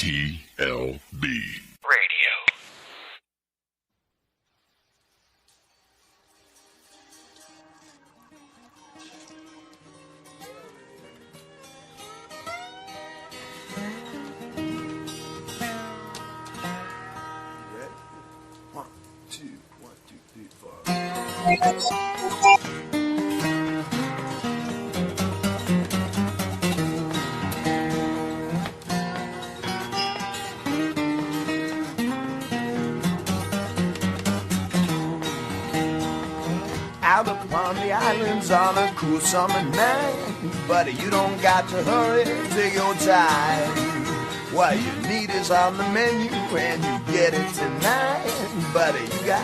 TLB Radio. Out upon the islands on a cool summer night, buddy, you don't got to hurry, take your time. What you need is on the menu and you get it tonight, buddy, you got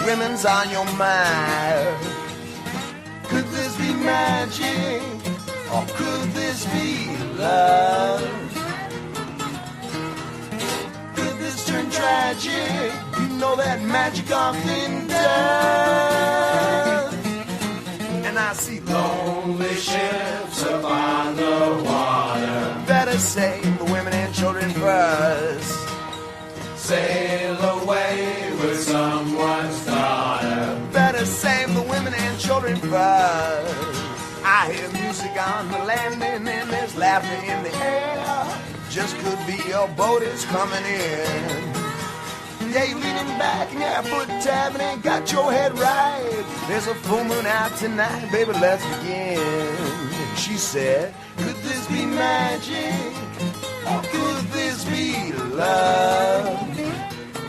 women's on your mind. Could this be magic, or could this be love? Could this turn tragic? You know that magic often does. And I see lonely ships upon the water. Better save the women and children first. Sail away with someone's daughter. Better save the women and children first. I hear music on the landing and there's laughter in the air. Just could be your boat is coming in. Yeah, you're leaning back and your foot tapping and got your head right. There's a full moon out tonight, baby, let's begin. She said, could this be magic? Or could this be love?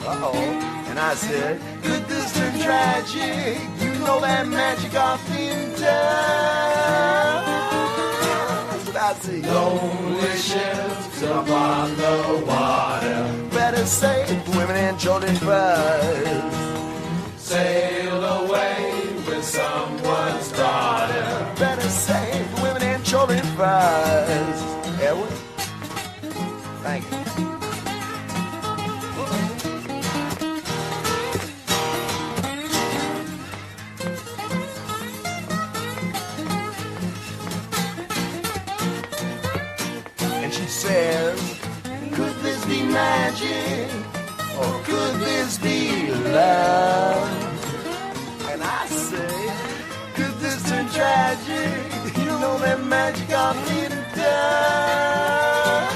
Uh-oh. And I said, could this turn tragic? You know that magic often does. But I see lonely ships upon the water. Better save the women and children first. Sail away with someone's daughter. Better save the women and children first. Edward? Thank you. And she says, could this be magic, or could this be love? And I say, could this turn tragic? You know that magic often does.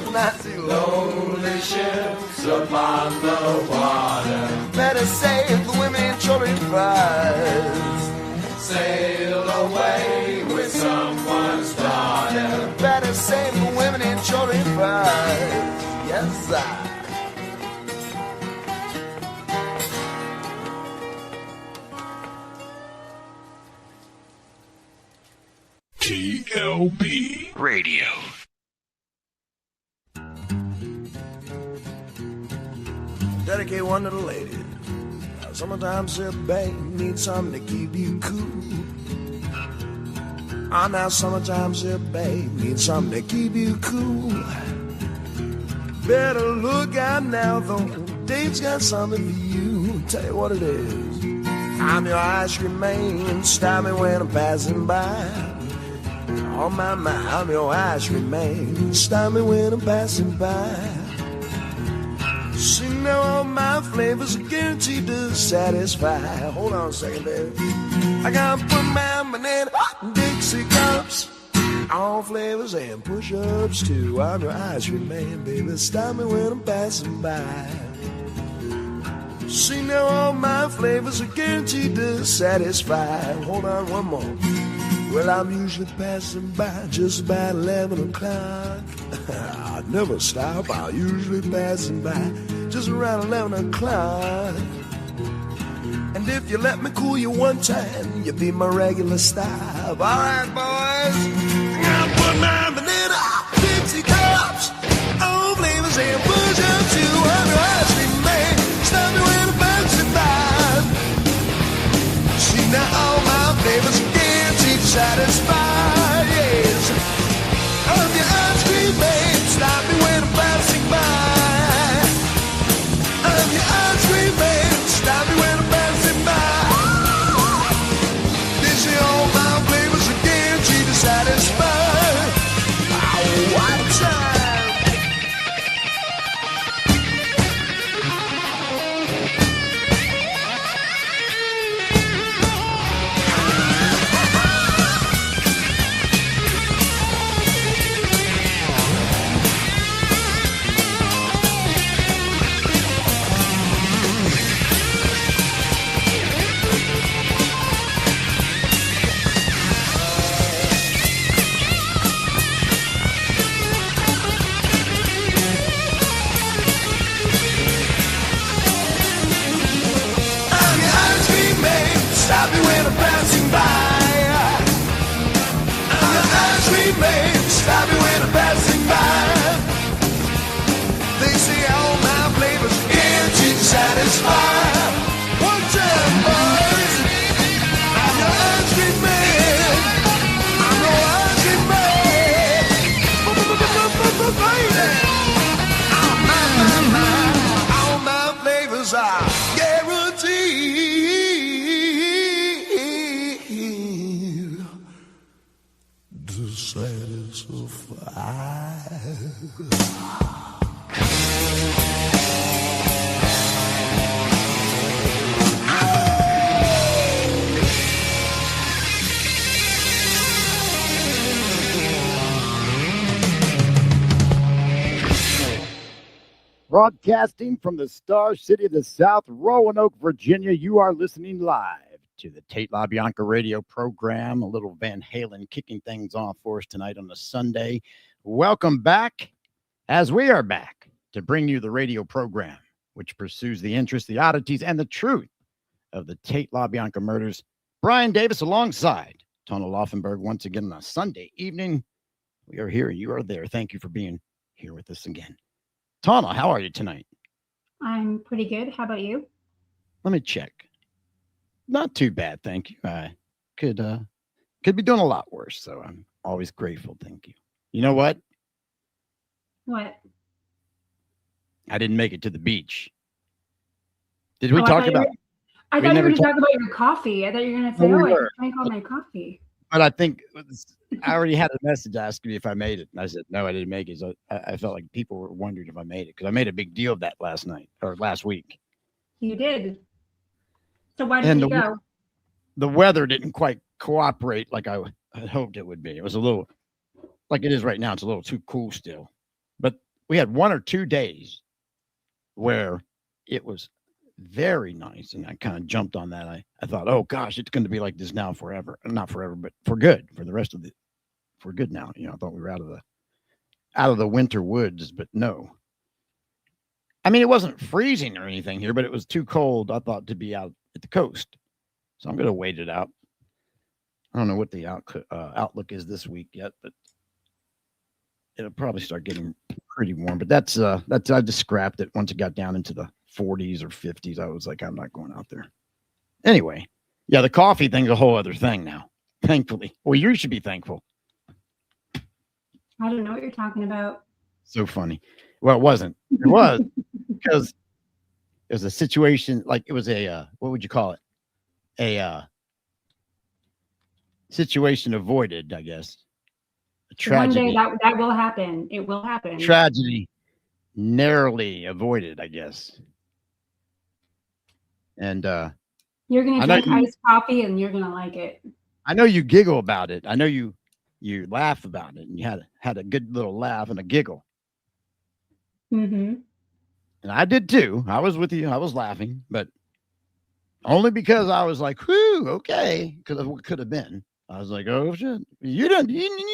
And I see lonely ships upon the water. Better save the women and children first. Sail away with someone's daughter. Better save the women and children first. Yes, sir. TLB Radio. Dedicate one to the ladies. Summertime sip, babe, need something to keep you cool. Now summertime sip, babe, need something to keep you cool. Better look out now, though, Dave's got something for you. Tell you what it is. I'm your ice cream man, stop me when I'm passing by. On my mind, I'm your ice cream man, stop me when I'm passing by. See, now all my flavors are guaranteed to satisfy. Hold on a second, baby. I gotta put my banana Dixie cups, all flavors and push-ups too. I'm your ice cream man, baby. Stop me when I'm passing by. See, now all my flavors are guaranteed to satisfy. Hold on one more. Well, I'm usually passing by just about 11 o'clock. I never stop, I'm usually passing by just around 11 o'clock. And if you let me cool you one time, you'll be my regular stop. All right, boys, I gotta put my banana Dixie cups, all flavors and push-ups too. I'm your ice cream man, stop me when I'm passing by. See, now all my flavors are guaranteed to satisfy, yes. I'm your ice cream man, stop me when I'm passing by. I'm your ice cream man, stop me when I'm passing by. They say all my flavors are guaranteed to satisfy. ice cream man, stop you when I'm passing by. They say all my flavors guaranteed to satisfy. One time, boys, I'm your ice cream man. I'm your ice cream man. All my flavors are guaranteed to satisfy. Broadcasting from the Star City of the South, Roanoke, Virginia, you are listening live to the Tate LaBianca radio program. A little Van Halen kicking things off for us tonight on a Sunday. Welcome back, as we are back to bring you the radio program, which pursues the interests, the oddities, and the truth of the Tate LaBianca murders. Brian Davis alongside Tawna Laufenberg once again on a Sunday evening. We are here. You are there. Thank you for being here with us again. Tawna, how are you tonight? I'm pretty good. How about you? Let me check. Not too bad, thank you. I could be doing a lot worse, so I'm always grateful. Thank you. You know what? What? I didn't make it to the beach. Did we talk about? I thought you were going to talk about your coffee. I thought you were going to say, I drank all my coffee. But I think I already had a message asking me if I made it. And I said, no, I didn't make it. So I felt like people were wondering if I made it because I made a big deal of that last week. You did. So why didn't you go? The weather didn't quite cooperate like I had hoped it would be. It was a little, like it is right now, it's a little too cool still. But we had 1 or 2 days where it was very nice, and I kind of jumped on that. I thought, oh gosh, it's going to be like this now forever. Not forever, but for good. For the rest of for good now. I thought we were out of the winter woods, but no. I mean, it wasn't freezing or anything here, but it was too cold, I thought, to be out at the coast. So I'm going to wait it out. I don't know what the outlook is this week yet, but it'll probably start getting pretty warm. But that's I just scrapped it once it got down into the 40s or 50s. I was like, I'm not going out there. Anyway, yeah, the coffee thing's a whole other thing now, thankfully. Well, you should be thankful. I don't know what you're talking about. So funny. Well, it wasn't. It was because it was a situation, like it was a, what would you call it? A situation avoided, I guess. A tragedy. One day that will happen. It will happen. Tragedy narrowly avoided, I guess. And you're gonna drink iced coffee and you're gonna like it. I know you giggle about it. I know you laugh about it, and you had a good little laugh and a giggle. Mm-hmm. And I did too. I was with you. I was laughing, but only because I was like, whoo, okay, because of what could have been. I was like, oh shit, you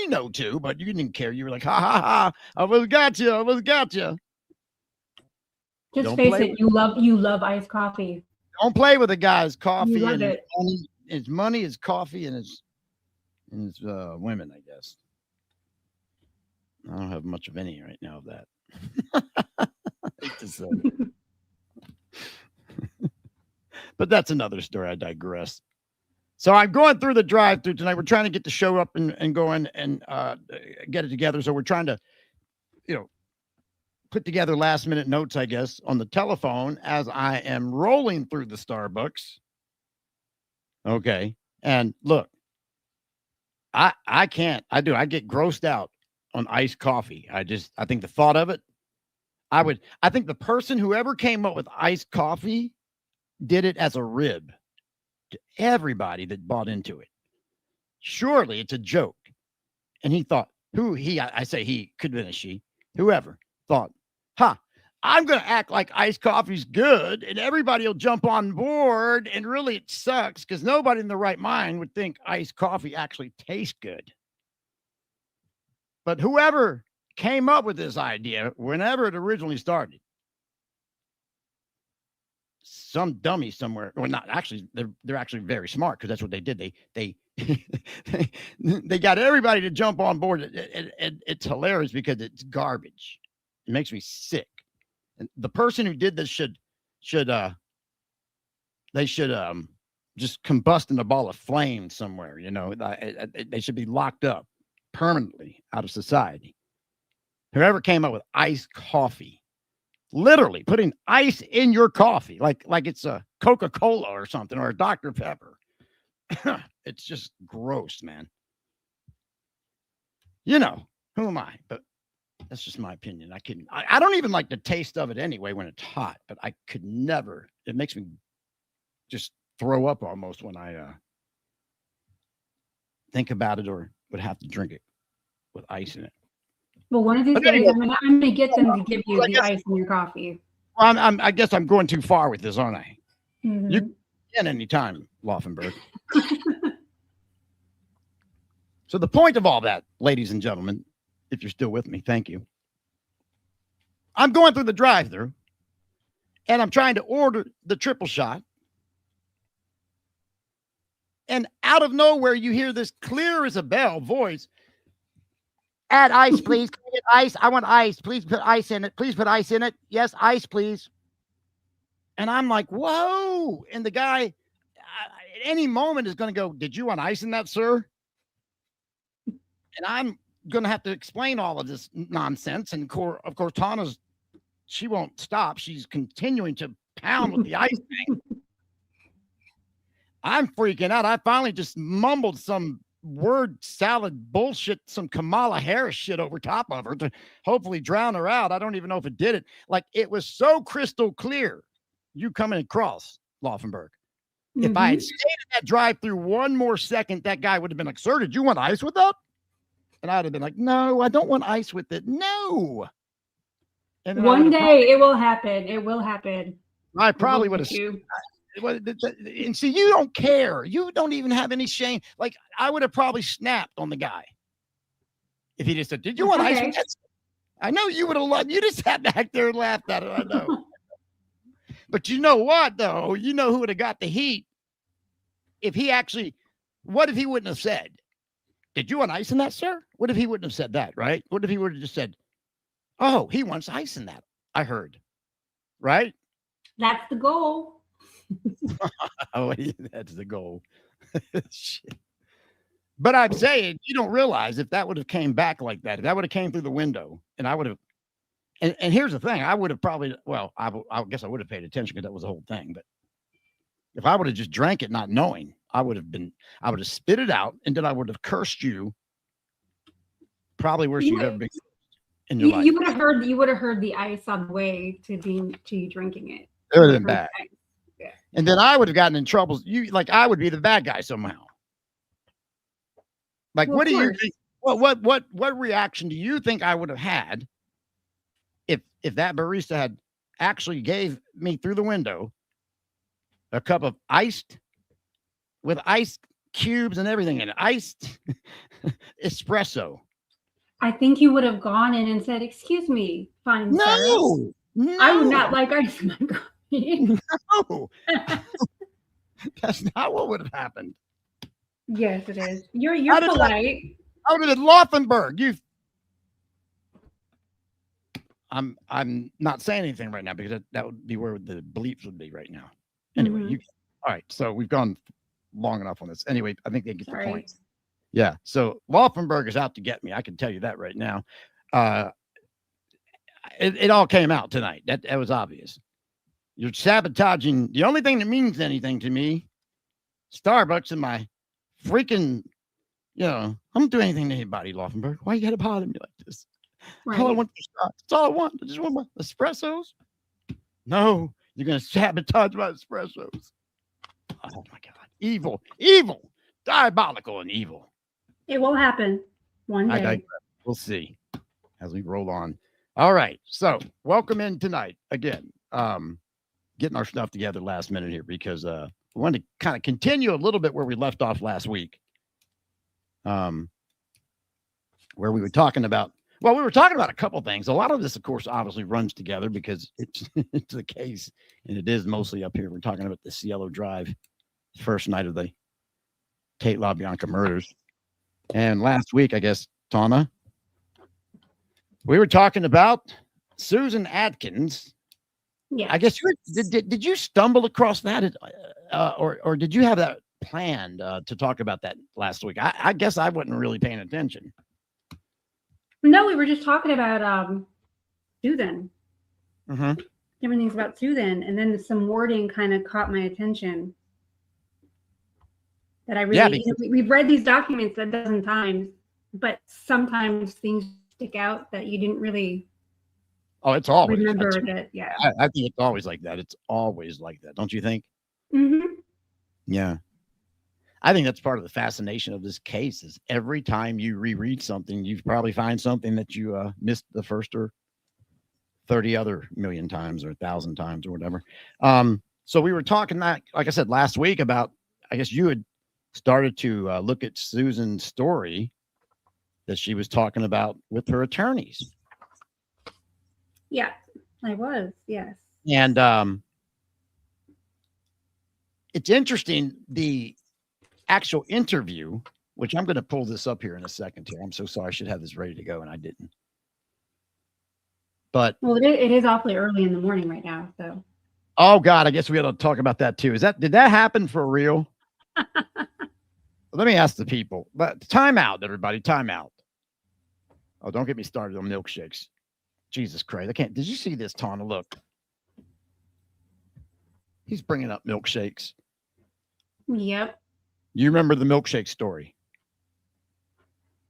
know too, but you didn't care. You were like, ha ha ha, I almost got you. Just face it, you love iced coffee. Don't play with a guy's coffee. You love it. His money, his coffee, and his women, I guess. I don't have much of any right now of that. I hate to say it. But that's another story. I digress. So I'm going through the drive-thru tonight. We're trying to get the show up and going and get it together. So we're trying to, put together last-minute notes, I guess, on the telephone as I am rolling through the Starbucks. Okay. And look, I can't. I get grossed out on iced coffee. I think the thought of it, I think the person whoever came up with iced coffee did it as a rib to everybody that bought into it. Surely it's a joke. And he thought, I say he, could have been a she, whoever thought, I'm going to act like iced coffee's good and everybody will jump on board. And really it sucks because nobody in the right mind would think iced coffee actually tastes good. But whoever came up with this idea, whenever it originally started, some dummy somewhere, or not, actually, they're actually very smart because that's what they did. They they got everybody to jump on board. It's hilarious because it's garbage. It makes me sick. And the person who did this should just combust in a ball of flame somewhere. You know, they should be locked up permanently out of society. Whoever came up with iced coffee, literally putting ice in your coffee, like it's a Coca-Cola or something, or a Dr. Pepper. It's just gross, man. You know, who am I? But that's just my opinion. I don't even like the taste of it anyway when it's hot, but I could never. It makes me just throw up almost when I think about it or would have to drink it with ice in it. Well, one of these days, I'm gonna get them to give you the ice in your coffee. Well, I guess I'm going too far with this, aren't I? Mm-hmm. You can any time, Laufenberg. So the point of all that, ladies and gentlemen, if you're still with me, thank you. I'm going through the drive-thru, and I'm trying to order the triple shot. And out of nowhere, you hear this clear as a bell voice. Add ice, please. Can I get ice? I want ice. Please put ice in it. Please put ice in it. Yes, ice, please. And I'm like, whoa. And the guy at any moment is going to go, did you want ice in that, sir? And I'm going to have to explain all of this nonsense. And of course, Tawna's, she won't stop. She's continuing to pound with the ice thing. I'm freaking out. I finally just mumbled some word salad bullshit, some Kamala Harris shit over top of her to hopefully drown her out. I don't even know if it did it. Like, it was so crystal clear. You coming across, Laufenberg. Mm-hmm. If I had stayed in that drive-through one more second, that guy would have been like, sir, did you want ice with that? And I'd have been like, no, I don't want ice with it. No. And one day it will happen. It will happen. I probably would have. And see, you don't care. You don't even have any shame. Like, I would have probably snapped on the guy if he just said, did you want ice with that? I know you would have loved. You just sat back there and laughed at it. I know. But you know what, though? You know who would have got the heat if he actually, what if he wouldn't have said, did you want ice in that, sir? What if he wouldn't have said that, right? What if he would have just said, oh, he wants ice in that, I heard, right? That's the goal. Oh, that's the goal. Shit. But I'm saying, you don't realize if that would have came back like that, if that would have came through the window, and I would have, and here's the thing, I would have probably, well, I guess I would have paid attention because that was the whole thing. But if I would have just drank it not knowing, I would have spit it out, and then I would have cursed you probably worse you've ever been in your life. You would have heard the ice on the way to you drinking it. It would have been bad. Yeah. And then I would have gotten in trouble. I would be the bad guy somehow. Like, well, what do you think? What reaction do you think I would have had if that barista had actually gave me through the window a cup of iced with ice cubes and everything in it, iced espresso? I think you would have gone in and said, "Excuse me, fine sir. No, I would not like ice in my coffee." No, that's not what would have happened. Yes, it is. You're polite. I would have been Laufenberg. I'm not saying anything right now because that would be where the bleeps would be right now. Anyway, all right. So we've gone long enough on this. Anyway, I think they get the point. Yeah. So Laufenberg is out to get me. I can tell you that right now. It all came out tonight. That was obvious. You're sabotaging the only thing that means anything to me. Starbucks and my freaking, I don't do anything to anybody, Laufenberg. Why you gotta bother me like this? Right. All I want is shots. That's all I want. I just want my espressos. No, you're gonna sabotage my espressos. Oh my God. Evil, diabolical and evil. It will happen one day. We'll see as we roll on. All right. So welcome in tonight again. Getting our stuff together last minute here because we wanted to kind of continue a little bit where we left off last week. Where we were talking about, a couple things. A lot of this, of course, obviously runs together because it's the case, and it is mostly up here. We're talking about the Cielo Drive first night of the Tate LaBianca murders. And last week, I guess, Tawna, we were talking about Susan Atkins. Yeah. I guess did you stumble across that, or did you have that planned to talk about that last week? I guess I wasn't really paying attention. No, we were just talking about Susan. Mm-hmm. Different things about Susan, and then some wording kind of caught my attention. That I really, we've read these documents a dozen times, but sometimes things stick out that you didn't really. Oh, it's always remember that. Yeah, I think it's always like that. It's always like that, don't you think? Mm-hmm. Yeah, I think that's part of the fascination of this case. Is every time you reread something, you probably find something that you missed the first or 30 other million times or 1,000 times or whatever. So we were talking that, like I said, last week about. I guess you had started to look at Susan's story that she was talking about with her attorneys. Yeah, I was. Yes. And it's interesting, the actual interview, which I'm going to pull this up here in a second here. I'm so sorry. I should have this ready to go, and I didn't. But well, it is awfully early in the morning right now. So. Oh God, I guess we got to talk about that too. Did that happen for real? Let me ask the people. But time out, everybody. Time out. Oh, don't get me started on milkshakes. Jesus Christ. I can't. Did you see this, Tawna? Look. He's bringing up milkshakes. Yep. You remember the milkshake story?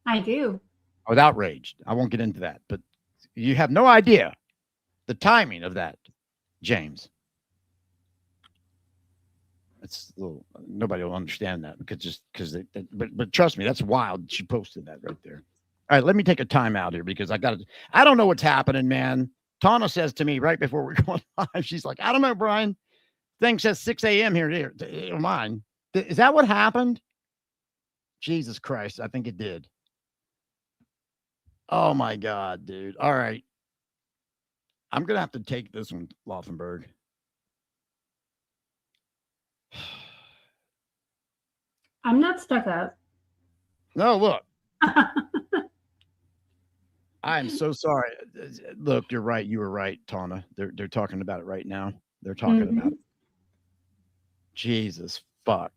I do. I was outraged. I won't get into that. But you have no idea the timing of that, James. It's a little, nobody will understand that but trust me, that's wild. She posted that right there. All right, let me take a time out here because I don't know what's happening, man. Tawna says to me right before we're going live, she's like, I don't know, Brian. Thing says 6 a.m. here. Mine. Is that what happened? Jesus Christ, I think it did. Oh my God, dude. All right. I'm gonna have to take this one, Laufenberg. I'm not stuck up. No, look. I'm so sorry. Look, you're right. You were right, Tawna. They're talking about it right now. They're talking about it. Jesus fuck.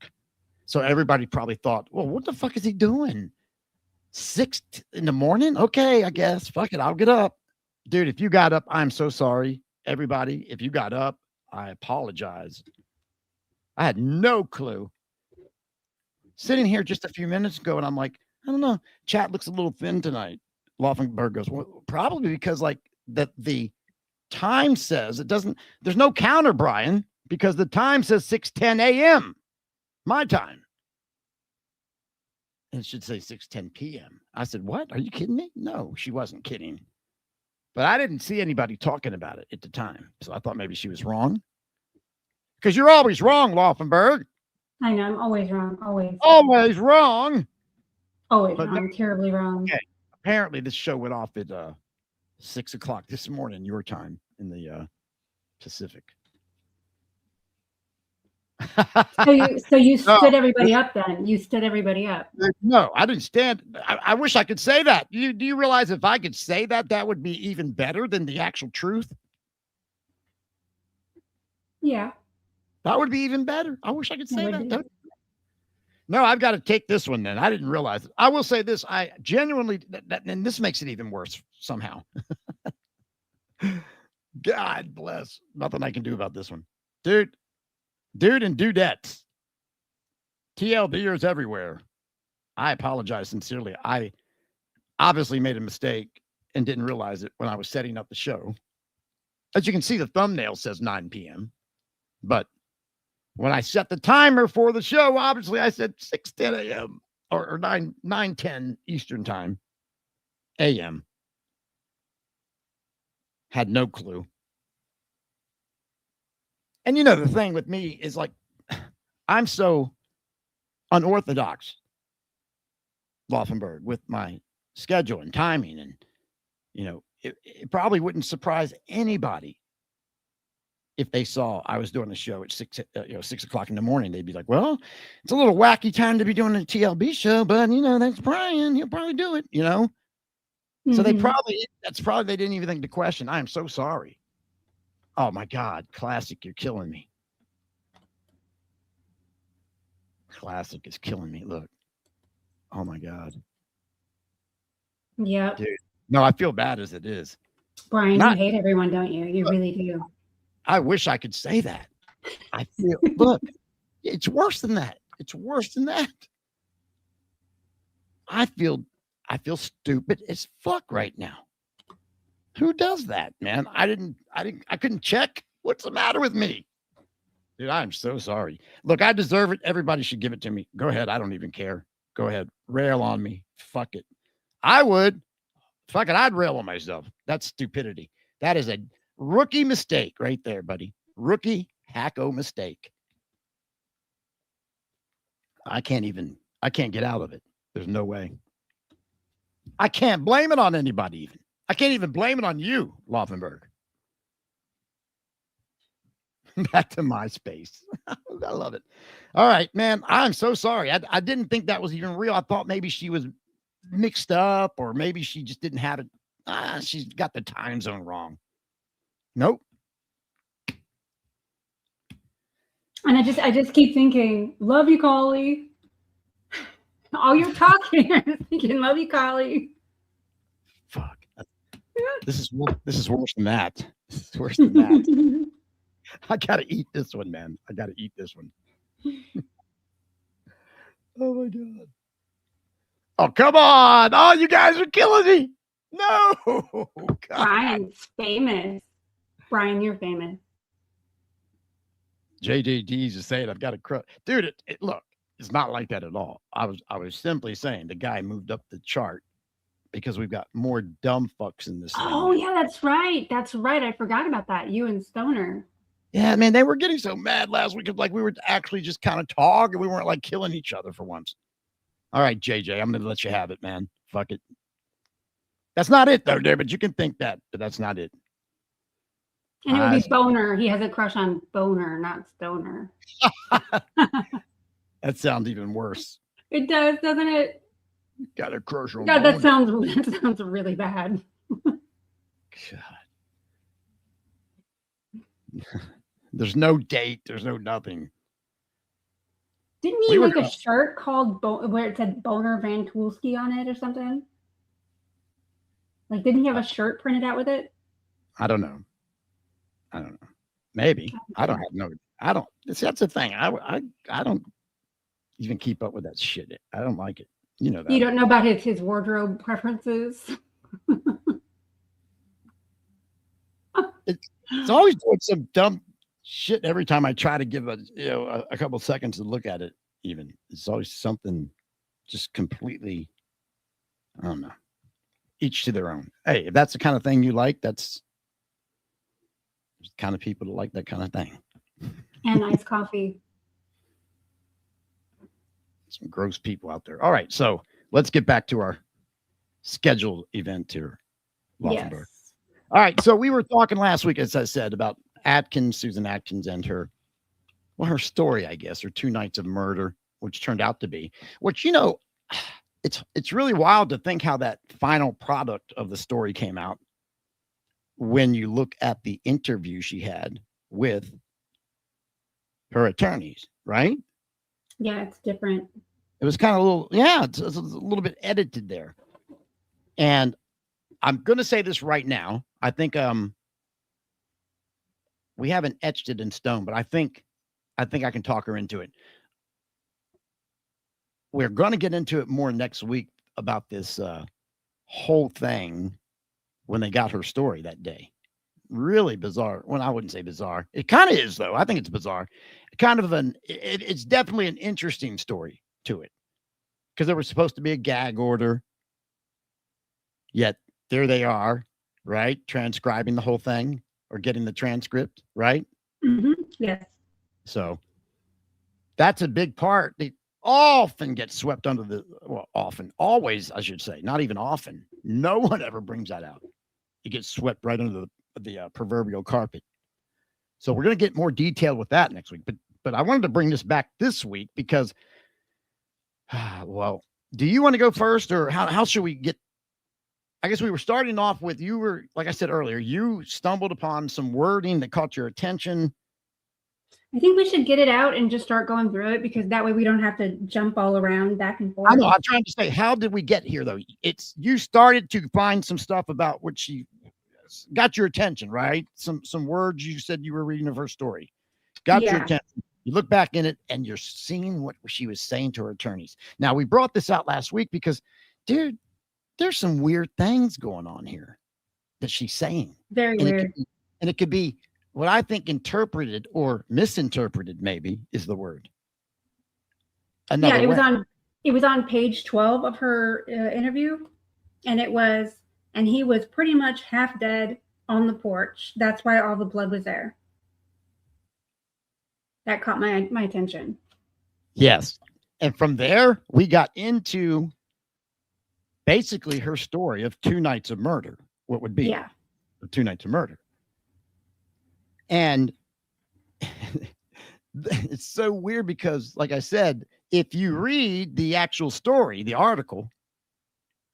So everybody probably thought, well, what the fuck is he doing? 6 in the morning? Okay, I guess. Fuck it. I'll get up. Dude, if you got up, I'm so sorry. Everybody, if you got up, I apologize. I had no clue. Sitting here just a few minutes ago, and I'm like, I don't know. Chat looks a little thin tonight. Laufenberg goes, well, probably because like the time says it doesn't. There's no counter, Brian, because the time says 6:10 a.m. my time. And it should say 6:10 p.m. I said, what? Are you kidding me? No, she wasn't kidding. But I didn't see anybody talking about it at the time. So I thought maybe she was wrong. Because you're always wrong, Laufenberg. I know. I'm always wrong. Always. Always wrong. Always wrong. Terribly wrong. Okay. Apparently, this show went off at 6 o'clock this morning, your time in the Pacific. So you stood everybody up then. You stood everybody up. No, I didn't stand. I wish I could say that. Do you realize if I could say that, that would be even better than the actual truth? Yeah. That would be even better. I wish I could say that. No, I've got to take this one then. I didn't realize it. I will say this. I genuinely, and this makes it even worse somehow. God bless. Nothing I can do about this one. Dude and dudettes. TLDers everywhere. I apologize sincerely. I obviously made a mistake and didn't realize it when I was setting up the show. As you can see, the thumbnail says 9 p.m. But when I set the timer for the show, obviously I said 6:10 a.m. or 9:10 Eastern time a.m. Had no clue. And you know, the thing with me is like, I'm so unorthodox, Laufenberg, with my schedule and timing. And, you know, it probably wouldn't surprise anybody if they saw I was doing a show at 6 o'clock in the morning, they'd be like, well, it's a little wacky time to be doing a TLB show, but that's Brian. He'll probably do it, So they they didn't even think to question. I am so sorry. Oh my God. Classic. You're killing me. Classic is killing me. Look. Oh my God. Yeah. Dude. No, I feel bad as it is. Brian, you hate everyone, don't you? You really do. I wish I could say that. I feel, look, it's worse than that. It's worse than that. I feel stupid as fuck right now. Who does that, man? I couldn't check. What's the matter with me? Dude, I'm so sorry. Look, I deserve it. Everybody should give it to me. Go ahead. I don't even care. Go ahead. Rail on me. Fuck it. I would. Fuck it. I'd rail on myself. That's stupidity. That is a rookie mistake right there, buddy. Rookie hacko mistake. I can't get out of it. There's no way. I can't blame it on anybody even. I can't even blame it on you, Laufenberg. Back to MySpace. I love it. All right, man. I'm so sorry. I didn't think that was even real. I thought maybe she was mixed up, or maybe she just didn't have it. She's got the time zone wrong. Nope. And I just keep thinking, love you, Collie. Oh, you're talking. I'm thinking, love you, Collie. Fuck. This is worse than that. This is worse than that. I gotta eat this one, man. I gotta eat this one. Oh my God. Oh, come on. Oh, you guys are killing me. No. God. Brian's famous. Brian, you're famous. JJD's just saying I've got a crush. Dude, look, it's not like that at all. I was simply saying the guy moved up the chart because we've got more dumb fucks in this thing. Oh, yeah, that's right. That's right. I forgot about that. You and Stoner. Yeah, man, they were getting so mad last week. Like we were actually just kind of talking. We weren't like killing each other for once. All right, JJ, I'm going to let you have it, man. Fuck it. That's not it, though, David. You can think that, but that's not it. And it would be Boner. He has a crush on Boner, not Stoner. That sounds even worse. It does, doesn't it? Got a crush on God, Boner. that sounds really bad. God. There's no date. There's no nothing. Didn't he make a shirt called where it said Boner Van Toolsky on it or something? Like, didn't he have a shirt printed out with it? I don't know. Maybe. I don't. That's the thing. I don't even keep up with that shit. I don't like it. You know that. You don't know about his wardrobe preferences? It's always doing some dumb shit every time I try to give a couple seconds to look at it. Even it's always something just completely, I don't know. Each to their own. Hey, if that's the kind of thing you like, there's the kind of people that like that kind of thing. And iced coffee. Some gross people out there. All right, so let's get back to our scheduled event here, Laufenberg. Yes. All right, so we were talking last week, as I said, about Susan Atkins, and her story, I guess, her 2 nights of murder, which turned out to be, which, it's really wild to think how that final product of the story came out when you look at the interview she had with her attorneys, right? Yeah, it's different. It was kind of it's a little bit edited there. And I'm going to say this right now. I think we haven't etched it in stone, but I think I can talk her into it. We're going to get into it more next week about this whole thing when they got her story that day. Really bizarre. Well, I wouldn't say bizarre. It kind of is, though. I think it's bizarre. It's definitely an interesting story to it, because there was supposed to be a gag order. Yet there they are, right? Transcribing the whole thing or getting the transcript, right? Mm-hmm. Yes. So that's a big part. They often get swept under always, I should say, not even often. No one ever brings that out. It gets swept right under the proverbial carpet. So we're going to get more detailed with that next week. But I wanted to bring this back this week because, well, do you want to go first, or how should we get? I guess we were starting off with, you were, like I said earlier, you stumbled upon some wording that caught your attention. I think we should get it out and just start going through it, because that way we don't have to jump all around back and forth. I know. I'm trying to say, how did we get here, though? It's you started to find some stuff about what she got your attention, right? Some words you said you were reading of her story. Got your attention. You look back in it and you're seeing what she was saying to her attorneys. Now, we brought this out last week because, dude, there's some weird things going on here that she's saying. Very weird. And it could be what I think interpreted or misinterpreted, maybe, is the word. Another it was on page 12 of her interview, and he was pretty much half dead on the porch. That's why all the blood was there. That caught my attention. Yes. And from there, we got into basically her story of 2 nights of murder. What would be 2 nights of murder. And it's so weird because, like I said, if you read the actual story, the article,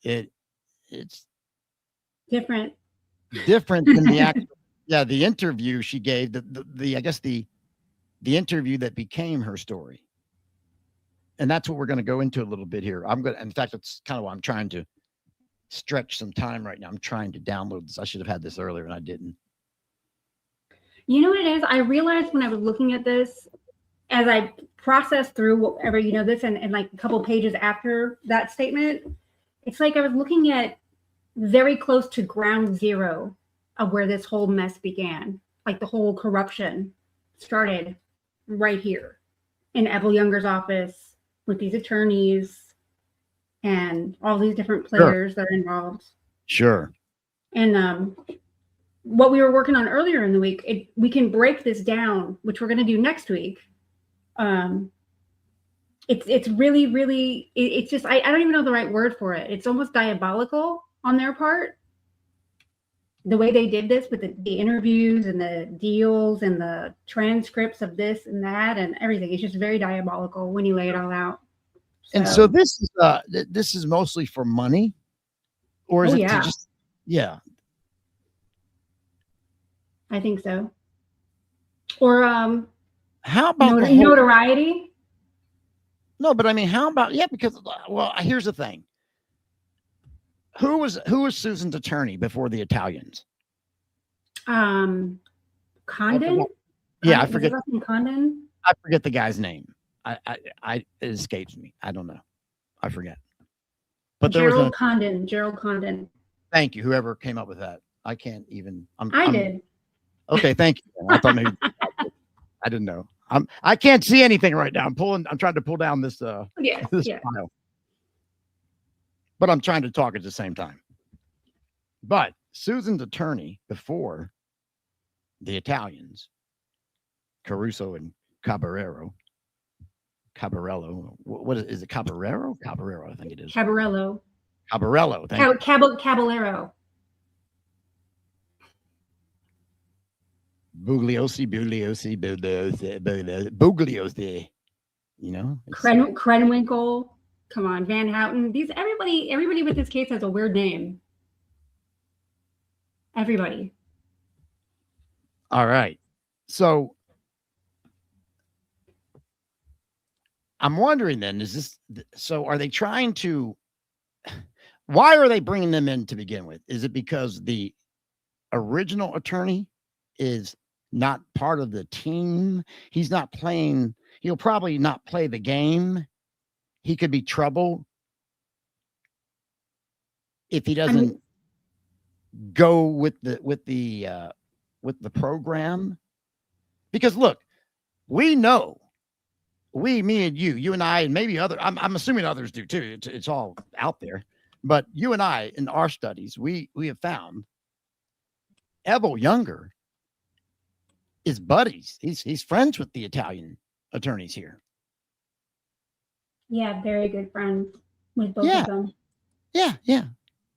it's different than the actual, the interview she gave, I guess the interview that became her story. And that's what we're going to go into a little bit here. In fact, that's kind of why I'm trying to stretch some time right now. I'm trying to download this. I should have had this earlier and I didn't. You know what it is? I realized when I was looking at this, as I processed through whatever, this and like a couple pages after that statement, it's like I was looking at very close to ground zero of where this whole mess began. Like the whole corruption started right here in Evel Younger's office with these attorneys and all these different players that are involved. Sure. And what we were working on earlier in the week, we can break this down, which we're going to do next week. It's really, really, it's just, I don't even know the right word for it. It's almost diabolical on their part. The way they did this with the interviews and the deals and the transcripts of this and that and everything. It's just very diabolical when you lay it all out. And so this is mostly for money, or is it to just, I think so. Or how about notoriety? No, but I mean, how about because here's the thing. Who was Susan's attorney before the Italians? Condon? I forget. Condon? I forget the guy's name. It escapes me. I don't know. I forget. But Gerald Condon. Thank you. Whoever came up with that. I can't even. I did. Okay, thank you. I thought maybe I didn't know. I can't see anything right now. I'm trying to pull down this file. But I'm trying to talk at the same time. But Susan's attorney before the Italians, Caruso and Caballero. What is it? Caballero, I think it is. Caballero. Caballero. Bugliosi. Krenwinkel. Come on, Van Houten. Everybody with this case has a weird name. Everybody. All right. So I'm wondering then, are they trying to, why are they bringing them in to begin with? Is it because the original attorney is not part of the team? He's not playing, he'll probably not play the game. He could be trouble if he doesn't go with the program. Because look, we know, me and you and I, and maybe other, I'm assuming others do too. It's all out there. But you and I, in our studies, we have found Evel Younger is buddies. He's friends with the Italian attorneys here. Yeah, very good friends with both of them. Yeah,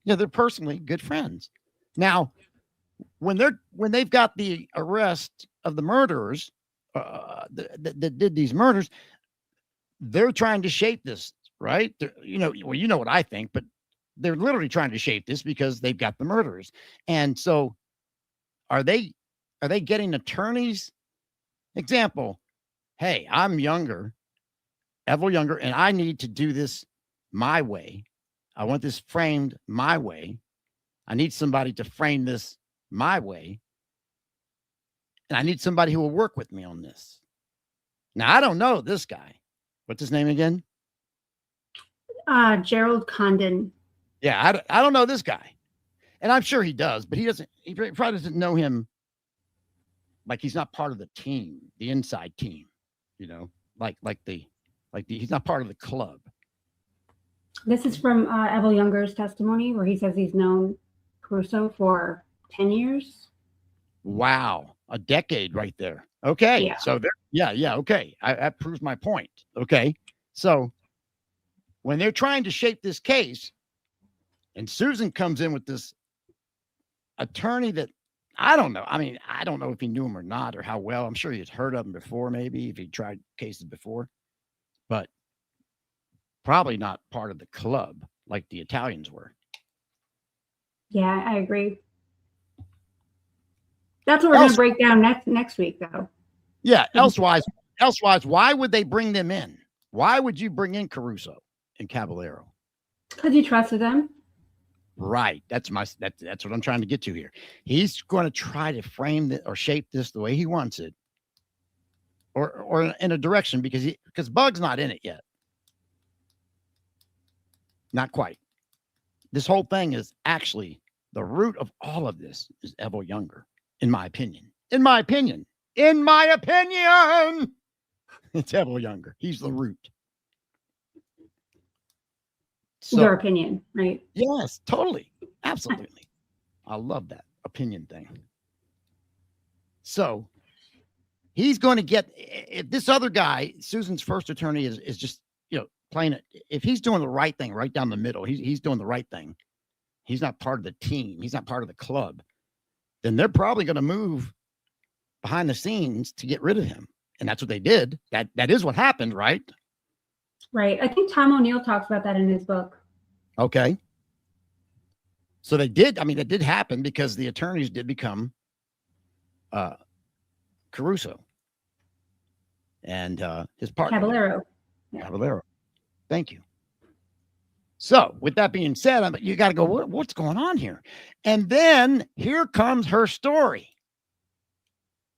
they're personally good friends. Now, when they've got the arrest of the murderers that did these murders, they're trying to shape this, right? You know what I think, but they're literally trying to shape this because they've got the murderers. And so are they getting attorneys? Example, hey, I'm younger, Evel Younger, and I need to do this my way. I want this framed my way. I need somebody to frame this my way. And I need somebody who will work with me on this. Now, I don't know this guy. What's his name again? Gerald Condon. Yeah, I don't know this guy. And I'm sure he does, but he probably doesn't know him. Like he's not part of the team, the inside team, you know, like he's not part of the club. This is from Evel Younger's testimony where he says he's known Caruso for 10 years. Wow. A decade right there. Okay. Yeah. So okay. That proves my point. Okay. So when they're trying to shape this case and Susan comes in with this attorney that I don't know. I mean, I don't know if he knew him or not or how well. I'm sure he's heard of him before, maybe if he tried cases before, but probably not part of the club like the Italians were. Yeah, I agree. That's what we're going to break down next week, though. Yeah. Elsewise, why would they bring them in? Why would you bring in Caruso and Caballero? Because you trusted them. Right. That's what I'm trying to get to here. He's going to try to frame or shape this the way he wants it, or in a direction because Bug's not in it yet. Not quite. This whole thing is actually the root of all of this is Evel Younger, in my opinion. In my opinion, it's Evel Younger. He's the root. So, your opinion, right? Yes, totally. Absolutely. I love that opinion thing. So he's going to get, if this other guy, Susan's first attorney is just, playing it. If he's doing the right thing right down the middle, he's doing the right thing. He's not part of the team. He's not part of the club. Then they're probably going to move behind the scenes to get rid of him. And that's what they did. That is what happened, right? Right. I think Tom O'Neill talks about that in his book. Okay. So they did. I mean, that did happen because the attorneys did become Caruso and his partner. Caballero. Thank you. So with that being said, you got to go, what's going on here? And then here comes her story.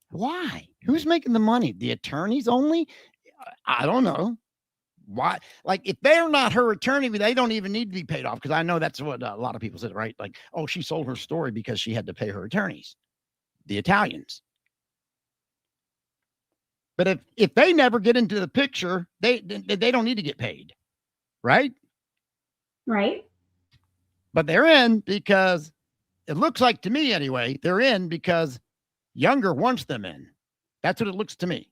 Why? Who's making the money? The attorneys only? I don't know. Why? Like, if they're not her attorney, they don't even need to be paid off. Because I know that's what a lot of people said, right? Like, oh, she sold her story because she had to pay her attorneys, the Italians. But if they never get into the picture, they don't need to get paid, right? Right. But they're in because it looks like to me anyway, they're in because Younger wants them in. That's what it looks to me.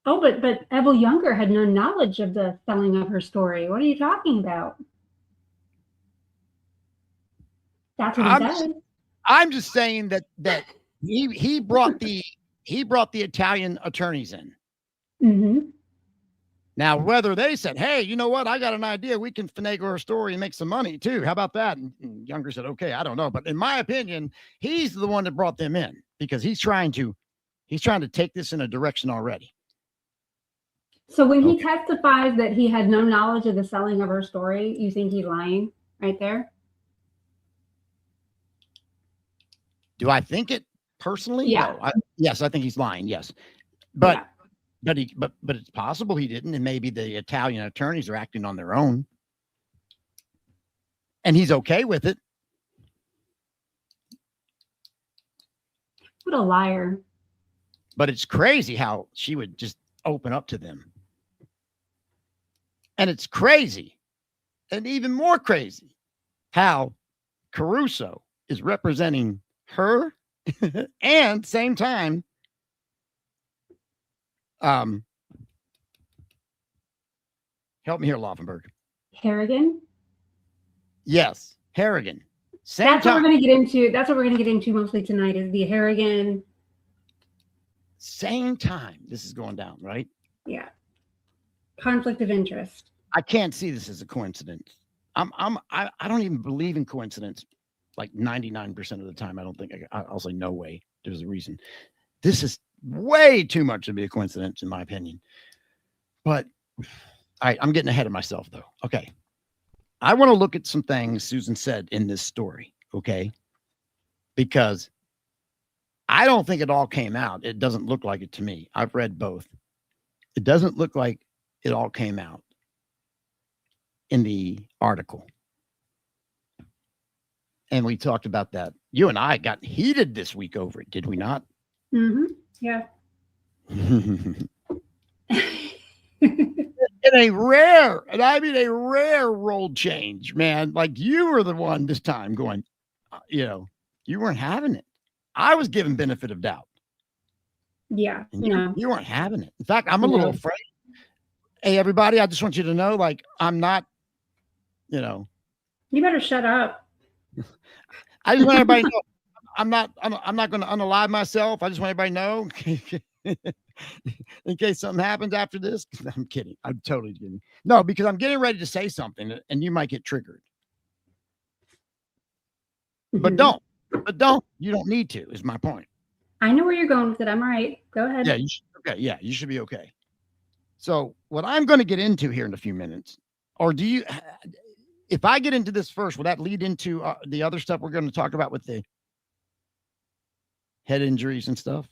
Oh, but Evel Younger had no knowledge of the selling of her story. What are you talking about? That's what he said. I'm just saying that he brought the Italian attorneys in. Mm-hmm. Now, whether they said, hey, you know what? I got an idea. We can finagle her story and make some money too. How about that? And Younger said, okay, I don't know. But in my opinion, he's the one that brought them in because he's trying to take this in a direction already. So when he testifies that he had no knowledge of the selling of her story, you think he's lying right there? Do I think it personally? Yeah. No. Yes, I think he's lying. Yes. But it's possible he didn't. And maybe the Italian attorneys are acting on their own. And he's okay with it. What a liar. But it's crazy how she would just open up to them. And it's crazy, and even more crazy, how Caruso is representing her and same time, help me here, Laufenberg. Harrigan? Yes, Harrigan. That's what we're going to get into. That's what we're going to get into mostly tonight is the Harrigan same time this is going down, right? Yeah. Conflict of interest. I can't see this as a coincidence. I don't even believe in coincidence. Like 99% of the time, I don't think I'll say no way. There's a reason. This is way too much to be a coincidence, in my opinion. But all right, I'm getting ahead of myself, though. Okay. I want to look at some things Susan said in this story, okay? Because I don't think it all came out. It doesn't look like it to me. I've read both. It doesn't look like it all came out in the article. And we talked about that. You and I got heated this week over it, did we not? Mm-hmm. Yeah. In a rare, and I mean a rare role change, man. Like you were the one this time going, you weren't having it. I was given benefit of doubt. Yeah. And No. you weren't having it. In fact, I'm a little afraid. Hey, everybody, I just want you to know, like, I'm not, You better shut up. I just want everybody to know I'm not going to unalive myself. I just want everybody to know in case something happens after this. I'm kidding. I'm totally kidding. No, because I'm getting ready to say something and you might get triggered. But don't. You don't need to, is my point. I know where you're going with it. I'm all right. Go ahead. Yeah, you should, okay. Yeah, you should be okay. So what I'm going to get into here in a few minutes, or do you, if I get into this first, will that lead into the other stuff we're going to talk about with the head injuries and stuff?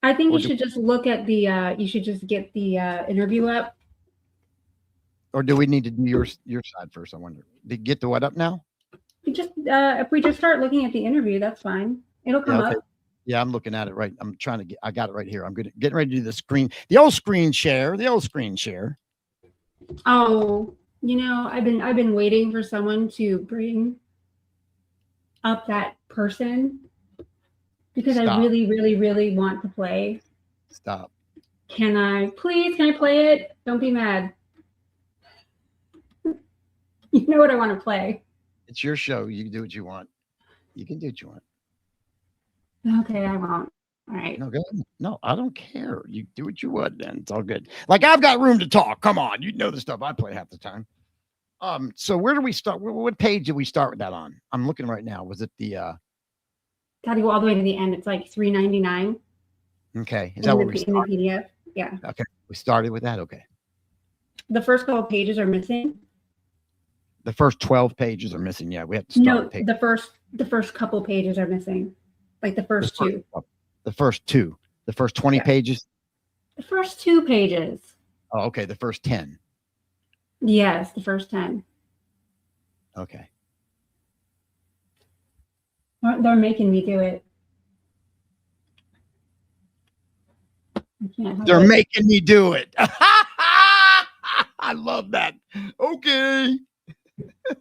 I think you should just look at the, you should just get the interview up. Or do we need to do your side first? I wonder. Did you get the what up now? You just, if we just start looking at the interview, that's fine. It'll come up. Yeah, I'm looking at it right. I'm trying to I got it right here. I'm getting ready to do the old screen share. Oh, I've been waiting for someone to bring up that person because I really, really, really want to play. Stop. Can I play it? Don't be mad. You know what I want to play. It's your show. You can do what you want. You can do what you want. Okay, I won't. All right. No, I don't care. You do what you want, then it's all good. Like I've got room to talk. Come on, you know the stuff I play half the time. So where do we start? What page did we start with that on? I'm looking right now. Was it the? Got to go all the way to the end. It's like $3.99. Okay, is that what we started? In the PDF? Yeah. Okay, we started with that. Okay. The first couple pages are missing. The first 12 pages are missing. Yeah, we have to start. No, the first couple pages are missing. Like the first two. The first two. The first 20 pages? The first 2 pages. Oh, okay. The first 10. Yes, the first 10. Okay. They're making me do it. I can't. They're making me do it. I love that. Okay.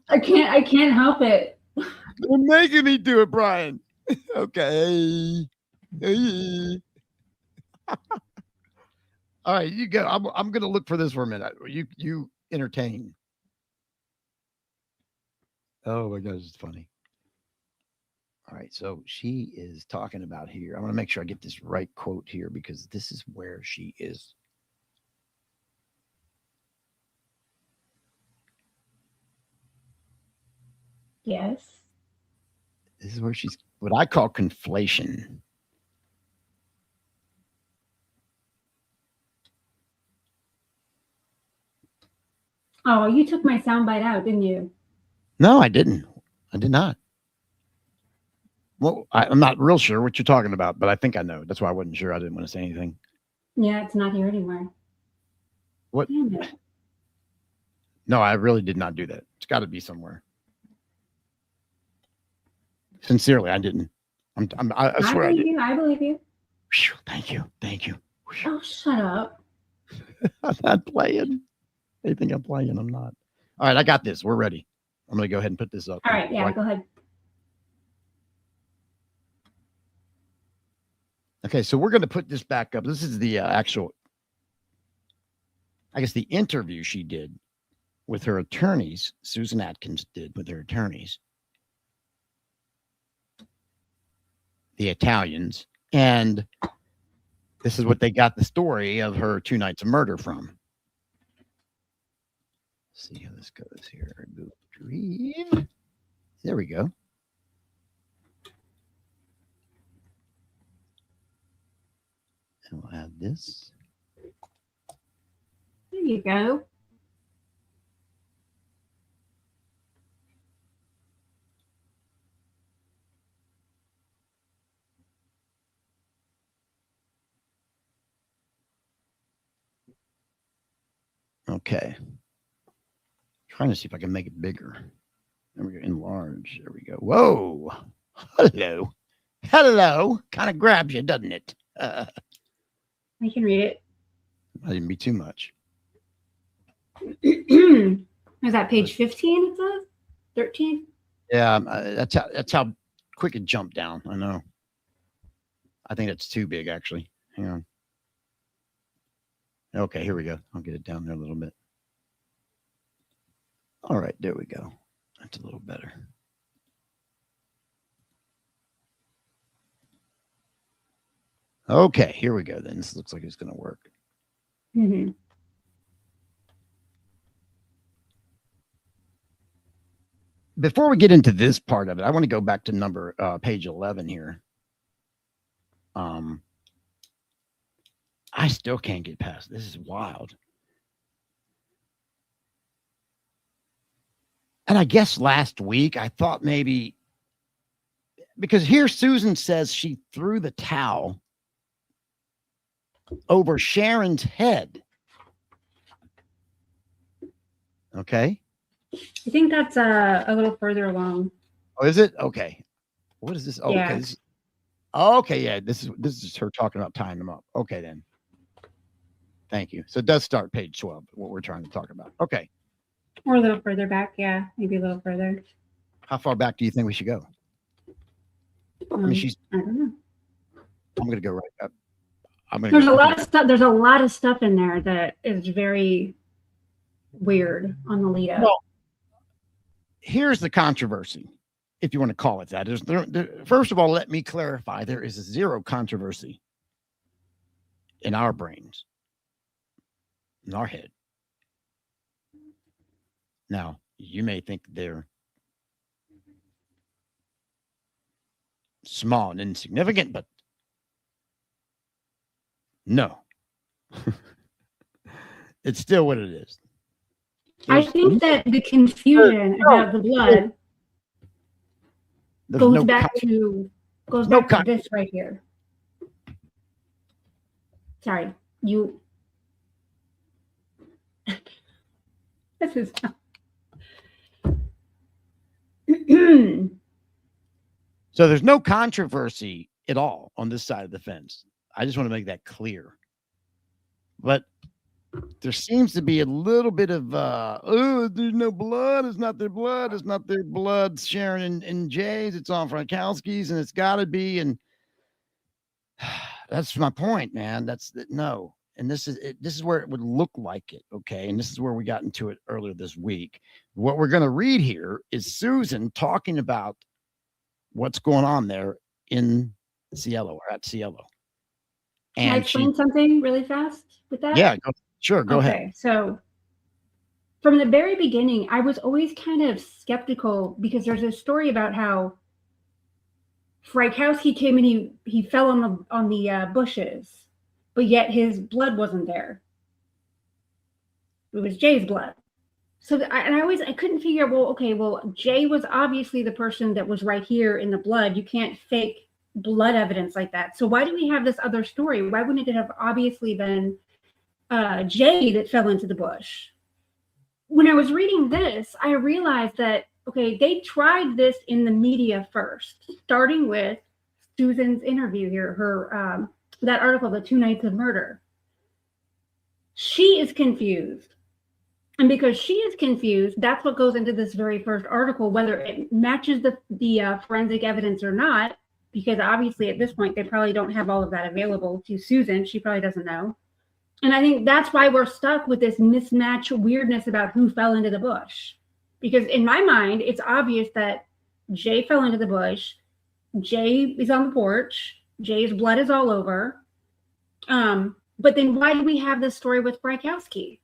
I can't help it. They're making me do it, Brian. Okay. All right, you go. I'm gonna look for this for a minute. You entertain. Oh my gosh, it's funny. All right, so she is talking about here. I want to make sure I get this right quote here because this is where she is. Yes. This is where she's what I call conflation. Oh, you took my soundbite out, didn't you? No, I didn't. I did not. Well, I'm not real sure what you're talking about, but I think I know. That's why I wasn't sure. I didn't want to say anything. Yeah, it's not here anymore. What? Damn it. No, I really did not do that. It's got to be somewhere. Sincerely, I didn't. I swear I did. I believe you. Whew, thank you. Oh, shut up. I'm not playing. They think I'm playing. I'm not. All right, I got this. We're ready. I'm going to go ahead and put this up. All right, yeah, go ahead. Okay, so we're going to put this back up. This is the actual, I guess, the interview she did with her attorneys. Susan Atkins did with her attorneys. The Italians. And This is what they got the story of her 2 nights of murder from. Let's see how this goes here. There we go. And we'll add this. There you go. Okay. Trying to see if I can make it bigger. There we go. Enlarge. There we go. Whoa. Hello. Hello. Kind of grabs you, doesn't it? I can read it. I didn't be too much. Is that page 15? It says 13. Yeah, that's how quick it jumped down. I know. I think that's too big, actually. Hang on. Okay, here we go. I'll get it down there a little bit. All right, there we go. That's a little better. Okay, here we go then. This looks like it's going to work. Mm-hmm. Before we get into this part of it, I want to go back to page 11 here. I still can't get past this. Is wild. And I guess last week I thought maybe, because here Susan says she threw the towel over Sharon's head. Okay. I think that's a little further along. Oh, is it? Okay. What is this? Oh, Yeah. okay. Okay, yeah. This is her talking about tying them up. Okay, then. Thank you. So it does start page 12, what we're trying to talk about. Okay. Or a little further back, yeah. Maybe a little further. How far back do you think we should go? I mean, I don't know. I'm going to go right up. There's a lot of stuff. There's a lot of stuff in there that is very weird on the lead up. Well, here's the controversy, if you want to call it that. First of all, let me clarify. There is zero controversy in our brains, in our head. Now, you may think they're small and insignificant, but no. It's still what it is. I think that the confusion about the blood goes back to this right here. Sorry, you. This is. So there's no controversy at all on this side of the fence. I just want to make that clear. But there seems to be a little bit of, there's no blood. It's not their blood. It's not their blood. Sharon and Jay's. It's on Frankowski's, and it's got to be. And that's my point, man. No. And this is where it would look like it. Okay. And this is where we got into it earlier this week. What we're going to read here is Susan talking about what's going on there in Cielo or at Cielo. And can I explain something really fast with that? Yeah, go ahead. So from the very beginning, I was always kind of skeptical because there's a story about how Frykowski came and he fell on the bushes, but yet his blood wasn't there. It was Jay's blood. So I couldn't figure out, Jay was obviously the person that was right here in the blood. You can't fake blood evidence like that. So why do we have this other story? Why wouldn't it have obviously been Jay that fell into the bush? When I was reading this, I realized that, they tried this in the media first, starting with Susan's interview here, her that article, The 2 Nights of Murder. She is confused. And because she is confused, that's what goes into this very first article, whether it matches the forensic evidence or not, because obviously at this point, they probably don't have all of that available to Susan. She probably doesn't know. And I think that's why we're stuck with this mismatch weirdness about who fell into the bush. Because in my mind, it's obvious that Jay fell into the bush. Jay is on the porch. Jay's blood is all over. But then why do we have this story with Brykowski?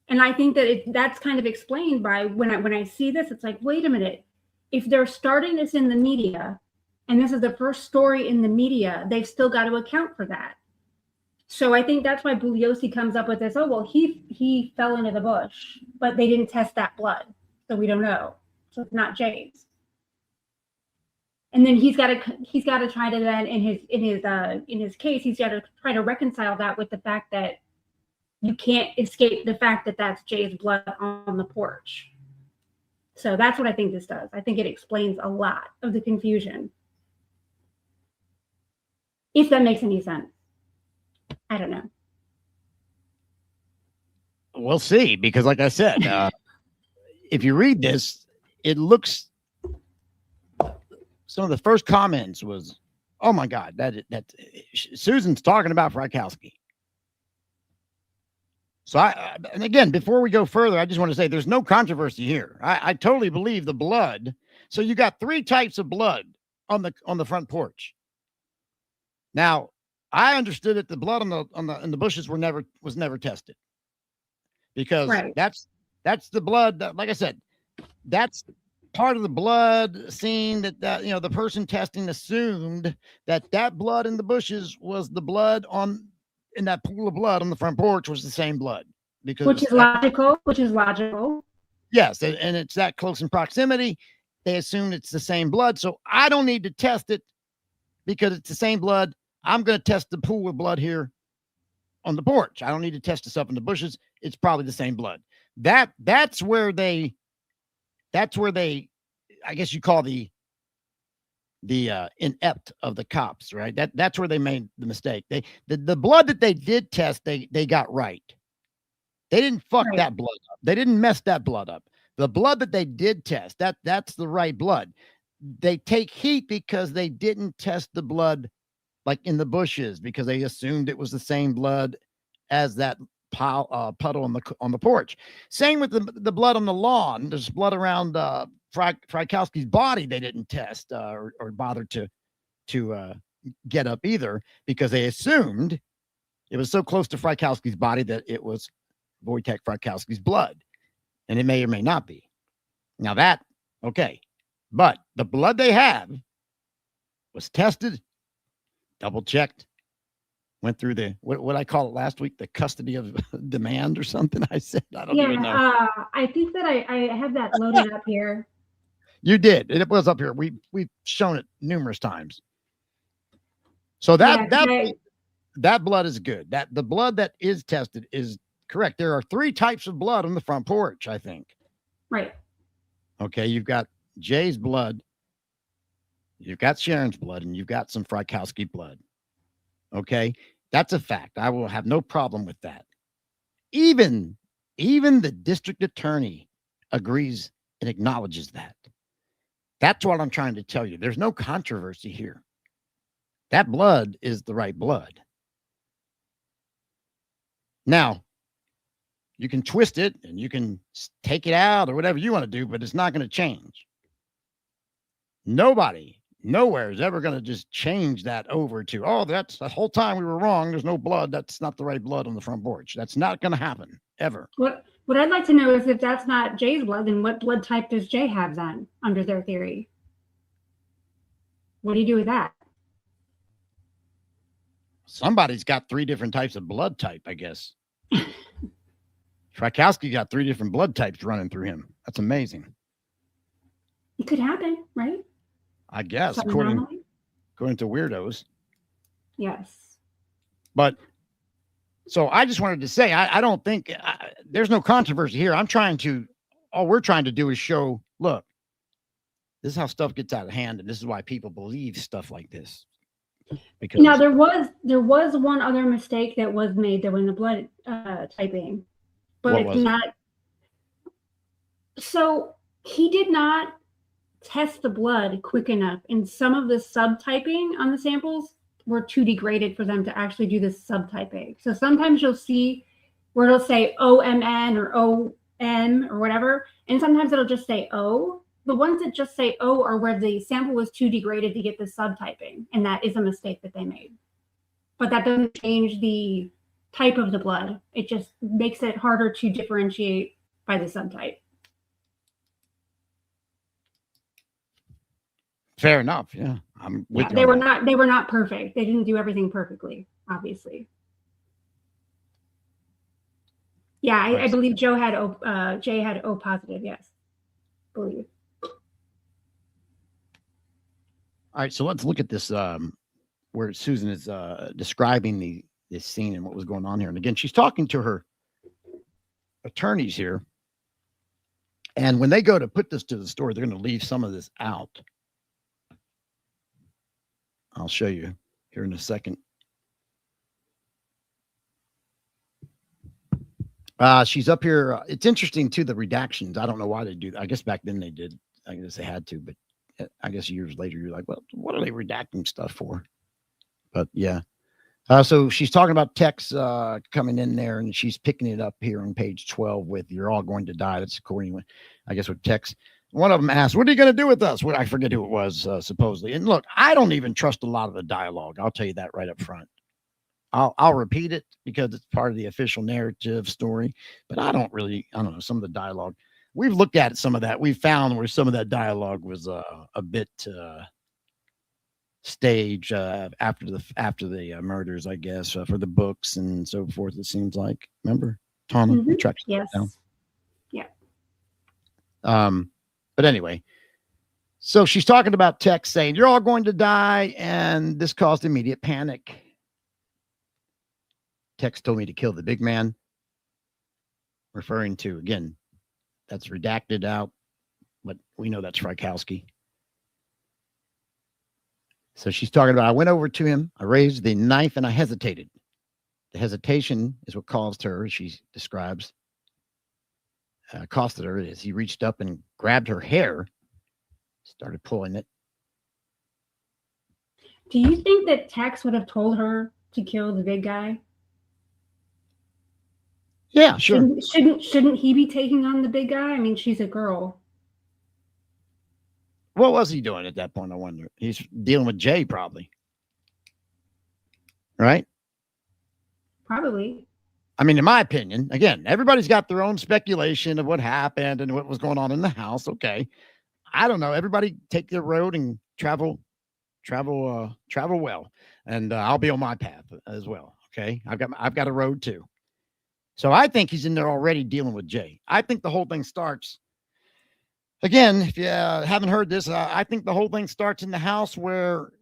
And I think that that's kind of explained by when I see this, it's like, wait a minute. If they're starting this in the media, and this is the first story in the media, they've still got to account for that. So I think that's why Bugliosi comes up with this. Oh, well, he fell into the bush, but they didn't test that blood, so we don't know. So it's not Jay's. And then he's got to try to then in his case, he's got to try to reconcile that with the fact that you can't escape the fact that that's Jay's blood on the porch. So that's what I think this does. I think it explains a lot of the confusion. If that makes any sense. I don't know. We'll see, because like I said, if you read this, it looks, some of the first comments was, oh my God, that Susan's talking about Frykowski. So and again, before we go further, I just want to say there's no controversy here. I totally believe the blood. So you got 3 types of blood on the front porch. Now, I understood that the blood in the bushes was never tested, because that's the blood that, like I said, that's part of the blood scene that the person testing assumed that blood in the bushes was the blood in that pool of blood on the front porch was the same blood, because which is logical. Yes, and it's that close in proximity. They assume it's the same blood, so I don't need to test it because it's the same blood. I'm going to test the pool of blood here on the porch. I don't need to test this up in the bushes. It's probably the same blood. That's where they, I guess you call the inept of the cops, right? That's where they made the mistake. The blood that they did test, they got right. They didn't fuck that blood up. They didn't mess that blood up. The blood that they did test, that's the right blood. They take heat because they didn't test the blood like in the bushes, because they assumed it was the same blood as that puddle on the porch. Same with the blood on the lawn. There's blood around Frykowski's body they didn't test or bother to get up either, because they assumed it was so close to Frykowski's body that it was Wojtek Frykowski's blood, and it may or may not be. Now okay, but the blood they have was tested, double checked, went through the what I call it last week, the custody of demand or something. I said, I don't even know. I think that I have that loaded up here. You did. It was up here. We've shown it numerous times. So that blood is good. That the blood that is tested is correct. There are 3 types of blood on the front porch, I think. Right. Okay, you've got Jay's blood, you've got Sharon's blood, and you've got some Frykowski blood. Okay, that's a fact. I will have no problem with that. Even the district attorney agrees and acknowledges that. That's what I'm trying to tell you. There's no controversy here. That blood is the right blood. Now, you can twist it and you can take it out or whatever you want to do, but it's not going to change. Nobody, nowhere is ever going to just change that over to, oh, that's the whole time we were wrong. There's no blood. That's not the right blood on the front porch. That's not going to happen ever. What I'd like to know is, if that's not Jay's blood, then what blood type does Jay have then, under their theory? What do you do with that? Somebody's got 3 different types of blood type, I guess. Frykowski got 3 different blood types running through him. That's amazing. It could happen, right? I guess, according to weirdos. Yes. But so I just wanted to say, I don't think there's no controversy here. All we're trying to do is show, look, this is how stuff gets out of hand, and this is why people believe stuff like this. Because now there was one other mistake that was made there in the blood typing, but it's not. So he did not test the blood quick enough, and some of the subtyping on the samples were too degraded for them to actually do this subtyping. So sometimes you'll see where it'll say OMN or OM or whatever, and sometimes it'll just say O. The ones that just say O are where the sample was too degraded to get the subtyping, and that is a mistake that they made. but that doesn't change the type of the blood. It just makes it harder to differentiate by the subtype. Fair enough. Yeah, I'm with you. They were not perfect. They didn't do everything perfectly, obviously. Yeah, I believe Jay had O positive. Yes, I believe. All right, so let's look at this where Susan is describing this scene and what was going on here. And again, she's talking to her attorneys here. And when they go to put this to the story, they're going to leave some of this out. I'll show you here in a second. She's up here. It's interesting, too, the redactions. I don't know why they do that. I guess back then they did. I guess they had to, but I guess years later, you're like, well, what are they redacting stuff for? But yeah. So she's talking about Tex coming in there, and she's picking it up here on page 12 with "You're all going to die." That's according to, I guess, what Tex. One of them asked, "What are you going to do with us?" Well, I forget who it was, supposedly. And look, I don't even trust a lot of the dialogue. I'll tell you that right up front. I'll repeat it because it's part of the official narrative story, but I don't know, some of the dialogue. We've looked at some of that. We found where some of that dialogue was a bit staged after the murders, I guess, for the books and so forth. It seems like. Remember, Tawna? Mm-hmm. Yes. Down. Yeah. But anyway, so she's talking about Tex saying, "You're all going to die," and this caused immediate panic. Tex told me to kill the big man, referring to, again, that's redacted out, but we know that's Frykowski. So she's talking about, "I went over to him, I raised the knife, and I hesitated." The hesitation is what caused her, she describes, costed her, as he reached up and grabbed her hair, started pulling it. Do you think that Tex would have told her to kill the big guy? Yeah, sure. Shouldn't he be taking on the big guy? I mean, she's a girl. What was he doing at that point, I wonder? He's dealing with Jay, probably. Right? Probably. I mean, in my opinion, again, everybody's got their own speculation of what happened and what was going on in the house. Okay. I don't know. Everybody take their road and travel well. And I'll be on my path as well. Okay. I've got a road too. So I think he's in there already dealing with Jay. I think the whole thing starts, again, if you haven't heard this, I think the whole thing starts in the house where,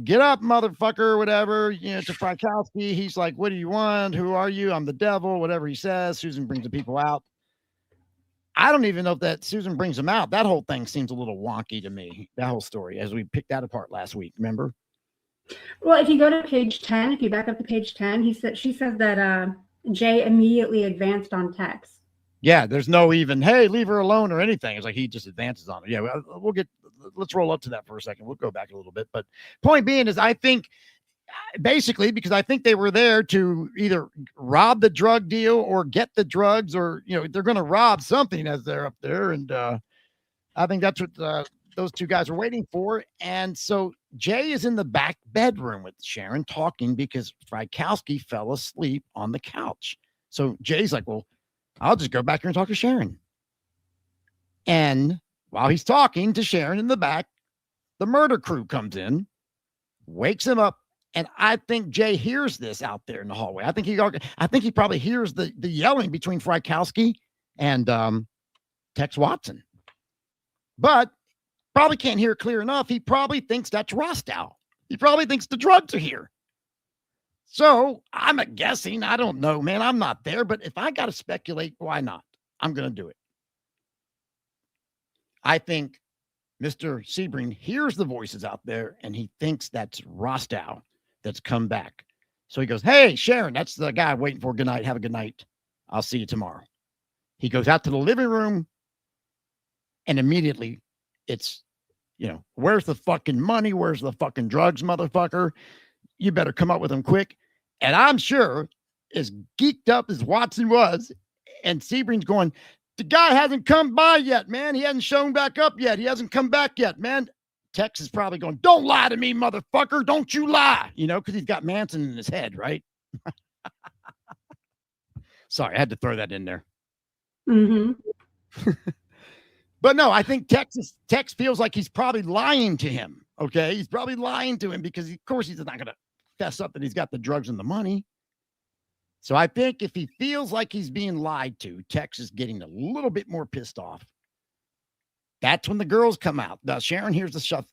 "Get up, motherfucker," whatever, to Frykowski. He's like, "What do you want? Who are you? I'm the devil," whatever he says. Susan brings the people out. I don't even know if that Susan brings them out. That whole thing seems a little wonky to me, that whole story, as we picked that apart last week. Remember? Well, if you go to page 10, if you back up to page 10, she says that Jay immediately advanced on Tex. Yeah, there's no even, "Hey, leave her alone," or anything. It's like he just advances on her. Yeah, let's roll up to that for a second. We'll go back a little bit. But point being is, I think basically, because I think they were there to either rob the drug deal or get the drugs, or, they're going to rob something as they're up there. And I think that's what those two guys are waiting for. And so Jay is in the back bedroom with Sharon talking because Frykowski fell asleep on the couch. So Jay's like, "Well, I'll just go back here and talk to Sharon." And while he's talking to Sharon in the back, the murder crew comes in, wakes him up. And I think Jay hears this out there in the hallway. I think he probably hears the yelling between Frykowski and Tex Watson. But probably can't hear clear enough. He probably thinks that's Rostow. He probably thinks the drugs are here. So I'm guessing. I don't know, man. I'm not there. But if I got to speculate, why not? I'm going to do it. I think Mr. Sebring hears the voices out there, and he thinks that's Rostow that's come back. So he goes, "Hey, Sharon, that's the guy waiting for. Good night. Have a good night. I'll see you tomorrow." He goes out to the living room, and immediately it's, "Where's the fucking money? Where's the fucking drugs, motherfucker? You better come up with them quick." And I'm sure, as geeked up as Watson was, and Sebring's going, "The guy hasn't come by yet, man. He hasn't shown back up yet. He hasn't come back yet, man. Tex is probably going, don't lie to me, motherfucker. Don't you lie. You know, because he's got Manson in his head, right? Sorry, I had to throw that in there. Mm-hmm. But no, I think Tex feels like he's probably lying to him. Okay. He's probably lying to him because, of course, he's not going to fess up that he's got the drugs and the money. So I think if he feels like he's being lied to, Tex is getting a little bit more pissed off. That's when the girls come out. Now, Sharon hears the stuff.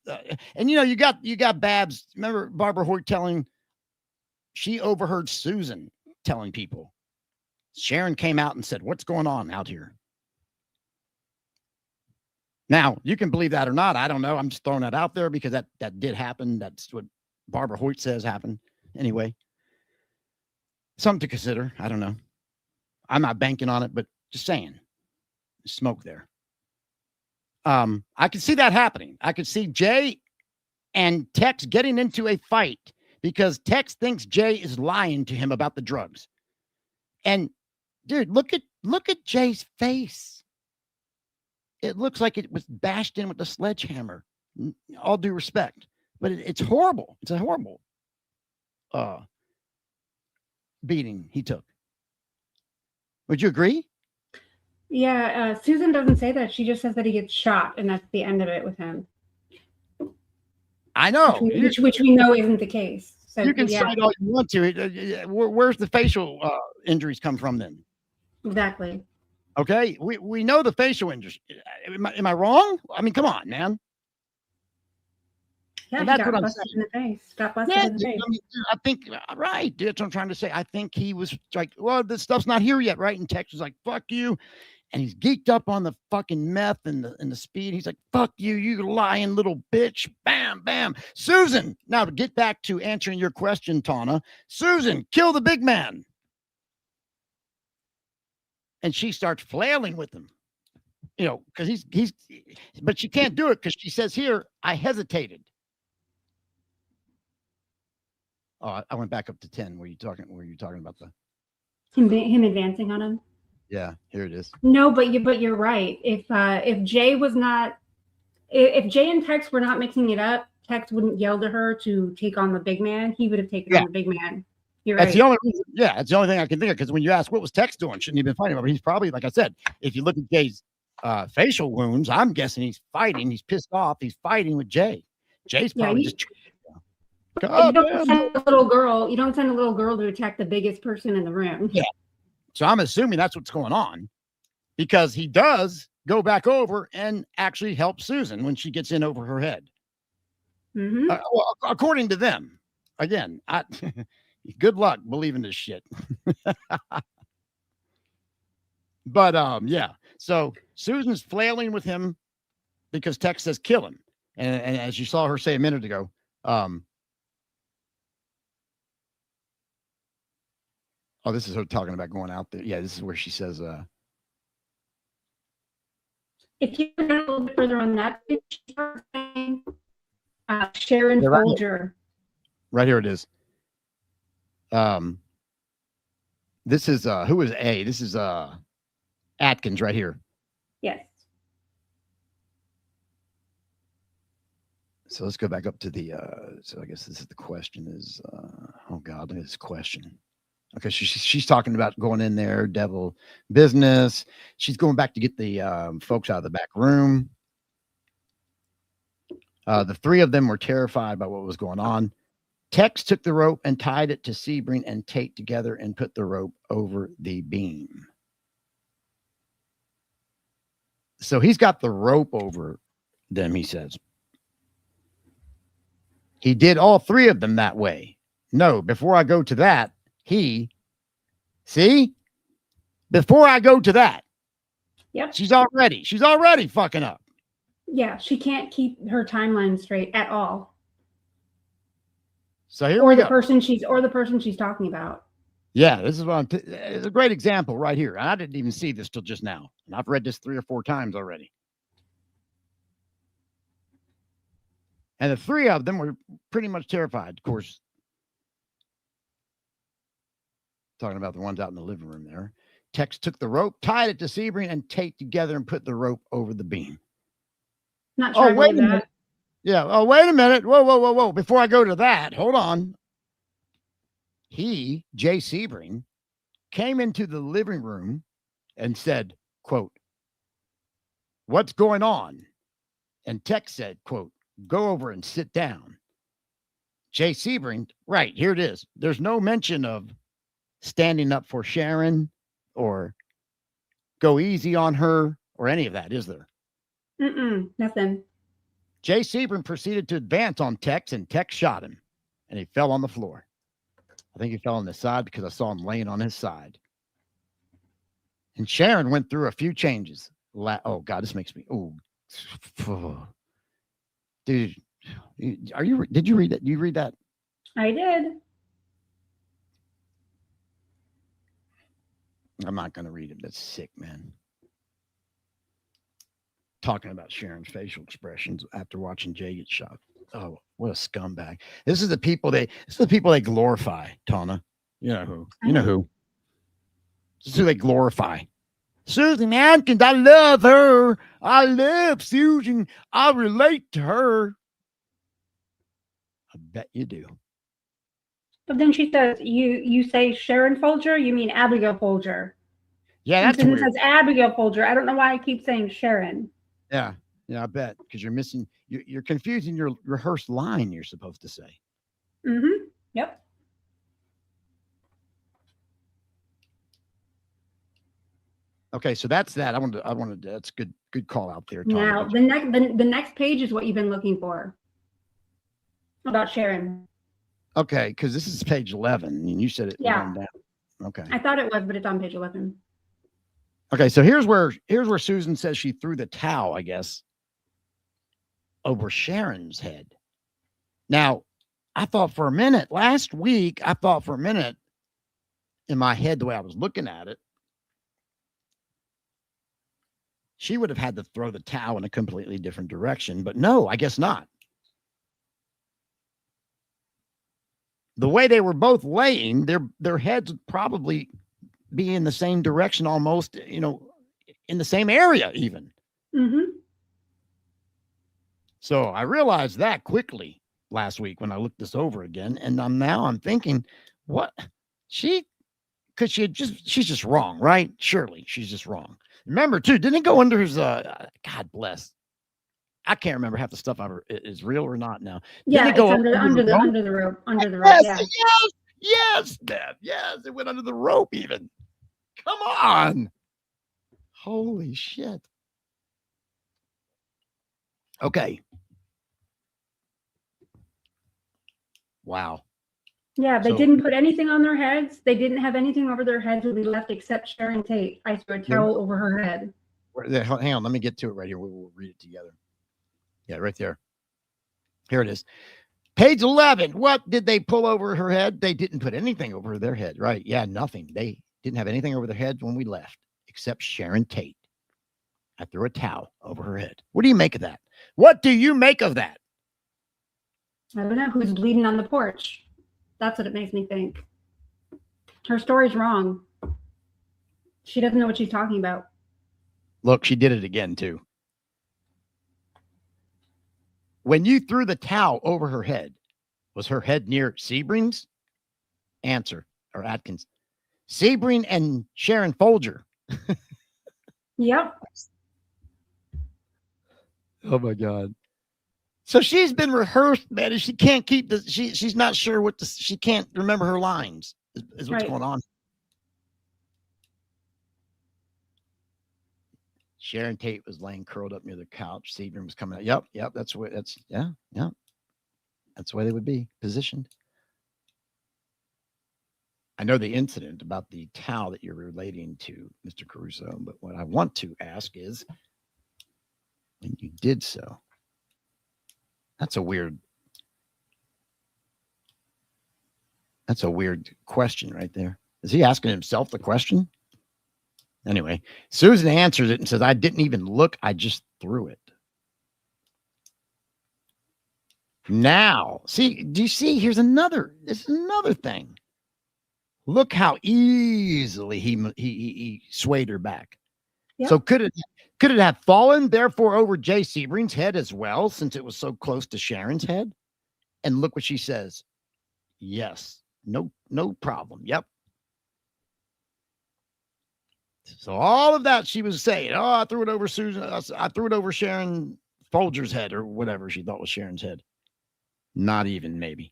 And, you know, you got Babs. Remember Barbara Hoyt she overheard Susan telling people. Sharon came out and said, what's going on out here? Now, you can believe that or not. I don't know. I'm just throwing that out there because that did happen. That's what Barbara Hoyt says happened. Anyway, something to consider. I don't know. I'm not banking on it, but just saying. Smoke there. I could see that happening. I could see Jay and Tex getting into a fight because Tex thinks Jay is lying to him about the drugs. And dude, look at Jay's face. It looks like it was bashed in with a sledgehammer. All due respect, but it's horrible. It's a horrible beating he took. Would you agree? Yeah, Susan doesn't say that. She just says that he gets shot, and that's the end of it with him. I know. Which we know isn't the case. So you can cite all you want to. Where's the facial injuries come from then? Exactly. Okay, we know the facial injuries. Am I wrong? I mean, come on, man. Yeah, he got busted in the face. Got busted in the face. I mean, I think, right. That's what I'm trying to say. I think he was like, well, this stuff's not here yet, right? And Tex was like, fuck you. And he's geeked up on the fucking meth and the speed. He's like, fuck you, you lying little bitch. Bam, bam. Susan, now to get back to answering your question, Tawna. Susan, kill the big man. And she starts flailing with him, you know, because he's, but she can't do it because she says here, I hesitated. Oh, I went back up to 10. Were you talking about him advancing on him? Yeah, here it is. No, but you're right. If Jay was not, if Jay and Tex were not mixing it up, Tex wouldn't yell to her to take on the big man. He would have taken on the big man. You're right. That's the only reason. Yeah, that's the only thing I can think of. Because when you ask what was Tex doing, shouldn't he have been fighting? But he's probably, like I said, if you look at Jay's facial wounds, I'm guessing he's fighting. He's pissed off. He's fighting with Jay. Jay's probably just. You don't send a little girl. You don't send a little girl to attack the biggest person in the room. Yeah. So I'm assuming that's what's going on, because he does go back over and actually help Susan when she gets in over her head. Mm-hmm. Well, according to them, again, good luck believing this shit. But yeah. So Susan's flailing with him because Tex says kill him, and as you saw her say a minute ago, oh, this is her talking about going out there. Yeah, this is where she says, if you go a little bit further on that, Sharon Folger. Right here it is. This is who is A? This is Atkins right here. Yes. So let's go back up to the so I guess this is the question is oh God, look at this question. Okay, she's talking about going in there, devil business. She's going back to get the folks out of the back room. The three of them were terrified by what was going on. Tex took the rope and tied it to Sebring and Tate together and put the rope over the beam. So he's got the rope over them, he says. He did all three of them that way. No, before I go to that, before I go to that, yep, she's already fucking up. Yeah, she can't keep her timeline straight at all. So here we go. Or the person she's talking about. Yeah, this is what it's a great example right here. I didn't even see this till just now, and I've read this 3 or 4 times already. And the three of them were pretty much terrified, of course. Talking about the ones out in the living room there. Tex took the rope, tied it to Sebring and Tate together and put the rope over the beam. Not sure. Oh, wait a minute. Yeah. Oh, wait a minute. Whoa. Before I go to that, hold on. He, Jay Sebring, came into the living room and said, quote, "What's going on?" And Tex said, quote, "Go over and sit down." Jay Sebring, right, here it is. There's no mention of standing up for Sharon or go easy on her or any of that, is there? Nothing. Jay Sebring proceeded to advance on Tex, and Tex shot him, and he fell on the floor. I think he fell on the side because I saw him laying on his side. And Sharon went through a few changes. Oh, God, this makes me, dude, did you read that? You read that? I did. I'm not going to read it. That's sick, man. Talking about Sharon's facial expressions after watching Jay get shot. Oh, what a scumbag. This is the people they glorify, Tawna. You know who. You know who. This is who they glorify. Susan Atkins, I love her. I love Susan. I relate to her. I bet you do. But then she says, you say Sharon Folger, you mean Abigail Folger. Yeah, that's weird. It says Abigail Folger. I don't know why I keep saying Sharon. Yeah, I bet. Because you're missing, you're confusing your rehearsed line you're supposed to say. Mm-hmm. Yep. Okay, so that's that. I wanted that's good call out there, Tom. Now the next page is what you've been looking for about Sharon. Okay, because this is page 11, and you said it. Yeah. Down. Okay. I thought it was, but it's on page 11. Okay, so here's where Susan says she threw the towel, I guess, over Sharon's head. Now, I thought for a minute last week. In my head, the way I was looking at it, she would have had to throw the towel in a completely different direction, but no, I guess not. The way they were both laying, their heads would probably be in the same direction, almost, in the same area even. Mm-hmm. So I realized that quickly last week when I looked this over again, and I'm thinking, what she's just wrong, right? Surely she's just wrong. Remember, too, didn't it go under his, God bless. I can't remember half the stuff is real or not now. Yeah, it's under the rope. Under the rope, yeah. Yes, Dad. Yes, it went under the rope even. Come on. Holy shit. Okay. Wow. Yeah, they didn't put anything on their heads. They didn't have anything over their heads when we left except Sharon Tate. I threw a towel over her head. Hang on, let me get to it right here. We'll read it together. Yeah, right there. Here it is. Page 11. What did they pull over her head? They didn't put anything over their head, right? Yeah, nothing. They didn't have anything over their head when we left, except Sharon Tate. I threw a towel over her head. What do you make of that? What do you make of that? I don't know. Who's bleeding on the porch? That's what it makes me think. Her story's wrong. She doesn't know what she's talking about. Look, she did it again, too. When you threw the towel over her head, was her head near Sebring's? Answer, or Atkins. Sebring and Sharon Folger. Yep. Oh, my God. So she's been rehearsed, man, and she can't keep she's not sure she can't remember her lines, is what's going on. Sharon Tate was laying curled up near the couch. Sebring was coming out. Yep. That's the way they would be positioned. I know the incident about the towel that you're relating to, Mr. Caruso, but what I want to ask is, when you did so, that's a weird question right there. Is he asking himself the question? Anyway, Susan answers it and says, I didn't even look. I just threw it. Now, see, do you see? This is another thing. Look how easily he swayed her back. Yep. So could Could it have fallen, therefore, over Jay Sebring's head as well, since it was so close to Sharon's head? And look what she says. Yes. No problem. Yep. So all of that she was saying, oh, I threw it over Susan. I threw it over Sharon Folger's head or whatever she thought was Sharon's head. Not even, maybe.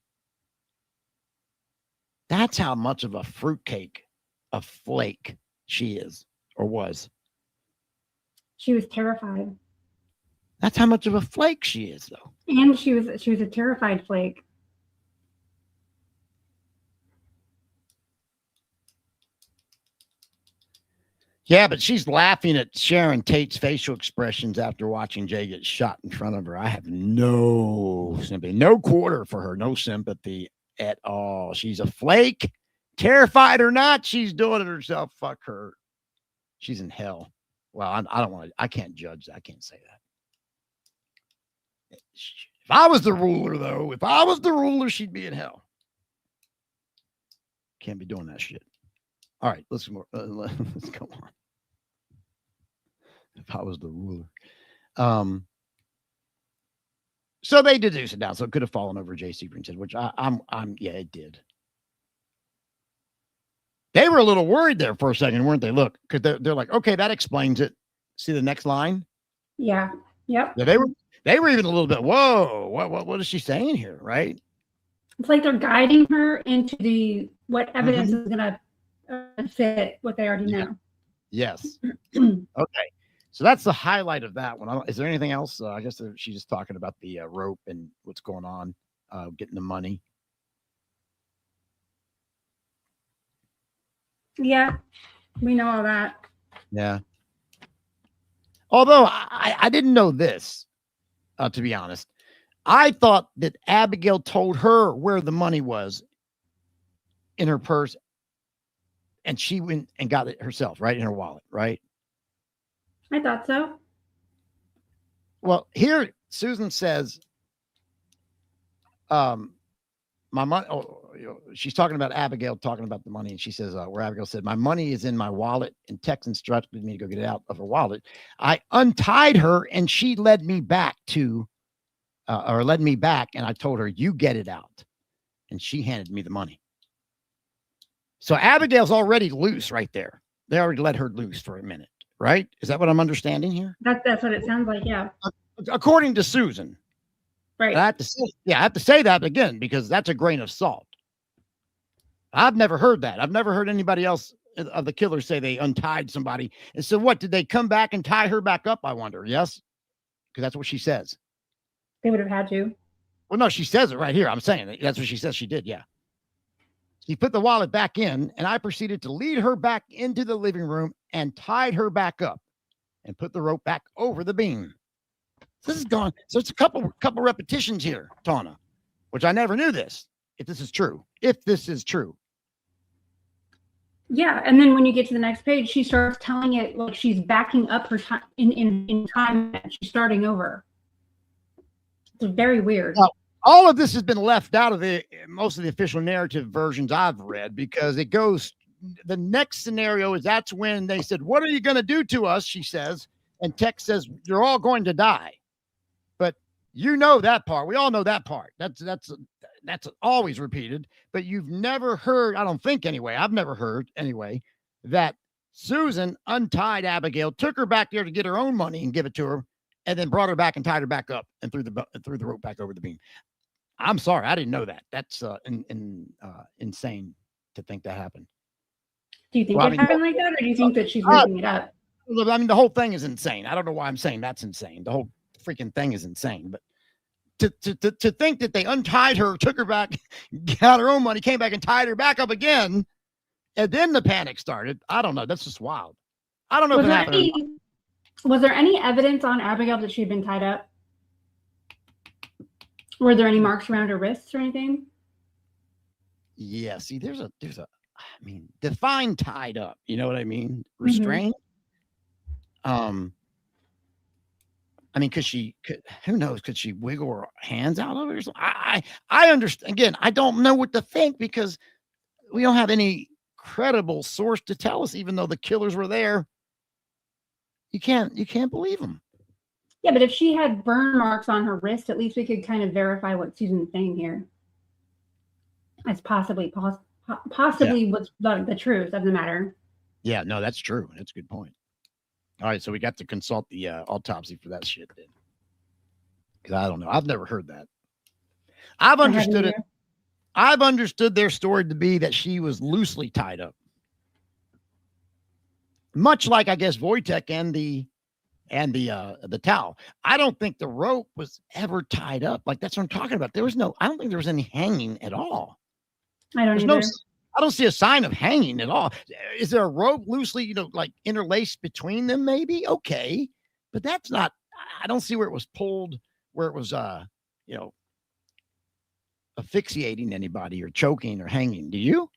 That's how much of a fruitcake, a flake she is or was. She was terrified. That's how much of a flake she is, though. And she was a terrified flake. Yeah, but she's laughing at Sharon Tate's facial expressions after watching Jay get shot in front of her. I have no sympathy, no quarter for her, no sympathy at all. She's a flake. Terrified or not, she's doing it herself. Fuck her. She's in hell. Well, I don't want to, I can't judge that. I can't say that. If I was the ruler, though, if I was the ruler, she'd be in hell. Can't be doing that shit. All right, let's go on. If I was the ruler. So they deduce it down. So it could have fallen over Jay Sebring's head, which I'm yeah, it did. They were a little worried there for a second, weren't they? Look, because they're like, okay, that explains it. See the next line? Yeah. Yep. Yeah, they were even a little bit, whoa, what is she saying here, right? It's like they're guiding her into what evidence is gonna fit what they already know. Yes. Okay. So that's the highlight of that one. Is there anything else? I guess she's just talking about the rope and what's going on, getting the money. Yeah, we know all that. Yeah. Although I didn't know this, to be honest. I thought that Abigail told her where the money was in her purse, and she went and got it herself, right, in her wallet, right? I thought so. Well, here Susan says, my money. She's talking about Abigail talking about the money, and she says, where Abigail said, "My money is in my wallet," and Tex instructed me to go get it out of her wallet. I untied her, and she led me back, and I told her, "You get it out," and she handed me the money. So Abigail's already loose right there. They already let her loose for a minute, right? Is that what I'm understanding here? That's what it sounds like, yeah. According to Susan. Right. I have to say that again, because that's a grain of salt. I've never heard that. I've never heard anybody else of the killers say they untied somebody. And so what, did they come back and tie her back up? I wonder. Yes. Because that's what she says. They would have had to. Well, no, she says it right here. I'm saying that's what she says she did. Yeah. She put the wallet back in, and I proceeded to lead her back into the living room and tied her back up and put the rope back over the beam. This is gone. So it's a couple repetitions here, Tawna, which I never knew this. If this is true. Yeah, and then when you get to the next page, she starts telling it like she's backing up her time in time. She's starting over. It's very weird. Now, all of this has been left out of most of the official narrative versions I've read, because it goes, the next scenario is that's when they said, "What are you going to do to us?" She says, and Tex says, "You're all going to die." But you know that part. We all know that part. That's always repeated, but you've never heard, I don't think anyway, I've never heard anyway, that Susan untied Abigail, took her back there to get her own money and give it to her, and then brought her back and tied her back up and threw the rope back over the beam. I'm sorry, I didn't know that. That's insane to think that happened. Do you think it happened like that, or do you think that she's making it up? I mean, the whole thing is insane. I don't know why I'm saying that's insane. The whole freaking thing is insane, but to think that they untied her, took her back, got her own money, came back and tied her back up again, and then the panic started. I don't know. That's just wild. I don't know if it happened. Was there any evidence on Abigail that she'd been tied up? Were there any marks around her wrists or anything? Yeah. See, there's a, define tied up. You know what I mean? Restrained. Who knows? Could she wiggle her hands out of it or something? I understand. Again, I don't know what to think, because we don't have any credible source to tell us, even though the killers were there. You can't believe them. Yeah, but if she had burn marks on her wrist, at least we could kind of verify what Susan's saying here. As possibly what's the truth of the matter. Yeah, no, that's true. That's a good point. All right, so we got to consult the autopsy for that shit then. Because I don't know. I've never heard that. I've understood it. I've understood their story to be that she was loosely tied up. Much like, I guess, Wojtek and the towel. I don't think the rope was ever tied up. Like, that's what I'm talking about. I don't think there was any hanging at all. I don't see a sign of hanging at all. Is there a rope loosely, like interlaced between them? Maybe. Okay. But that's not, I don't see where it was pulled, where it was, asphyxiating anybody or choking or hanging. Do you?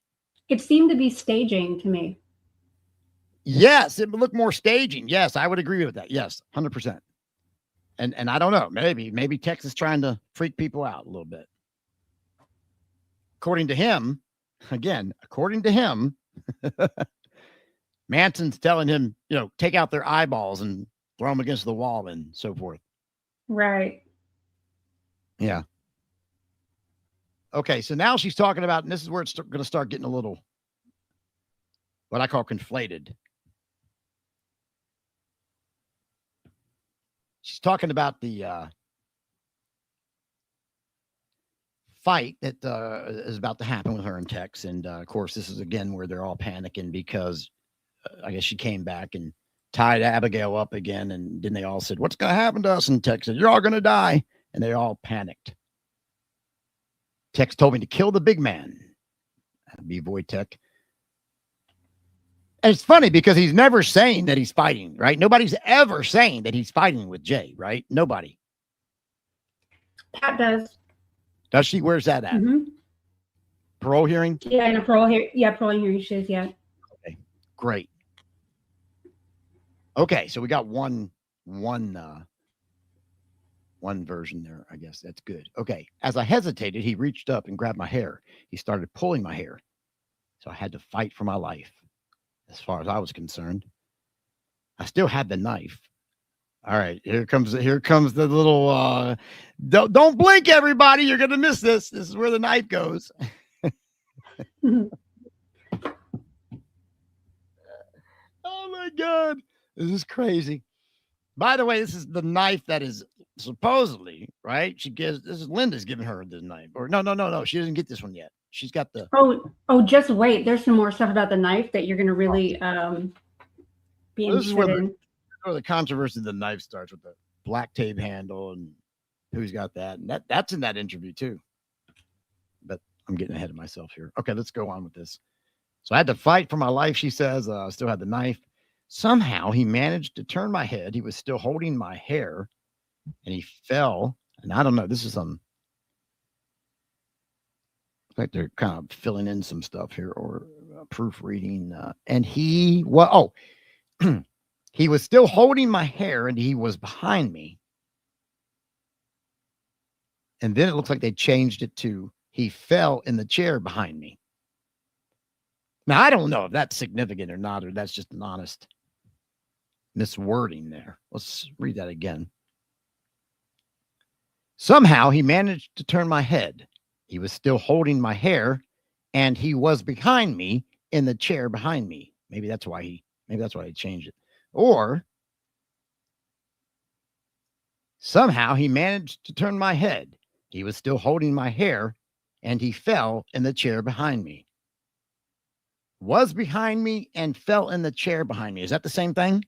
It seemed to be staging to me. Yes, it would look more staging. Yes, I would agree with that. Yes, 100%. And I don't know. Maybe Tex is trying to freak people out a little bit. According to him, Manson's telling him, take out their eyeballs and throw them against the wall and so forth. Right. Yeah. Okay, so now she's talking about, and this is where it's going to start getting a little, what I call conflated. She's talking about the fight that is about to happen with her and Tex. And, of course, this is, again, where they're all panicking because I guess she came back and tied Abigail up again. And then they all said, what's going to happen to us? And Tex said, you're all going to die. And they all panicked. Tex told me to kill the big man. That'd be Wojtek. And it's funny because he's never saying that he's fighting, right? Nobody's ever saying that he's fighting with Jay, right? Nobody. Pat does. Does she? Where's that at? Mm-hmm. Parole hearing? Yeah, in a parole hearing. Yeah, parole hearing she is, yeah. Okay, great. Okay, so we got one version there, I guess. That's good. Okay. As I hesitated, he reached up and grabbed my hair. He started pulling my hair. So I had to fight for my life. As far as I was concerned, I still had the knife. All right. Here comes the little, don't blink, everybody. You're going to miss this. This is where the knife goes. Oh my God. This is crazy. By the way, this is the knife that is supposedly, right? Linda's giving her the knife. Or no. She doesn't get this one yet. She's got the. Oh, just wait. There's some more stuff about the knife that you're going to really be interested in. Where the controversy of the knife starts with the black tape handle and who's got that. And that's in that interview too. But I'm getting ahead of myself here. Okay, let's go on with this. So I had to fight for my life, she says. I still had the knife. Somehow he managed to turn my head. He was still holding my hair and he fell. And I don't know. This is like they're kind of filling in some stuff here or proofreading. And he was still holding my hair and he was behind me. And then it looks like they changed it to he fell in the chair behind me. Now, I don't know if that's significant or not, or that's just an honest miswording there. Let's read that again. Somehow he managed to turn my head. He was still holding my hair and he was behind me in the chair behind me. Maybe that's why he changed it. Or somehow he managed to turn my head. He was still holding my hair and he fell in the chair behind me. Was behind me and fell in the chair behind me. Is that the same thing?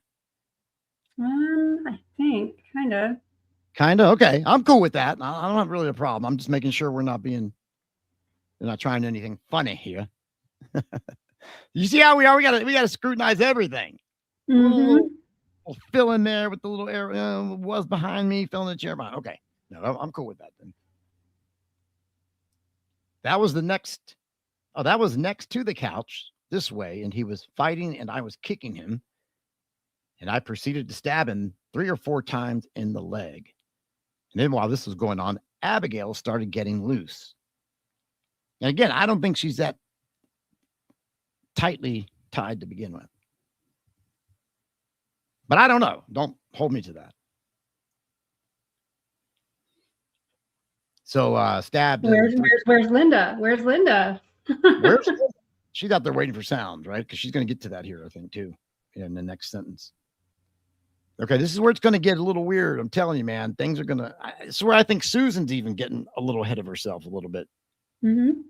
I think kind of. Okay. I'm cool with that. I don't have really a problem. I'm just making sure we're not trying anything funny here. You see how we are? We gotta scrutinize everything. Mm-hmm. We'll fill in there with the little area. Was behind me, fell in the chair behind. Okay. No, I'm cool with that then. That was next to the couch this way, and he was fighting and I was kicking him. And I proceeded to stab him 3 or 4 times in the leg. And then while this was going on, Abigail started getting loose. And again, I don't think she's that tightly tied to begin with. But I don't know. Don't hold me to that. So stabbed. Where's Linda? Where's Linda? Where's she's out there waiting for sound, right? Because she's going to get to that here, I think, too, in the next sentence. Okay, this is where it's going to get a little weird. I'm telling you, man, things are going to. It's where I think Susan's even getting a little ahead of herself a little bit. Mm-hmm.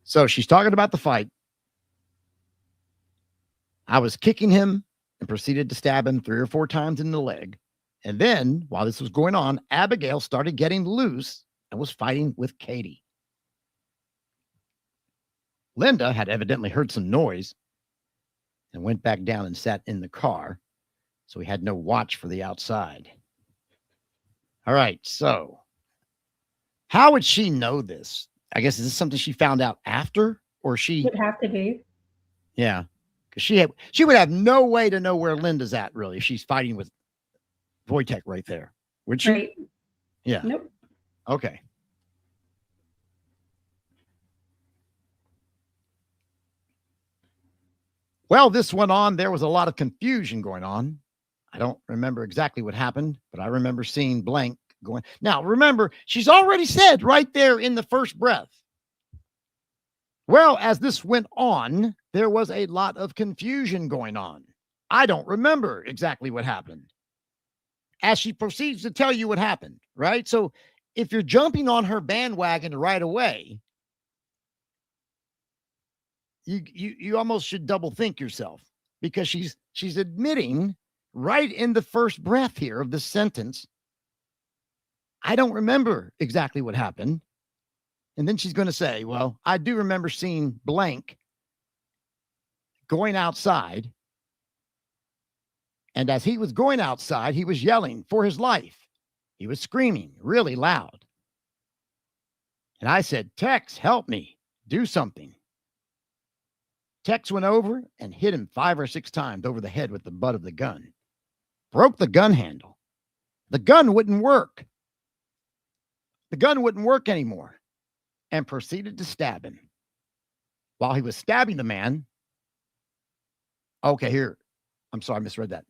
So she's talking about the fight. I was kicking him and proceeded to stab him 3 or 4 times in the leg. And then, while this was going on, Abigail started getting loose and was fighting with Katie. Linda had evidently heard some noise and went back down and sat in the car, so we had no watch for the outside. All right, so how would she know this? I guess, is this something she found out after, or she Would have to be. Yeah, because she would have no way to know where Linda's at, really, if she's fighting with Wojtek right there, would she? Right. Yeah. Nope. Okay. Well, this went on. There was a lot of confusion going on. I don't remember exactly what happened, but I remember seeing blank going. Now, remember, she's already said right there in the first breath. Well, as this went on, there was a lot of confusion going on. I don't remember exactly what happened. As she proceeds to tell you what happened, right? So if you're jumping on her bandwagon right away, you almost should double think yourself, because she's admitting right in the first breath here of this sentence, I don't remember exactly what happened. And then she's going to say, well, I do remember seeing blank going outside. And as he was going outside, he was yelling for his life. He was screaming really loud. And I said, Tex, help me. Do something. Tex went over and hit him 5 or 6 times over the head with the butt of the gun. Broke the gun handle. The gun wouldn't work. The gun wouldn't work anymore. And proceeded to stab him. While he was stabbing the man. Okay, here. I'm sorry, I misread that.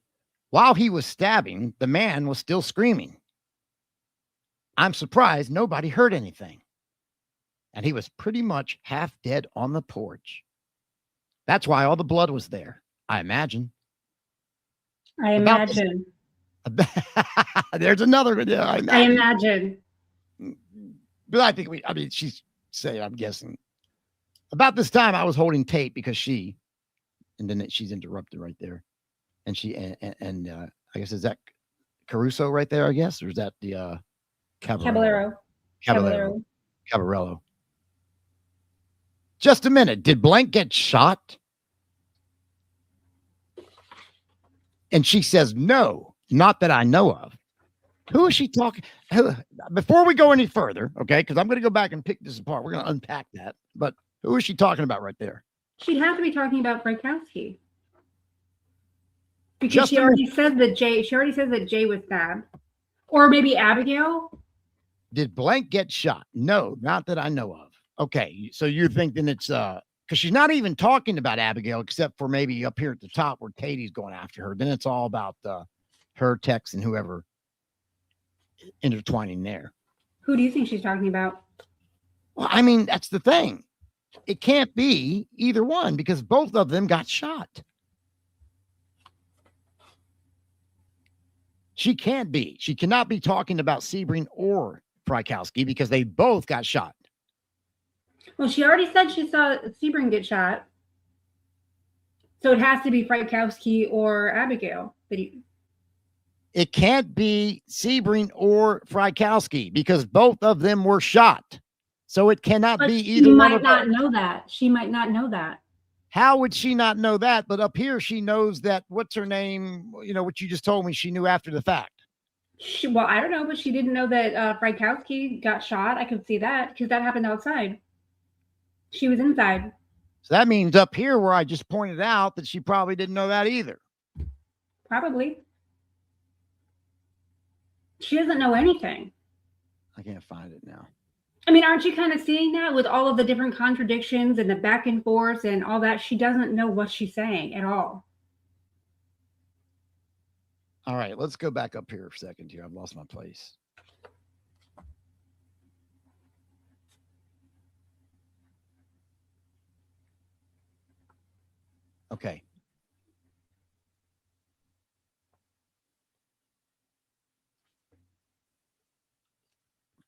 While he was stabbing, the man was still screaming. I'm surprised nobody heard anything. And he was pretty much half dead on the porch. That's why all the blood was there, I imagine. I imagine. There's another video. I imagine. But I think she's saying, I'm guessing. About this time, I was holding Tate because and then she's interrupted right there. And I guess, is that Caruso right there, I guess? Or is that the Caballero? Caballero. Just a minute. Did Blank get shot? And she says, no, not that I know of. Who is she talking? Before we go any further, okay, because I'm going to go back and pick this apart. We're going to unpack that. But who is she talking about right there? She'd have to be talking about Frykowski. Because she already said that Jay was stabbed. Or maybe Abigail. Did Blank get shot? No, not that I know of. Okay, so you're thinking it's because she's not even talking about Abigail, except for maybe up here at the top where Katie's going after her. Then it's all about her, Tex, and whoever intertwining there. Who do you think she's talking about? Well, I mean, that's the thing. It can't be either one because both of them got shot. She can't be. She cannot be talking about Sebring or Frykowski because they both got shot. Well, she already said she saw Sebring get shot. So it has to be Frykowski or Abigail. It can't be Sebring or Frykowski because both of them were shot. So it cannot be either one of them. She might not know that. She might not know that. How would she not know that? But up here, she knows that, what's her name? You know, what you just told me, she knew after the fact. Well, I don't know, but she didn't know that Frykowski got shot. I could see that because that happened outside. She was inside. So that means up here where I just pointed out that she probably didn't know that either. Probably. She doesn't know anything. I can't find it now. I mean, aren't you kind of seeing that with all of the different contradictions and the back and forth and all that? She doesn't know what she's saying at all. All right, let's go back up here for a second here. I've lost my place. Okay.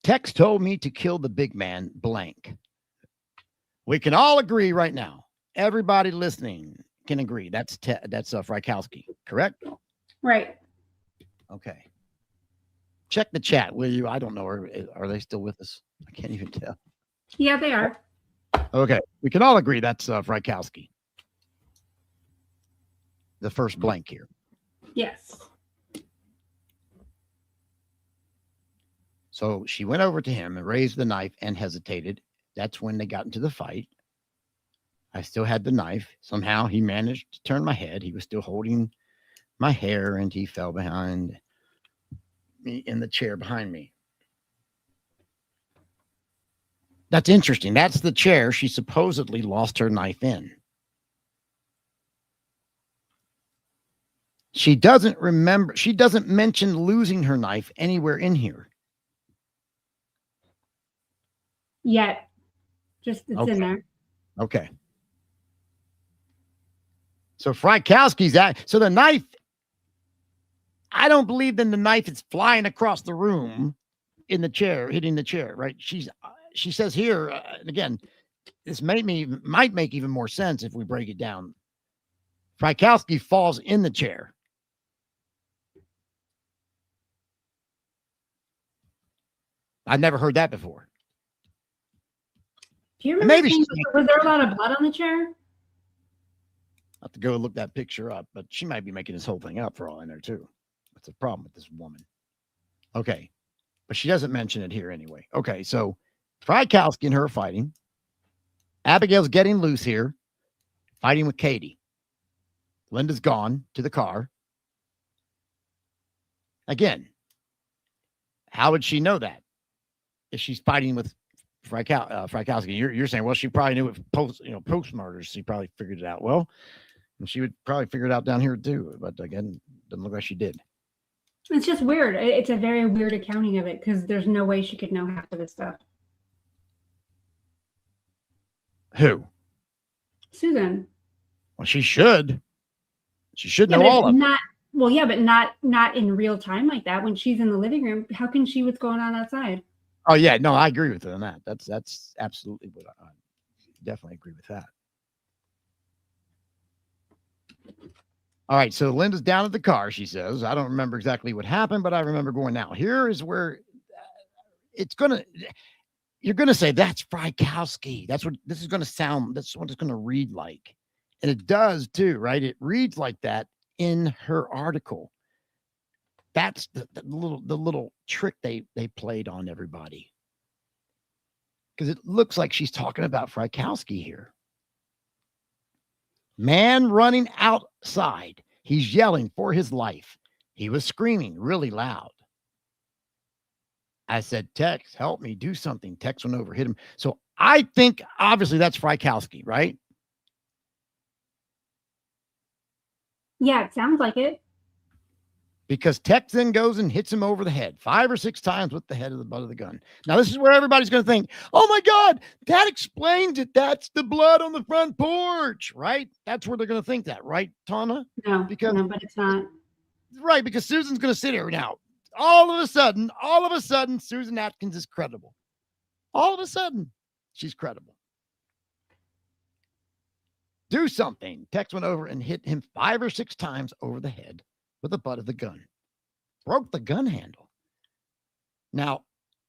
Tex told me to kill the big man blank. We can all agree right now. Everybody listening can agree. That's Frykowski, correct? Right. Okay. Check the chat, will you? I don't know. Are they still with us? I can't even tell. Yeah, they are. Okay. We can all agree that's Frykowski. The first blank here. Yes. So she went over to him and raised the knife and hesitated. That's when they got into the fight. I still had the knife. Somehow he managed to turn my head. He was still holding my hair and he fell behind me in the chair behind me. That's interesting. That's the chair she supposedly lost her knife in. She doesn't remember. She doesn't mention losing her knife anywhere in here. Yet. Just it's in there. Okay. So Frykowski's that. So the knife, I don't believe then the knife is flying across the room in the chair, hitting the chair, right? She says here, again, this might make even more sense if we break it down. Frykowski falls in the chair. I've never heard that before. Do you remember Maybe was there a lot of blood on the chair? I'll have to go look that picture up, but she might be making this whole thing up for all I know too. That's the problem with this woman. Okay. But she doesn't mention it here anyway. Okay. So Frykowski and her are fighting. Abigail's getting loose here, fighting with Katie. Linda's gone to the car. Again, how would she know that if she's fighting with Frykowski? You're saying, well, she probably knew it post murders. She probably figured it out. Well, and she would probably figure it out down here too. But again, doesn't look like she did. It's just weird. It's a very weird accounting of it because there's no way she could know half of this stuff. Who? Susan. Well, she should. She should know all of it. Well, yeah, but not in real time like that. When she's in the living room, how can she what's going on outside? Oh yeah, no, I agree with her on that. That's absolutely what I definitely agree with that. All right, so Linda's down at the car, she says. I don't remember exactly what happened, but I remember going out. Here is where you're gonna say that's Frykowski. That's what this is gonna sound, that's what it's gonna read like. And it does too, right? It reads like that in her article. That's the little trick they played on everybody. Because it looks like she's talking about Frykowski here. Man running outside. He's yelling for his life. He was screaming really loud. I said, Tex, help me do something. Tex went over, hit him. So I think obviously that's Frykowski, right? Yeah, it sounds like it. Because Tex then goes and hits him over the head 5 or 6 times with the head of the butt of the gun. Now, this is where everybody's going to think, oh my God, that explains it. That's the blood on the front porch, right? That's where they're going to think that, right, Tawna? No, but it's not. Right, because Susan's going to sit here now. All of a sudden, Susan Atkins is credible. All of a sudden, she's credible. Do something. Tex went over and hit him 5 or 6 times over the head with the butt of the gun. Broke the gun handle. Now,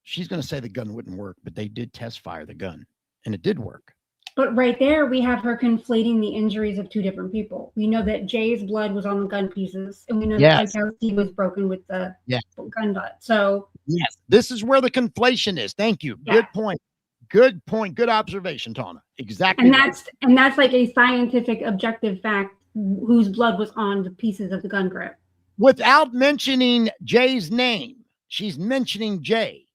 she's going to say the gun wouldn't work, but they did test fire the gun, and it did work. But right there, we have her conflating the injuries of 2 different people. We know that Jay's blood was on the gun pieces, and we know that Frykowski was broken with the gun butt. So yes, this is where the conflation is. Thank you. Yeah. Good point. Good point. Good observation, Tawna. Exactly. And that's like a scientific, objective fact whose blood was on the pieces of the gun grip. Without mentioning Jay's name, she's mentioning Jay.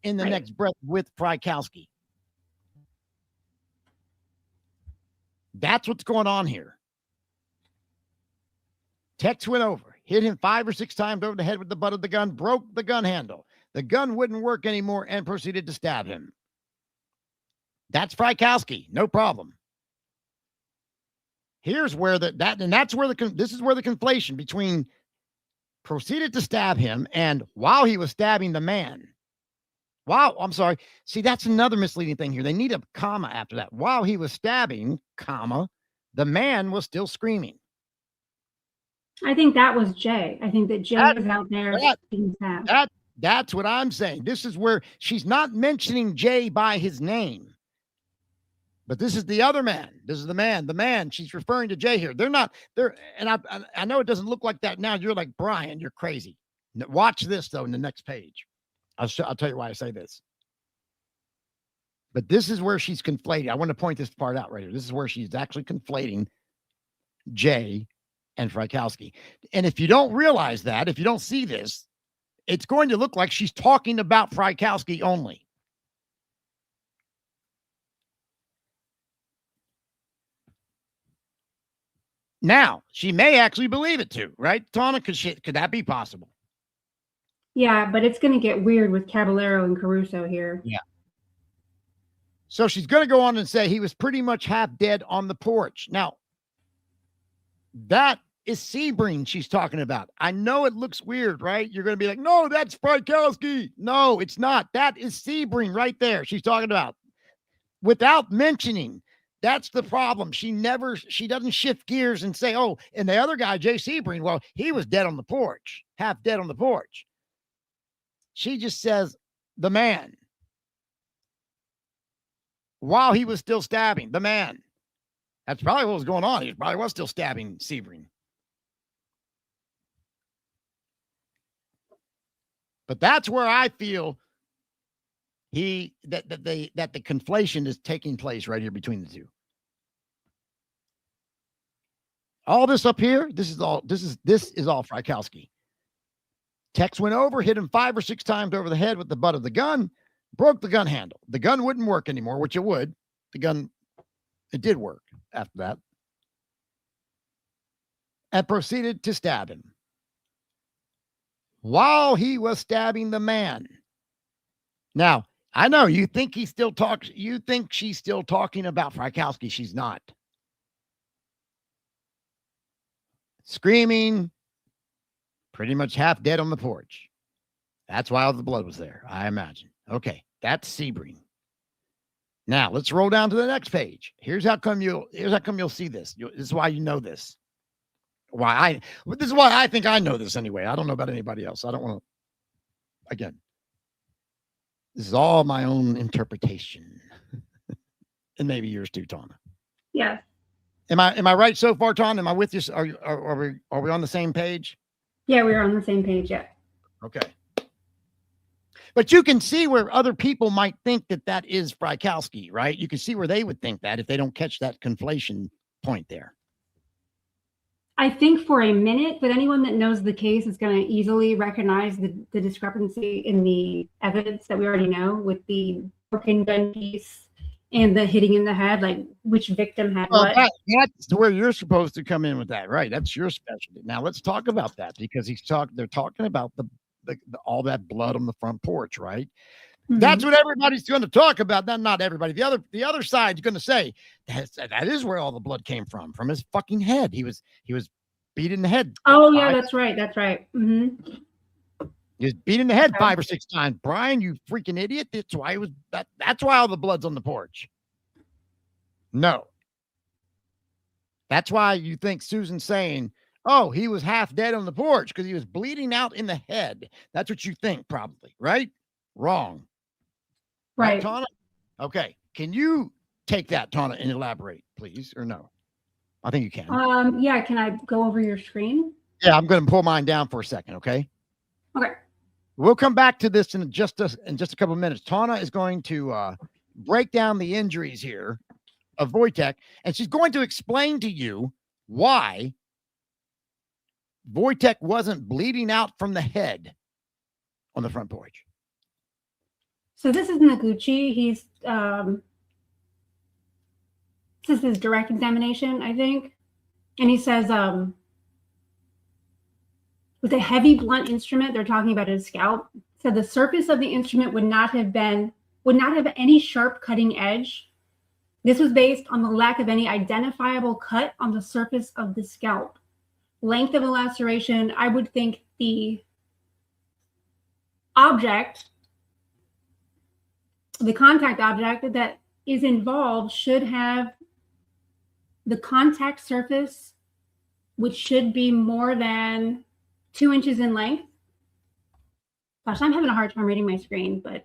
in the next breath with Frykowski. That's what's going on here. Tex went over, hit him 5 or 6 times over the head with the butt of the gun, broke the gun handle. The gun wouldn't work anymore and proceeded to stab him. That's Frykowski, no problem. Here's where this is where the conflation between proceeded to stab him and while he was stabbing the man. Wow, I'm sorry. See, that's another misleading thing here. They need a comma after that. While he was stabbing, comma, the man was still screaming. I think that was Jay. I think that Jay is out there being stabbed. That's what I'm saying. This is where she's not mentioning Jay by his name. But this is the other man. This is the man. She's referring to Jay here. And I know it doesn't look like that now. You're like, Brian, you're crazy. Watch this, though, in the next page. I'll tell you why I say this. But this is where she's conflating. I want to point this part out right here. This is where she's actually conflating Jay and Frykowski. And if you don't realize that, if you don't see this, it's going to look like she's talking about Frykowski only. Now, she may actually believe it too, right, Tawna? Could that be possible? Yeah, but it's going to get weird with Caballero and Caruso here. Yeah. So she's going to go on and say he was pretty much half dead on the porch. Now, that is Sebring she's talking about. I know it looks weird, right? You're going to be like, no, that's Frykowski. No, it's not. That is Sebring right there. She's talking about without mentioning. That's the problem. She doesn't shift gears and say, oh, and the other guy, Jay Sebring, well, he was dead on the porch, half dead on the porch. She just says the man. While he was still stabbing, the man. That's probably what was going on. He probably was still stabbing Sebring. But that's where I feel that the conflation is taking place right here between the two. All this up here, this is all Frykowski. Tex went over, hit him 5 or 6 times over the head with the butt of the gun, broke the gun handle. The gun wouldn't work anymore, which it would. It did work after that. And proceeded to stab him. While he was stabbing the man. Now, I know you think she's still talking about Frykowski. She's not. Screaming, pretty much half dead on the porch. That's why all the blood was there, I imagine. Okay, that's Sebring. Now let's roll down to the next page. Here's how come you'll see this. This is why you know this. This is why I think I know this anyway. I don't know about anybody else. I don't want to. Again, this is all my own interpretation, and maybe yours too, Tawna. Yeah. Am I right so far, Tawna? Am I with you? Are we on the same page? Yeah, we're on the same page. Yeah. Okay. But you can see where other people might think that is Frykowski, right? You can see where they would think that if they don't catch that conflation point there. I think for a minute, but anyone that knows the case is going to easily recognize the discrepancy in the evidence that we already know with the broken gun piece and the hitting in the head, like which victim had what. That's where you're supposed to come in with that, right? That's your specialty. Now let's talk about that because they're talking about the all that blood on the front porch, right? Mm-hmm. That's what everybody's going to talk about. Not everybody. The other side's going to say that is where all the blood came from his fucking head. He was beat in the head. Oh yeah, that's right. Mm-hmm. He was beat in the head 5 or 6 times. Brian, you freaking idiot! That's why that's why all the blood's on the porch. No, that's why you think Susan's saying, oh, he was half dead on the porch because he was bleeding out in the head. That's what you think, probably, right? Wrong. Right. Tawna? Okay. Can you take that, Tawna, and elaborate, please, or no? I think you can. Yeah. Can I go over your screen? Yeah, I'm going to pull mine down for a second, okay? Okay. We'll come back to this in just a couple of minutes. Tawna is going to break down the injuries here of Wojtek, and she's going to explain to you why Wojtek wasn't bleeding out from the head on the front porch. So this is Noguchi. He's this is his direct examination, I think. And he says, with a heavy blunt instrument, they're talking about his scalp. So the surface of the instrument would not have any sharp cutting edge. This was based on the lack of any identifiable cut on the surface of the scalp. Length of a laceration, I would think the object, the contact object that is involved should have the contact surface, which should be more than 2 inches in length. Gosh, I'm having a hard time reading my screen, but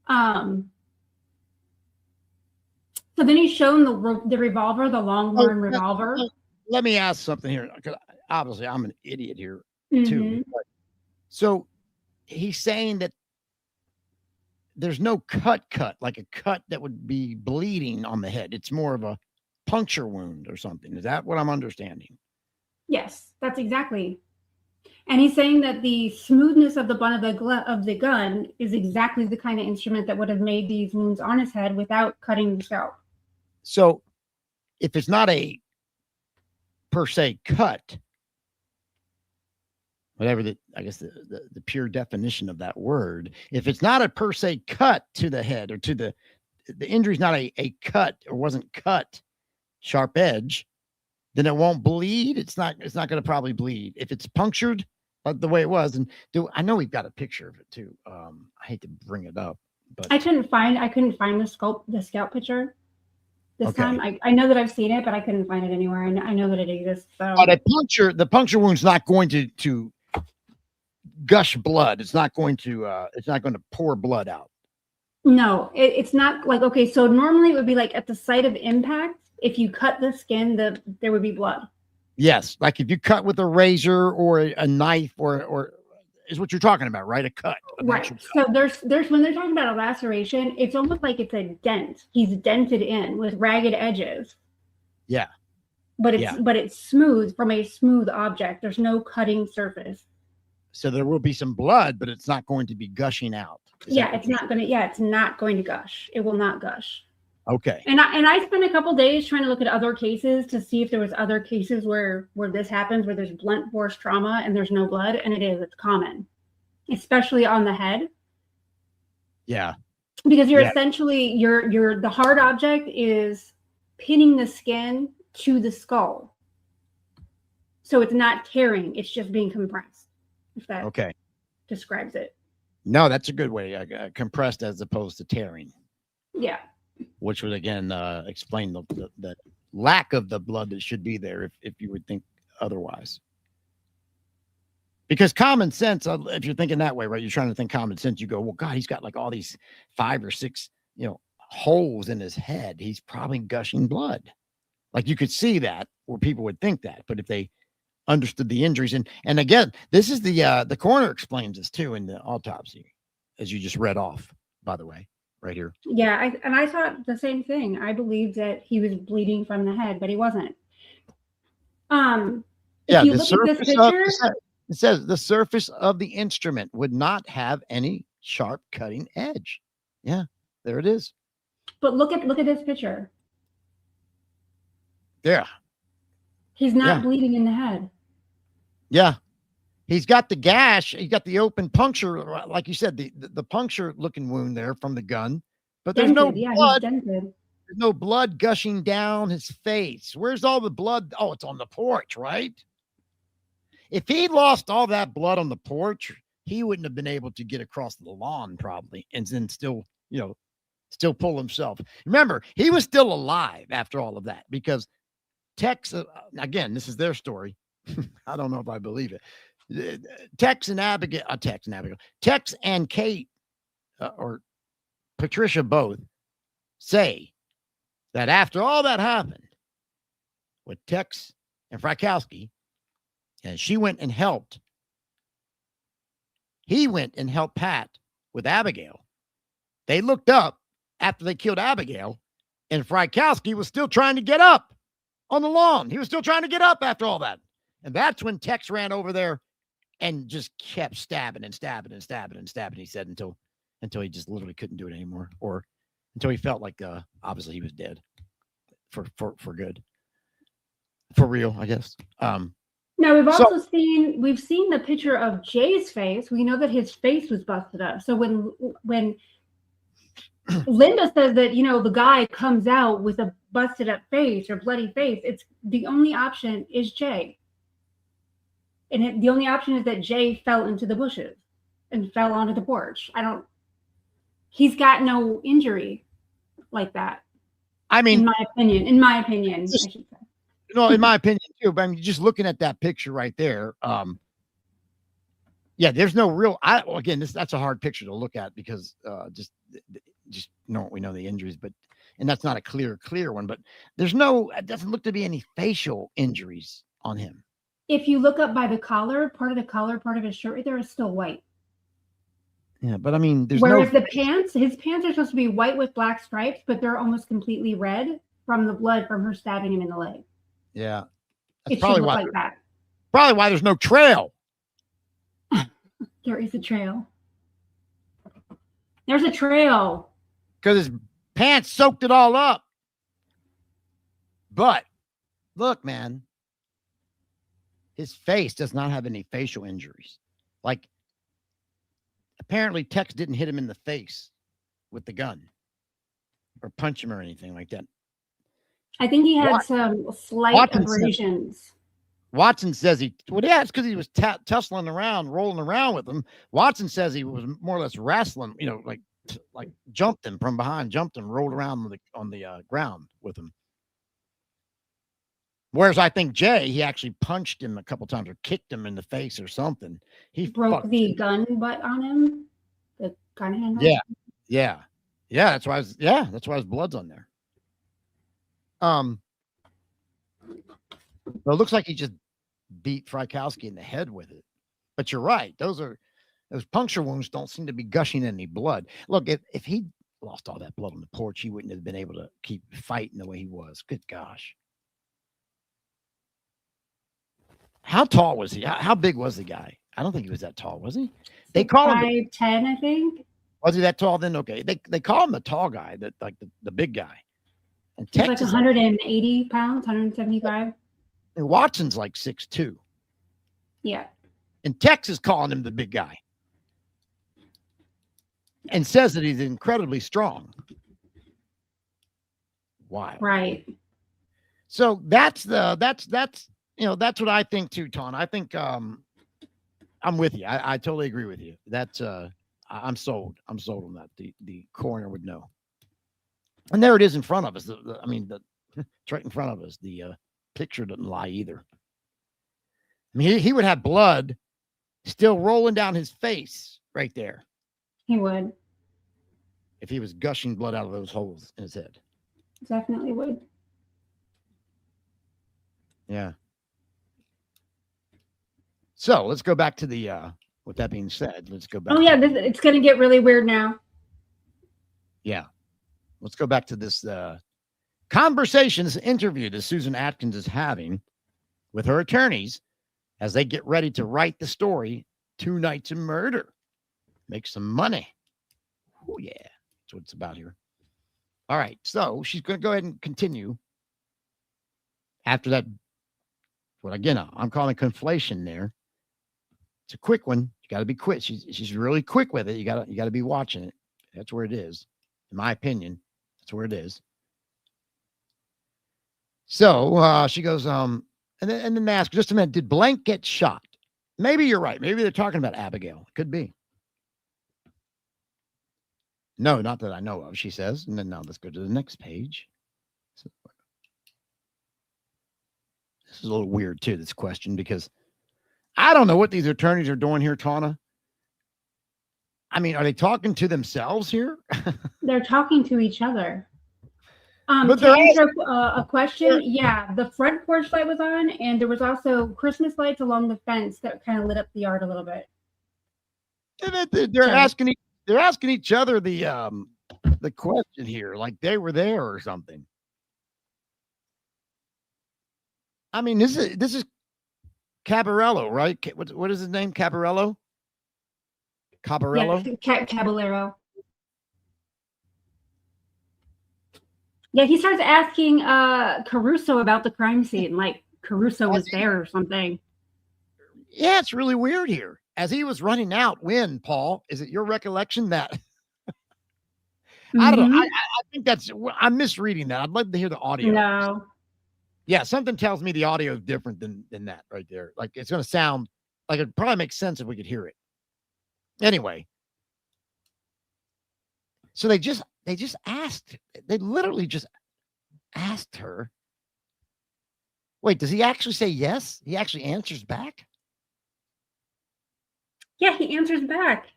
so then he's shown the revolver, the Longhorn revolver. Let me ask something here, because obviously I'm an idiot here too. So he's saying that there's no cut, like a cut that would be bleeding on the head. It's more of a puncture wound or something. Is that what I'm understanding? Yes, that's exactly. And he's saying that the smoothness of the butt of the gun is exactly the kind of instrument that would have made these wounds on his head without cutting the scalp. So if it's not a per se cut, whatever I guess the pure definition of that word, if it's not a per se cut to the head or to the injury's not a cut or wasn't cut, sharp edge, then it won't bleed. It's not going to probably bleed. If it's punctured the way it was, and I know we've got a picture of it too. I hate to bring it up, but I couldn't find the scalp picture this time. I know that I've seen it, but I couldn't find it anywhere. And I know that it exists. So but the puncture wound's not going to gush blood. It's not going to pour blood out. No, it's not like, okay, so normally it would be like at the site of impact. If you cut the skin, there would be blood. Yes, like if you cut with a razor or a knife or is what you're talking about, right? A cut. Right. So there's when they're talking about a laceration, it's almost like it's a dent. He's dented in with ragged edges. Yeah. But it's smooth from a smooth object. There's no cutting surface. So there will be some blood, but it's not going to be gushing out. It's not going to gush. It will not gush. Okay. And I spent a couple days trying to look at other cases to see if there was other cases where this happens, where there's blunt force trauma and there's no blood, and it's common, especially on the head. Yeah. Because you're essentially the hard object is pinning the skin to the skull. So it's not tearing, it's just being compressed. If that describes it. No, that's a good way. Compressed as opposed to tearing. Yeah. Which would again explain the lack of the blood that should be there if you would think otherwise. Because common sense, if you're thinking that way, right? You're trying to think common sense. You go, well, God, he's got like all these 5 or 6, holes in his head. He's probably gushing blood. Like you could see that, where people would think that, but if they understood the injuries, and again, this is the coroner explains this too in the autopsy, as you just read off, by the way. Right here. Yeah, I thought the same thing. I believed that he was bleeding from the head, but he wasn't. If you look at this picture, it says the surface of the instrument would not have any sharp cutting edge. Yeah, there it is. But look at this picture. Yeah. He's not bleeding in the head. Yeah. He's got the gash. He's got the open puncture, like you said, the puncture looking wound there from the gun. But there's no blood. There's no blood gushing down his face. Where's all the blood? Oh, it's on the porch, right? If he lost all that blood on the porch, he wouldn't have been able to get across the lawn probably, and then still pull himself. Remember, he was still alive after all of that because Tex, again, this is their story. I don't know if I believe it. Tex and Kate or Patricia both say that after all that happened with Tex and Frykowski, and he went and helped Pat with Abigail. They looked up after they killed Abigail, and Frykowski was still trying to get up on the lawn. He was still trying to get up after all that. And that's when Tex ran over there and just kept stabbing and stabbing and stabbing and stabbing, he said, until until he just literally couldn't do it anymore, or until he felt like obviously he was dead for good, for real, I guess. Now we've seen the picture of Jay's face. We know that his face was busted up. So when Linda says that, the guy comes out with a busted up face or bloody face, it's the only option is Jay. And the only option is that Jay fell into the bushes and fell onto the porch. He's got no injury like that. I mean, in my opinion, I should say. In my opinion too, but I mean, just looking at that picture right there, yeah, there's no real. That's a hard picture to look at because just we know the injuries, and that's not a clear one. But it doesn't look to be any facial injuries on him. If you look up by the collar, part of his shirt right there is still white. Yeah, but I mean, whereas his pants are supposed to be white with black stripes, but they're almost completely red from the blood from her stabbing him in the leg. Yeah, that's probably why. Like that. Probably why there's no trail. There is a trail. There's a trail. Because his pants soaked it all up. But look, man, his face does not have any facial injuries. Like, apparently Tex didn't hit him in the face with the gun or punch him or anything like that. I think he had some slight abrasions. Watson says it's because he was tussling around, rolling around with him. Watson says he was more or less wrestling, like jumped him from behind, rolled around on the ground with him. Whereas I think Jay, he actually punched him a couple times or kicked him in the face or something. He broke the gun butt on him. The gun handle. Yeah. That's why his blood's on there. Well, it looks like he just beat Frykowski in the head with it. But you're right; those puncture wounds don't seem to be gushing any blood. Look, if he lost all that blood on the porch, he wouldn't have been able to keep fighting the way he was. Good gosh. How tall was he? How big was the guy? I don't think he was that tall, was he? They call him 5'10", I think. Was he that tall then? Okay. They call him the tall guy, that like the big guy. And he's like 180 pounds, 175. And Watson's like 6'2". Yeah. And Tex is calling him the big guy. And says that he's incredibly strong. Wow. Right. So that's what I think too, Tawna. I think I'm with you. I totally agree with you. That's I'm sold. I'm sold on that. The coroner would know. And there it is in front of us. It's right in front of us. The picture doesn't lie either. I mean, he would have blood still rolling down his face right there. He would. If he was gushing blood out of those holes in his head. Definitely would. Yeah. So let's go back to the, with that being said, let's go back. Oh, yeah, it's going to get really weird now. Yeah. Let's go back to this interview that Susan Atkins is having with her attorneys as they get ready to write the story, 2 Nights of Murder. Make some money. Oh, yeah. That's what it's about here. All right. So she's going to go ahead and continue after that. What again, I'm calling conflation there. It's a quick one. You got to be quick. She's really quick with it. You got to be watching it. That's where it is. In my opinion, that's where it is. So she goes, and then they ask, just a minute, did Blank get shot? Maybe you're right. Maybe they're talking about Abigail. Could be. No, not that I know of, she says. And then now let's go to the next page. So, this is a little weird too, this question, because I don't know what these attorneys are doing here, Tawna. I mean, are they talking to themselves here? They're talking to each other. To answer a question, yeah, the front porch light was on, and there was also Christmas lights along the fence that kind of lit up the yard a little bit. And they're asking each other the question here, like they were there or something. I mean, this is Cabarello, right? What is his name? Cabarello? Cabarello? Yeah, Caballero. Yeah, he starts asking Caruso about the crime scene, like Caruso was there or something. Yeah, it's really weird here. As he was running out, when, Paul, is it your recollection that I don't know. I think I'm misreading that. I'd love to hear the audio. No. Yeah, something tells me the audio is different than that right there. Like it's going to sound like it probably makes sense if we could hear it. Anyway, so they literally just asked her. Wait, does he actually say yes? He actually answers back? Yeah, he answers back.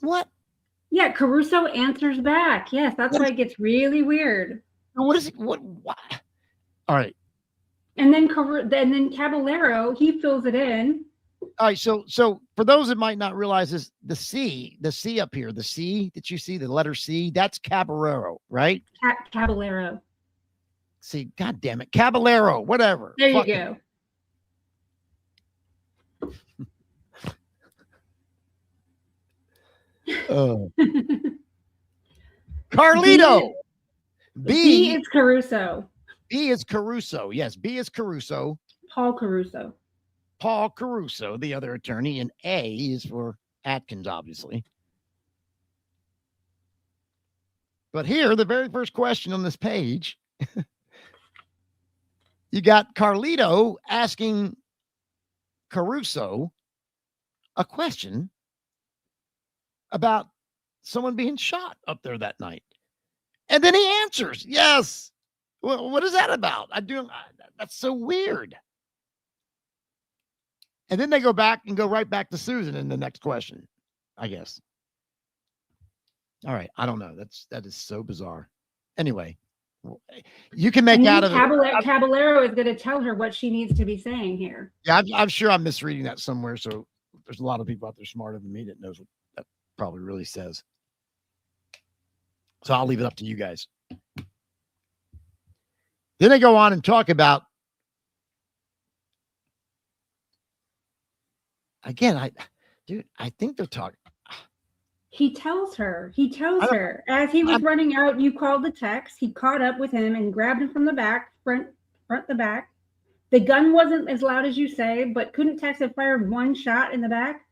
What? Yeah, Caruso answers back. Yes, that's why it gets really weird. What is it? What? All right. And then Caballero, he fills it in. All right. So for those that might not realize this, the C up here, the C that you see, the letter C, that's Caballero, right? Caballero. See, God damn it. Caballero, whatever. There you go. Carlito. B is Caruso. B is Caruso. Yes, B is Caruso. Paul Caruso, the other attorney, and A is for Atkins, obviously. But here, the very first question on this page, you got Carlito asking Caruso a question about someone being shot up there that night. And then he answers, yes. Well, what is that about? That's so weird. And then they go back and go right back to Susan in the next question, I guess. All right. I don't know. That is so bizarre. Anyway, you can make out of it. Caballero is going to tell her what she needs to be saying here. Yeah, I'm sure I'm misreading that somewhere. So there's a lot of people out there smarter than me that knows what that probably really says. So I'll leave it up to you guys. Then they go on and talk about, again, I think they're talking. He tells her, as he was running out, you called the text. He caught up with him and grabbed him from the back, front the back. The gun wasn't as loud as you say, but couldn't Tex have fired one shot in the back?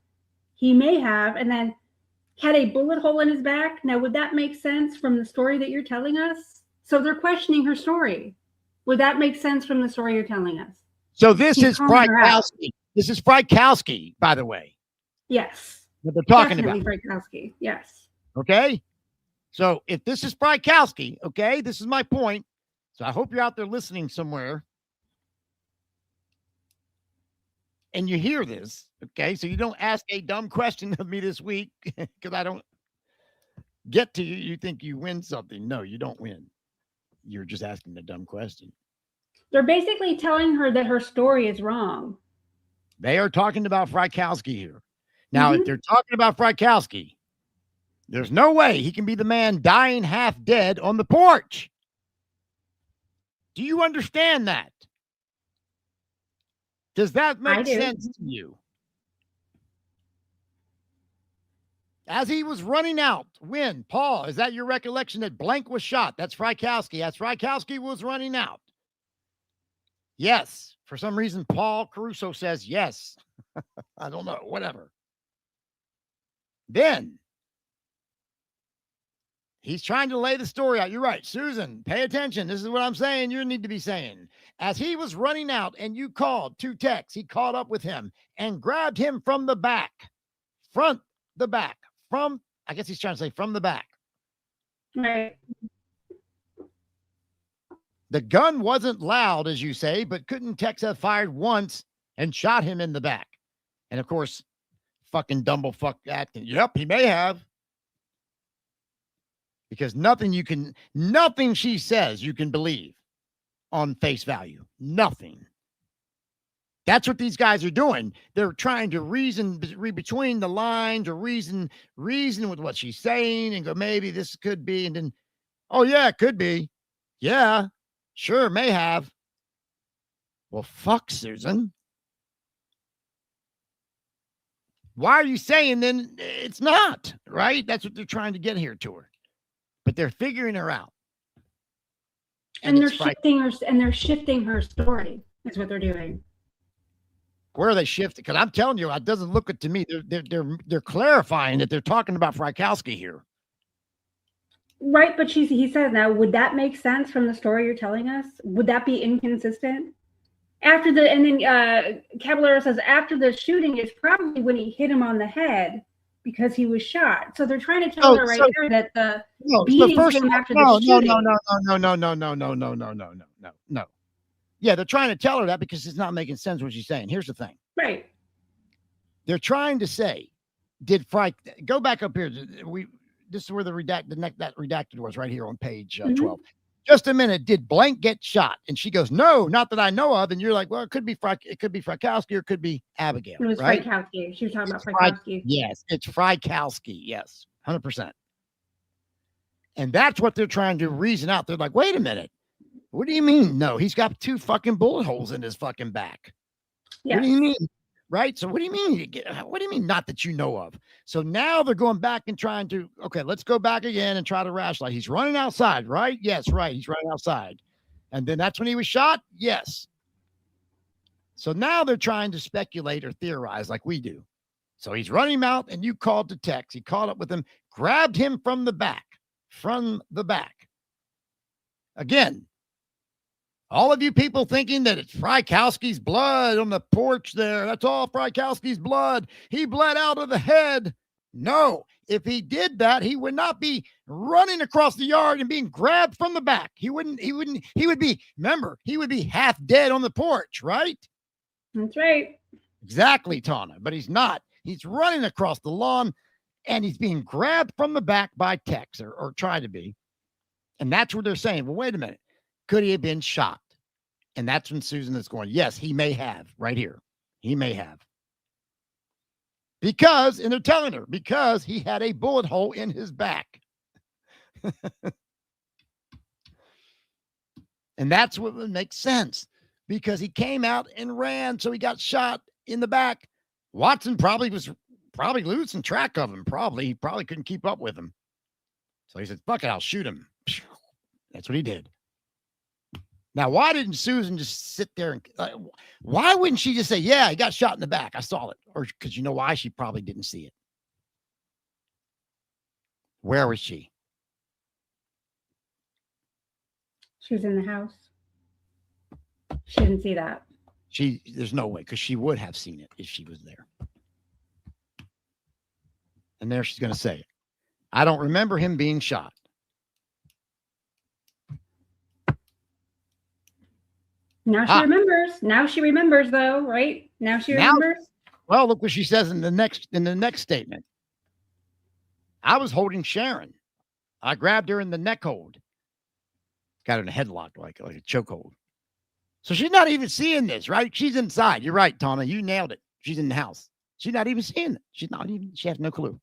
He may have, and then had a bullet hole in his back. Now, would that make sense from the story that you're telling us? So they're questioning her story. Would that make sense from the story you're telling us? So this is Frykowski. This is Frykowski, by the way. Yes. What they're talking Definitely about. Frykowski. Yes. Okay. So if this is Frykowski, okay, this is my point. So I hope you're out there listening somewhere. And you hear this, okay? So you don't ask a dumb question of me this week because I don't get to you. You think you win something. No, you don't win. You're just asking a dumb question. They're basically telling her that her story is wrong. They are talking about Frykowski here. Now, if they're talking about Frykowski, there's no way he can be the man dying half dead on the porch. Do you understand that? Does that make sense to you? As he was running out, when, Paul, is that your recollection that blank was shot? That's Frykowski. As Frykowski was running out. Yes. For some reason, Paul Caruso says yes. I don't know. Whatever. Then he's trying to lay the story out. You're right. Susan, pay attention. This is what I'm saying. You need to be saying. As he was running out and you called to Tex, he caught up with him and grabbed him from the back, I guess he's trying to say from the back. Right. The gun wasn't loud, as you say, but couldn't Tex have fired once and shot him in the back? And of course, fucking Dumblefuck Atkins. Yep, he may have. Because nothing she says you can believe on face value. Nothing. That's what these guys are doing. They're trying to reason between the lines or reason with what she's saying and go, maybe this could be. And then, oh, yeah, it could be. Yeah, sure, may have. Well, fuck, Susan. Why are you saying then it's not, right? That's what they're trying to get here to her. But they're figuring her out. And they're it's Fry. shifting her story. That's what they're doing. Where are they shifting? Because I'm telling you, it doesn't look it to me. They're clarifying that they're talking about Frykowski here. Right, but he says now, would that make sense from the story you're telling us? Would that be inconsistent? And then Caballero says after the shooting is probably when he hit him on the head because he was shot. So they're trying to tell her there that the beating came after the shooting. No. Yeah, they're trying to tell her that because it's not making sense what she's saying. Here's the thing. Right. They're trying to say, did Fry go back up here? This is where that redacted was right here on page 12. Just a minute. Did blank get shot? And she goes, no, not that I know of. And you're like, well, it could be Frykowski or it could be Abigail. It was right? Frykowski. She was talking about Frykowski. Yes, it's Frykowski. Yes, 100%. And that's what they're trying to reason out. They're like, wait a minute. What do you mean? No, he's got 2 fucking bullet holes in his fucking back. Yes. What do you mean? Right? So what do you mean? What do you mean? Not that you know of. So now they're going back and trying to, okay, let's go back again and try to rationalize. He's running outside, right? Yes, right. He's running outside. And then that's when he was shot? Yes. So now they're trying to speculate or theorize like we do. So he's running him out and you called to text. He caught up with him, grabbed him from the back. Again, all of you people thinking that it's Frykowski's blood on the porch there. That's all Frykowski's blood. He bled out of the head. No, if he did that, he would not be running across the yard and being grabbed from the back. He would be half dead on the porch, right? That's right. Exactly, Tawna. But he's not. He's running across the lawn and he's being grabbed from the back by Tex or try to be. And that's what they're saying. Well, wait a minute. Could he have been shot? And that's when Susan is going, yes, he may have right here. He may have. Because, and they're telling her, because he had a bullet hole in his back. And that's what would make sense. Because he came out and ran, so he got shot in the back. Watson was losing track of him. He probably couldn't keep up with him. So he said, fuck it, I'll shoot him. That's what he did. Now, why didn't Susan just sit there and why wouldn't she just say, yeah, he got shot in the back. I saw it. Or because you know why? She probably didn't see it. Where was she? She was in the house. She didn't see that. There's no way, because she would have seen it if she was there. And there she's going to say it. I don't remember him being shot. Now she remembers. Now she remembers, though, right? Now she remembers. Well, look what she says in the next statement. I was holding Sharon. I grabbed her in the neck hold. Got her in a headlock, like a chokehold. So she's not even seeing this, right? She's inside. You're right, Tawna. You nailed it. She's in the house. She's not even seeing it. She has no clue.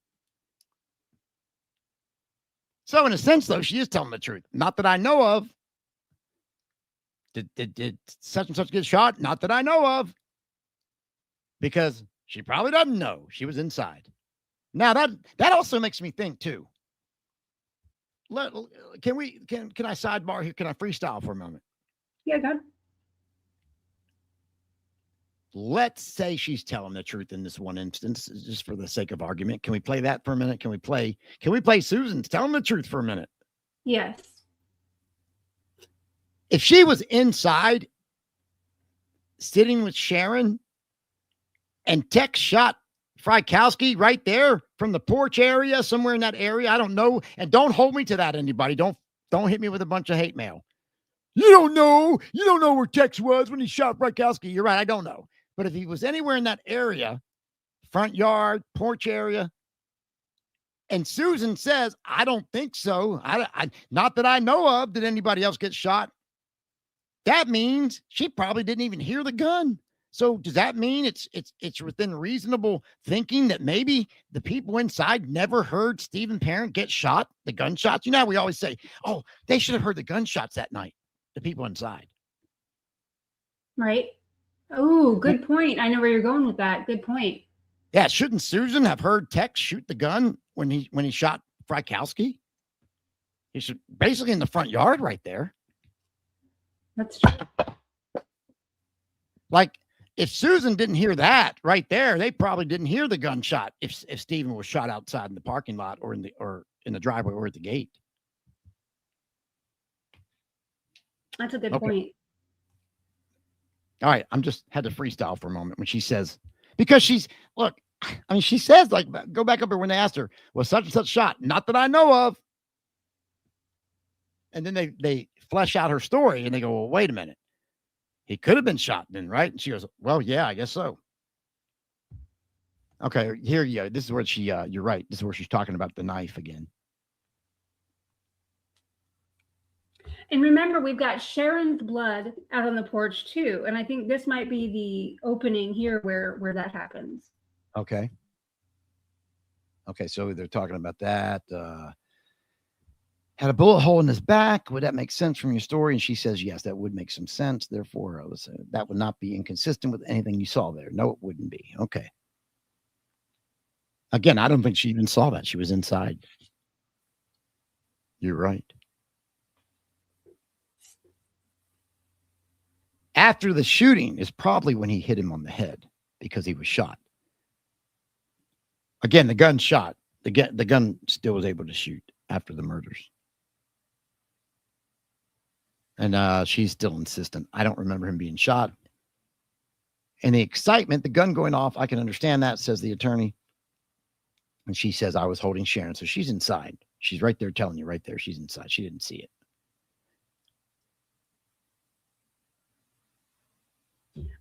So in a sense, though, she is telling the truth. Not that I know of. Did such and such get shot? Not that I know of. Because she probably doesn't know. She was inside. Now that also makes me think too. Can I sidebar here? Can I freestyle for a moment? Yeah, go. Let's say she's telling the truth in this one instance, just for the sake of argument. Can we play that for a minute? Can we play Susan's telling the truth for a minute? Yes. If she was inside sitting with Sharon and Tex shot Frykowski right there from the porch area, somewhere in that area, I don't know. And don't hold me to that, anybody. Don't hit me with a bunch of hate mail. You don't know where Tex was when he shot Frykowski. You're right. I don't know. But if he was anywhere in that area, front yard, porch area, and Susan says, I don't think so. I not that I know of. Did anybody else get shot? That means she probably didn't even hear the gun. So does that mean it's within reasonable thinking that maybe the people inside never heard Stephen Parent get shot, the gunshots? You know, we always say, oh, they should have heard the gunshots that night, the people inside. Right. Oh, good point. I know where you're going with that. Good point. Yeah, shouldn't Susan have heard Tex shoot the gun when he shot Frykowski? He should basically in the front yard right there. That's true. Like, if Susan didn't hear that right there, they probably didn't hear the gunshot if Stephen was shot outside in the parking lot or in the driveway or at the gate. That's a good point. All right, I'm just had to freestyle for a moment when she says, because she says, like, go back up here when they asked her, was such and such shot? Not that I know of. And then they flesh out her story and they go, well, wait a minute. He could have been shot then, right? And she goes, well, yeah, I guess so. Okay, here you go. This is where you're right. This is where she's talking about the knife again. And remember, we've got Sharon's blood out on the porch too. And I think this might be the opening here where that happens. Okay. Okay, so they're talking about that. Had a bullet hole in his back. Would that make sense from your story? And she says, yes, that would make some sense. Therefore, that would not be inconsistent with anything you saw there. No, it wouldn't be. Okay. Again, I don't think she even saw that. She was inside. You're right. After the shooting is probably when he hit him on the head because he was shot. Again, the gun shot. The gun still was able to shoot after the murders. And she's still insistent. I don't remember him being shot. And the excitement, the gun going off, I can understand that, says the attorney. And she says, I was holding Sharon. So she's inside. She's right there telling you right there. She's inside. She didn't see it.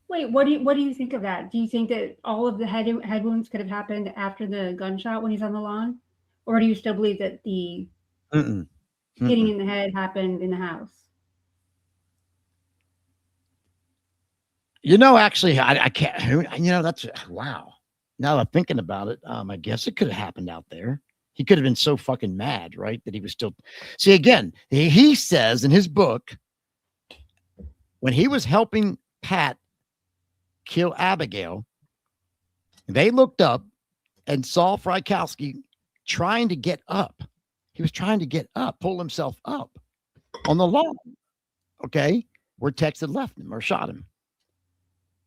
Wait, what do you think of that? Do you think that all of the head wounds could have happened after the gunshot when he's on the lawn? Or do you still believe that the hitting in the head happened in the house? Actually, I can't, that's, wow. Now that I'm thinking about it, I guess it could have happened out there. He could have been so fucking mad, right? That he was still, see, again, he says in his book, when he was helping Pat kill Abigail, they looked up and saw Frykowski trying to get up. He was trying to get up, pull himself up on the lawn, okay, where Tex had left him or shot him.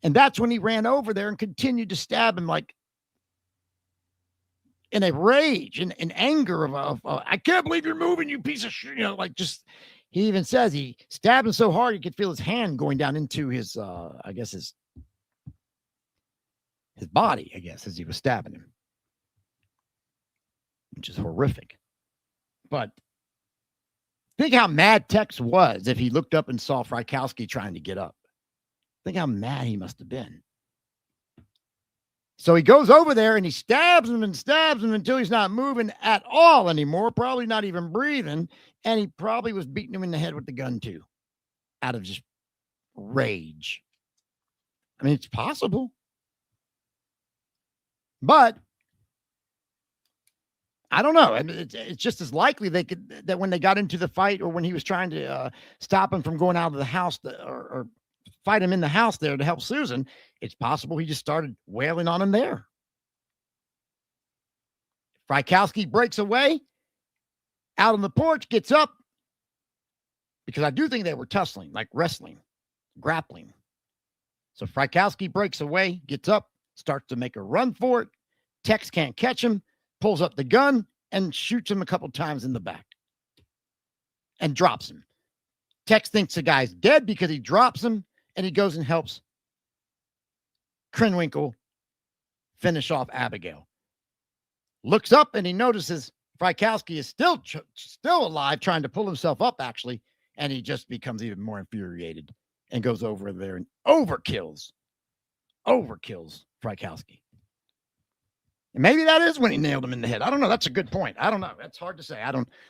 And that's when he ran over there and continued to stab him, like in a rage and in anger of I can't believe you're moving, you piece of shit. Like just, he even says he stabbed him so hard he could feel his hand going down into his, I guess his body, I guess, as he was stabbing him, which is horrific. But think how mad Tex was if he looked up and saw Frykowski trying to get up. Think how mad he must have been. So he goes over there and he stabs him until he's not moving at all anymore, probably not even breathing. And he probably was beating him in the head with the gun too, out of just rage. I mean, it's possible. But I don't know. I mean, it's just as likely that when they got into the fight or when he was trying to stop him from going out of the house or fight him in the house there to help Susan, it's possible he just started wailing on him there. Frykowski breaks away out on the porch, gets up, because I do think they were tussling, like wrestling, grappling. So Frykowski breaks away, gets up, starts to make a run for it. Tex can't catch him, pulls up the gun and shoots him a couple times in the back and drops him. Tex thinks the guy's dead because he drops him, and he goes and helps Krenwinkel finish off Abigail. Looks up and he notices Frykowski is still alive, trying to pull himself up, actually, and he just becomes even more infuriated and goes over there and overkills Frykowski. And maybe that is when he nailed him in the head. I don't know. That's a good point. I don't know. That's hard to say.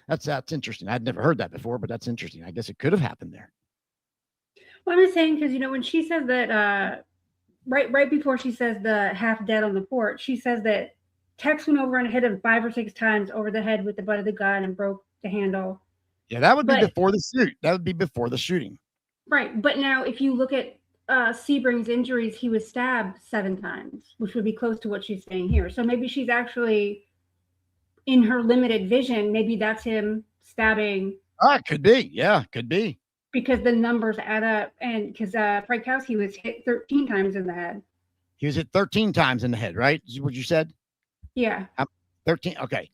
That's interesting. I'd never heard that before, but that's interesting. I guess it could have happened there. Well, I'm just saying, because, when she says that, right before she says the half dead on the porch, she says that Tex went over and hit him 5 or 6 times over the head with the butt of the gun and broke the handle. Yeah, that would be before the shoot. That would be before the shooting. Right. But now if you look at Sebring's injuries, he was stabbed 7 times, which would be close to what she's saying here. So maybe she's actually, in her limited vision, maybe that's him stabbing. Could be. Yeah, could be. Because the numbers add up, and because Frykowski was hit 13 times in the head. He was hit 13 times in the head, right? Is what you said? Yeah. 13. Okay.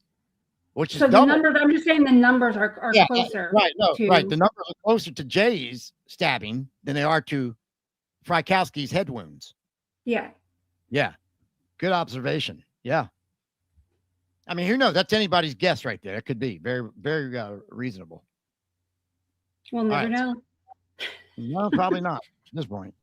Which is So the double. numbers, I'm just saying the numbers are closer. Right. No, to, right. The numbers are closer to Jay's stabbing than they are to Frykowski's head wounds. Yeah. Yeah. Good observation. Yeah. I mean, who knows? That's anybody's guess right there. It could be very, very reasonable. We'll never know. No, probably not at this point.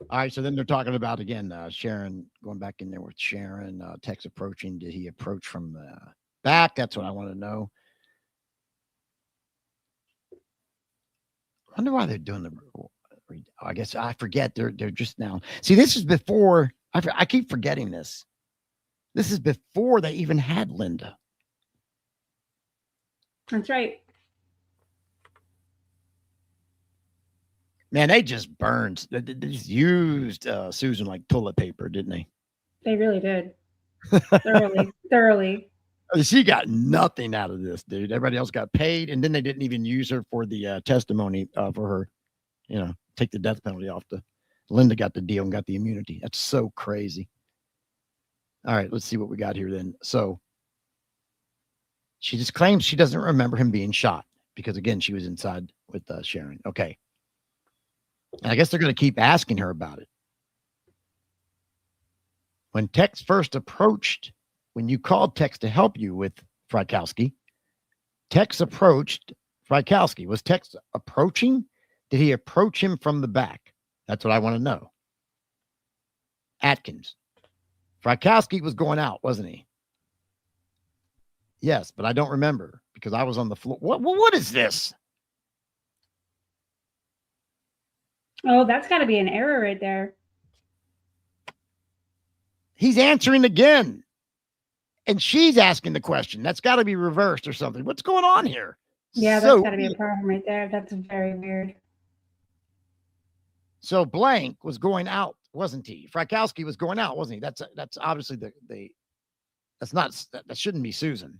All right, so then they're talking about, again, Sharon, going back in there with Sharon, Tex approaching. Did he approach from the back? That's what I want to know. I wonder why they're doing the, I guess I forget. They're just now. See, this is before, I keep forgetting this. This is before they even had Linda. That's right. Man, they just burned. They just used Susan like toilet paper, didn't they? They really did. Thoroughly. She got nothing out of this, dude. Everybody else got paid, and then they didn't even use her for the testimony for her, take the death penalty off. Linda got the deal and got the immunity. That's so crazy. All right, let's see what we got here then. So she just claims she doesn't remember him being shot because, again, she was inside with Sharon. Okay. And I guess they're going to keep asking her about it. When Tex first approached, when you called Tex to help you with Frykowski, Tex approached Frykowski. Was Tex approaching? Did he approach him from the back? That's what I want to know. Atkins. Frykowski was going out, wasn't he? Yes, but I don't remember because I was on the floor. What is this? Oh, that's got to be an error right there. He's answering again. And she's asking the question. That's got to be reversed or something. What's going on here? Yeah, that's got to be a problem right there. That's very weird. So Blank was going out, wasn't he? Frykowski was going out, wasn't he? That's obviously that shouldn't be Susan.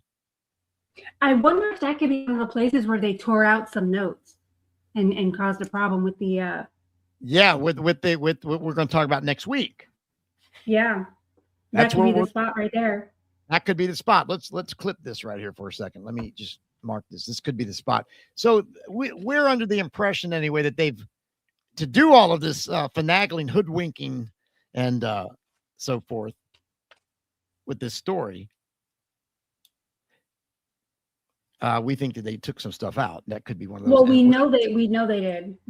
I wonder if that could be one of the places where they tore out some notes and caused a problem with the Yeah, with what we're going to talk about next week. Yeah. That could be the spot right there. That could be the spot. Let's clip this right here for a second. Let me just mark this. This could be the spot. So we're under the impression anyway that they've to do all of this finagling, hoodwinking, and so forth with this story. We think that they took some stuff out. That could be one of those. Well, we know they did. We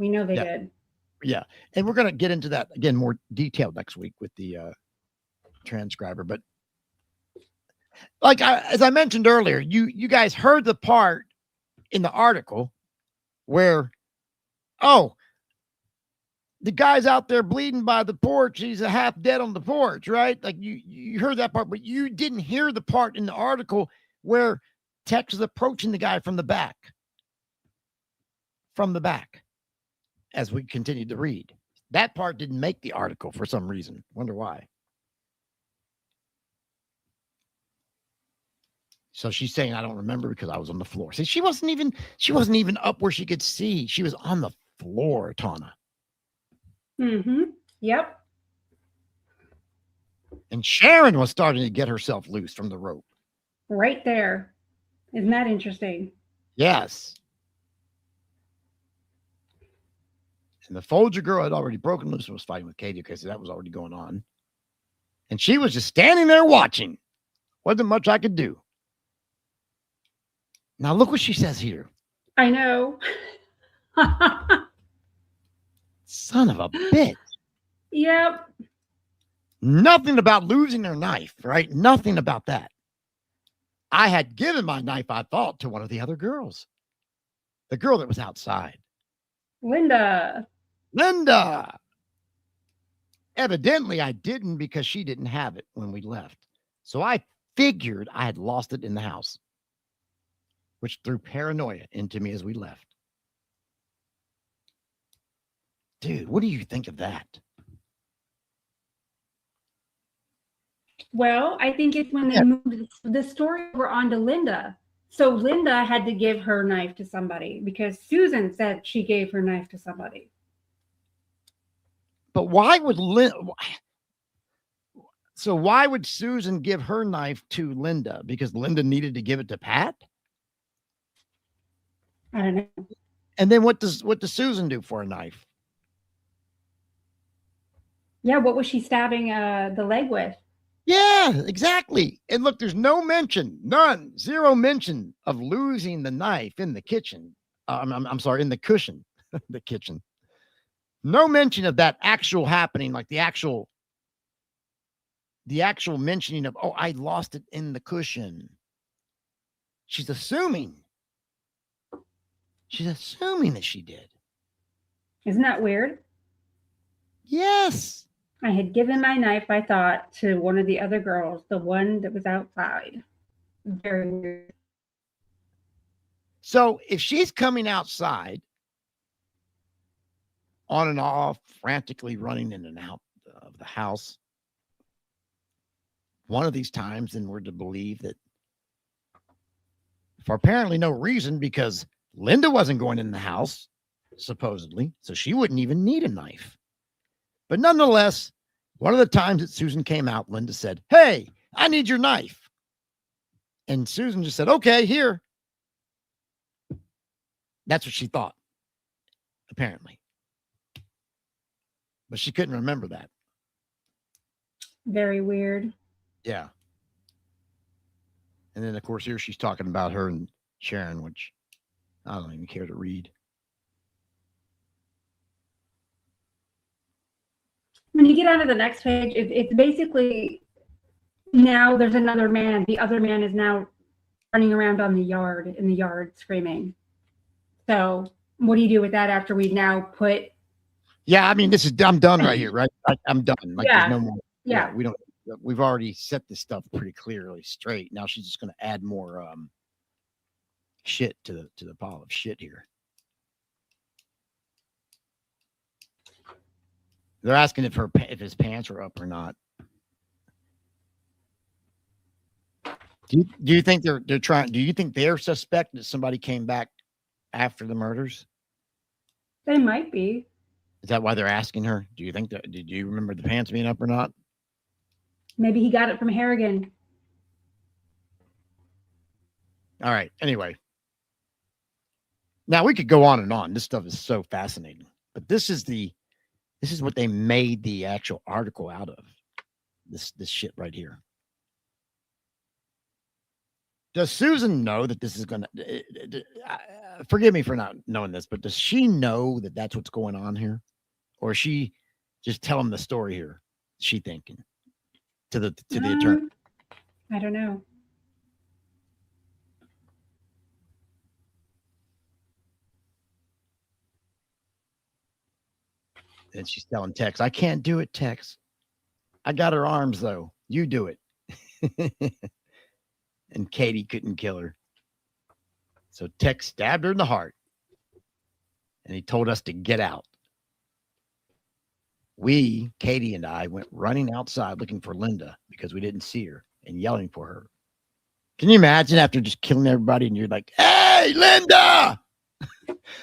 know they did. Yeah. And we're going to get into that again, more detailed next week with the transcriber. But like as I mentioned earlier, you guys heard the part in the article where, the guy's out there bleeding by the porch. He's a half dead on the porch, right? Like you heard that part, but you didn't hear the part in the article where Tex is approaching the guy from the back. From the back. As we continued to read. That part didn't make the article for some reason. Wonder why. So she's saying, I don't remember because I was on the floor. See, she wasn't even up where she could see. She was on the floor, Tawna. Mm-hmm. Yep. And Sharon was starting to get herself loose from the rope. Right there. Isn't that interesting? Yes. And the Folger girl had already broken loose and was fighting with Katie because that was already going on. And she was just standing there watching. Wasn't much I could do. Now look what she says here. I know. Son of a bitch. Yep. Nothing about losing her knife, right? Nothing about that. I had given my knife, I thought, to one of the other girls. The girl that was outside. Linda. Evidently, I didn't because she didn't have it when we left. So I figured I had lost it in the house, which threw paranoia into me as we left. Dude, what do you think of that? Well, I think it's when they moved the story over onto Linda. So Linda had to give her knife to somebody because Susan said she gave her knife to somebody. But why would So why would Susan give her knife to Linda? Because Linda needed to give it to Pat? I don't know. And then what does Susan do for a knife? Yeah, what was she stabbing the leg with? Yeah, exactly. And look, there's no mention, none, zero mention of losing the knife in the kitchen. I'm sorry, in the cushion, the kitchen. No mention of that actual happening, like the actual mentioning of, oh, I lost it in the cushion. She's assuming that she did. Isn't that weird? Yes. I had given my knife, I thought, to one of the other girls, the one that was outside. Very weird. So if she's coming outside on and off, frantically running in and out of the house, one of these times, then we're to believe that for apparently no reason, because Linda wasn't going in the house, supposedly, so she wouldn't even need a knife. But nonetheless, one of the times that Susan came out, Linda said, "Hey, I need your knife." And Susan just said, "Okay, here." That's what she thought, apparently. But she couldn't remember that. Very weird. Yeah. And then, of course, here she's talking about her and Sharon, which I don't even care to read. When you get onto the next page, it's basically now there's another man. The other man is now running around in the yard screaming. So what do you do with that after we now put? Yeah, I mean, I'm done right here, right? I'm done. Like, Yeah. There's no more. Yeah. We've already set this stuff pretty clearly straight. Now she's just going to add more shit to the pile of shit here. They're asking if his pants are up or not. Do you think they're trying? Do you think they're suspect that somebody came back after the murders? They might be. Is that why they're asking her? Do you think that? Did you remember the pants being up or not? Maybe he got it from Harrigan. All right. Anyway, now we could go on and on. This stuff is so fascinating, but this is what they made the actual article out of. This shit right here. Does Susan know that this is going to, forgive me for not knowing this, but does she know that that's what's going on here? Or is she just telling the story here? Is she thinking to the attorney? I don't know. And she's telling Tex, "I can't do it, Tex. I got her arms though. You do it." And Katie couldn't kill her. So Tex stabbed her in the heart. And he told us to get out. We, Katie and I, went running outside looking for Linda because we didn't see her and yelling for her. Can you imagine after just killing everybody and you're like, "Hey, Linda!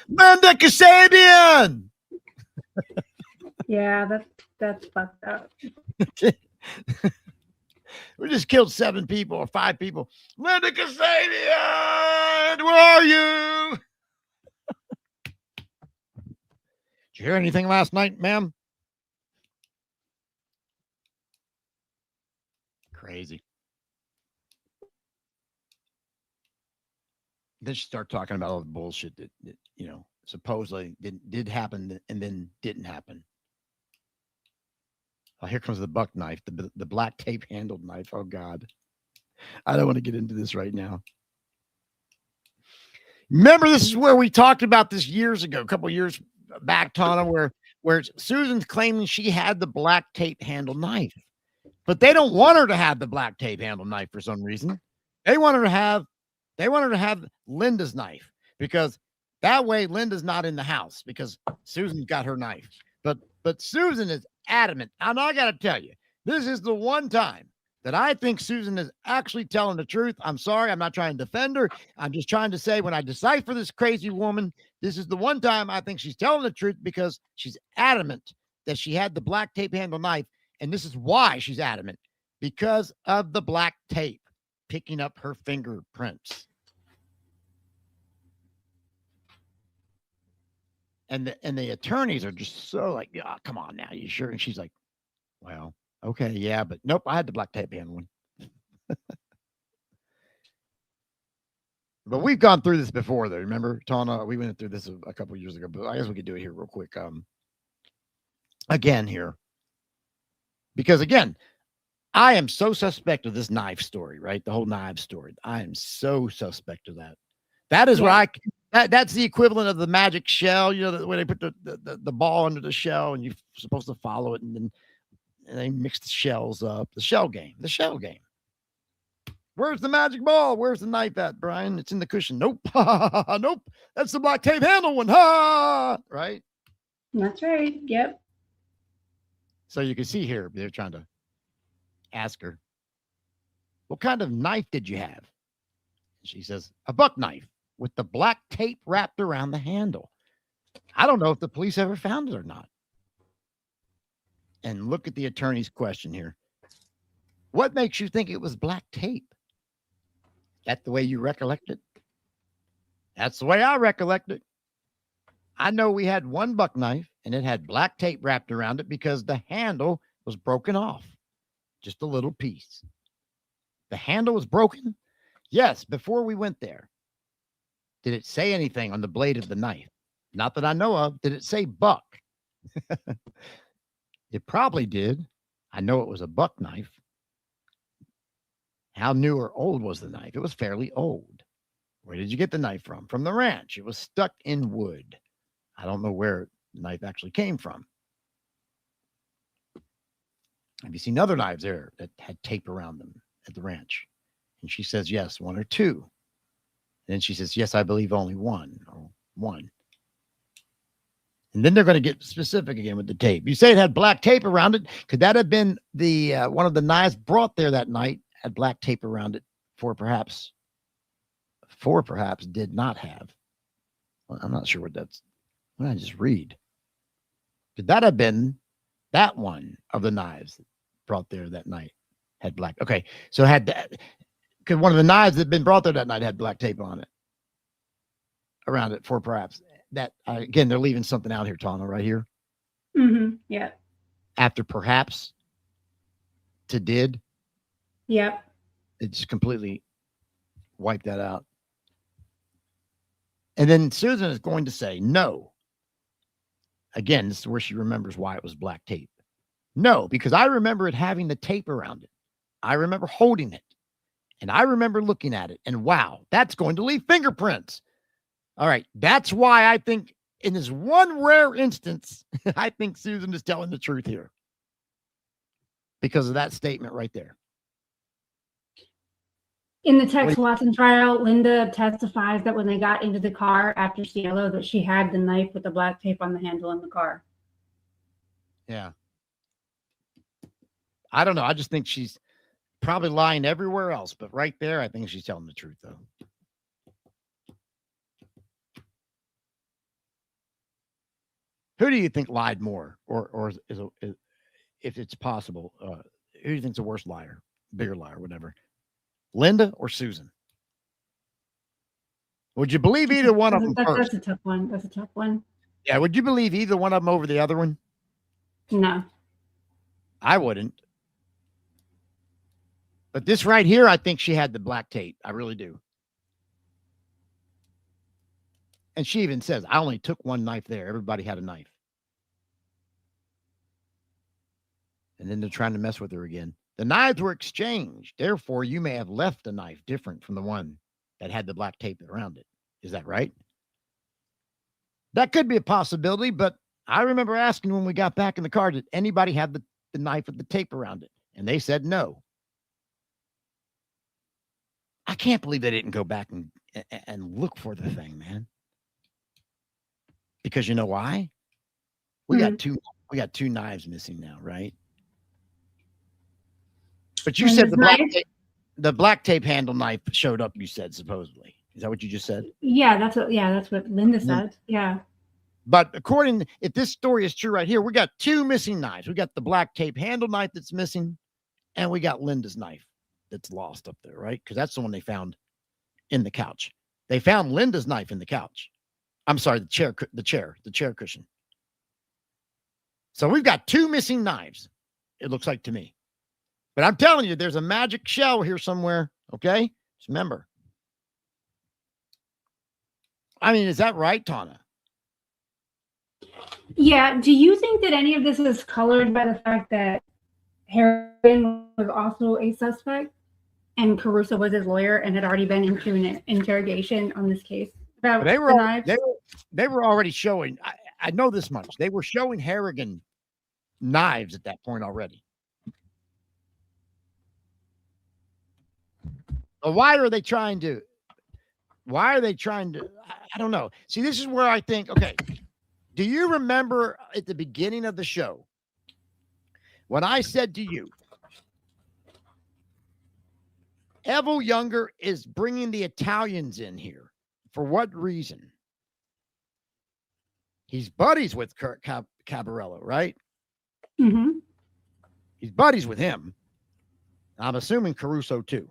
Linda Kasabian!" Yeah, that's fucked up. We just killed 7 people or 5 people. Linda Kasabian, where are you? Did you hear anything last night, ma'am? Crazy. Then she started talking about all the bullshit that supposedly did happen and then didn't happen. Oh, here comes the buck knife, the black tape handled knife. Oh God. I don't want to get into this right now. Remember, this is where we talked about this years ago, a couple of years back, Tawna, where Susan's claiming she had the black tape handled knife. But they don't want her to have the black tape handled knife for some reason. They want her to have Linda's knife because that way Linda's not in the house because Susan's got her knife. But Susan is adamant. And I got to tell you, this is the one time that I think Susan is actually telling the truth. I'm sorry. I'm not trying to defend her. I'm just trying to say when I decipher this crazy woman, this is the one time I think she's telling the truth because she's adamant that she had the black tape handle knife. And this is why she's adamant, because of the black tape picking up her fingerprints. And the attorneys are just so like, yeah, come on now, you sure? And she's like, well, okay, yeah, but nope, I had the black tape handle one. But we've gone through this before, though. Remember, Tawna? We went through this a couple of years ago, but I guess we could do it here real quick. Again here, because again, I am so suspect of this knife story, right? The whole knife story. I am so suspect of that. That is where that's the equivalent of the magic shell, you know, where they put the ball under the shell and you're supposed to follow it, and then they mix the shells up. The shell game. Where's the magic ball? Where's the knife at, Brian? It's in the cushion. Nope. Nope. That's the black tape handle one. Ha! Right? That's right. Yep. So you can see here, they're trying to ask her, what kind of knife did you have? She says, a buck knife with the black tape wrapped around the handle. I don't know if the police ever found it or not. And look at the attorney's question here. What makes you think it was black tape? That the way you recollect it? That's the way I recollect it. I know we had one buck knife and it had black tape wrapped around it because the handle was broken off. Just a little piece. The handle was broken? Yes, before we went there. Did it say anything on the blade of the knife? Not that I know of. Did it say buck? It probably did. I know it was a buck knife. How new or old was the knife? It was fairly old. Where did you get the knife from? From the ranch. It was stuck in wood. I don't know where the knife actually came from. Have you seen other knives there that had tape around them at the ranch? And she says, yes, one or two. And then she says, yes, I believe only one or one. And then they're going to get specific again with the tape. You say it had black tape around it. Could that have been the one of the knives brought there that night had black tape around it? Four perhaps did not have. Well, I'm not sure what that's. What did I just read? Could that have been that one of the knives brought there that night had black? Okay, so had that. Could one of the knives that had been brought there that night had black tape on it around it for perhaps that? Again, they're leaving something out here, Tawna, right here. Mm-hmm. Yeah. After perhaps to did. Yep. It just completely wiped that out. And then Susan is going to say no. Again, this is where she remembers why it was black tape. No, because I remember it having the tape around it. I remember holding it. And I remember looking at it. And wow, that's going to leave fingerprints. All right. That's why I think in this one rare instance, I think Susan is telling the truth here. Because of that statement right there. In the Tex Watson trial, Linda testifies that when they got into the car after Cielo, that she had the knife with the black tape on the handle in the car. Yeah. I don't know. I just think she's probably lying everywhere else, but right there, I think she's telling the truth, though. Who do you think lied more, or is if it's possible, who do you think's the worst liar, bigger liar, whatever? Linda or Susan? Would you believe either one of them first? That's a tough one. That's a tough one. Yeah, would you believe either one of them over the other one? No. I wouldn't. But this right here, I think she had the black tape. I really do. And she even says, I only took one knife there. Everybody had a knife. And then they're trying to mess with her again. The knives were exchanged. Therefore, you may have left a knife different from the one that had the black tape around it. Is that right? That could be a possibility, but I remember asking when we got back in the car, did anybody have the knife with the tape around it? And they said no. I can't believe they didn't go back and look for the thing, man. Because you know why? We got two knives missing now, right? But you said the black tape handle knife showed up, you said, supposedly. Is that what you just said? Yeah, that's what Linda said. Yeah. But if this story is true right here, we got 2 missing knives. We got the black tape handle knife that's missing, and we got Linda's knife that's lost up there, right? Because that's the one they found in the couch. They found Linda's knife in the couch. I'm sorry, the chair cushion. So we've got 2 missing knives, it looks like to me. But I'm telling you, there's a magic shell here somewhere, okay? Just remember. I mean, is that right, Tawna? Yeah. Do you think that any of this is colored by the fact that Harrigan was also a suspect and Caruso was his lawyer and had already been into an interrogation on this case about They the knives? were already showing, I know this much, they were showing Harrigan knives at that point already. But why are they trying to, I don't know. See, this is where I think, okay, do you remember at the beginning of the show when I said to you, Evil Younger is bringing the Italians in here. For what reason? He's buddies with Kurt Cabarello, right? Mm-hmm. He's buddies with him. I'm assuming Caruso too.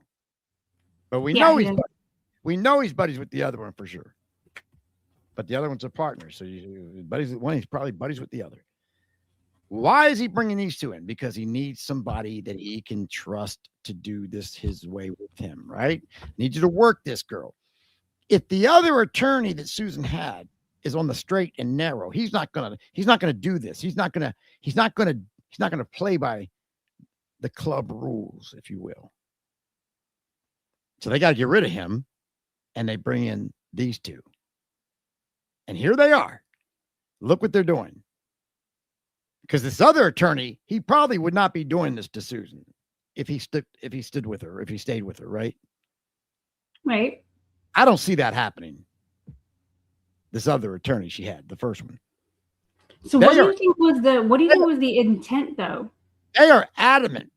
But we know he's buddies with the other one for sure. But the other one's a partner, so buddies with one. He's probably buddies with the other. Why is he bringing these 2 in? Because he needs somebody that he can trust to do this his way with him, right? Needs you to work this girl. If the other attorney that Susan had is on the straight and narrow, he's not gonna do this. He's not gonna play by the club rules, if you will. So they got to get rid of him, and they bring in these 2. And here they are. Look what they're doing. Because this other attorney, he probably would not be doing this to Susan if he stood with her, if he stayed with her, right? Right. I don't see that happening. This other attorney she had, the first one. So what do you think was the intent though? They are adamant.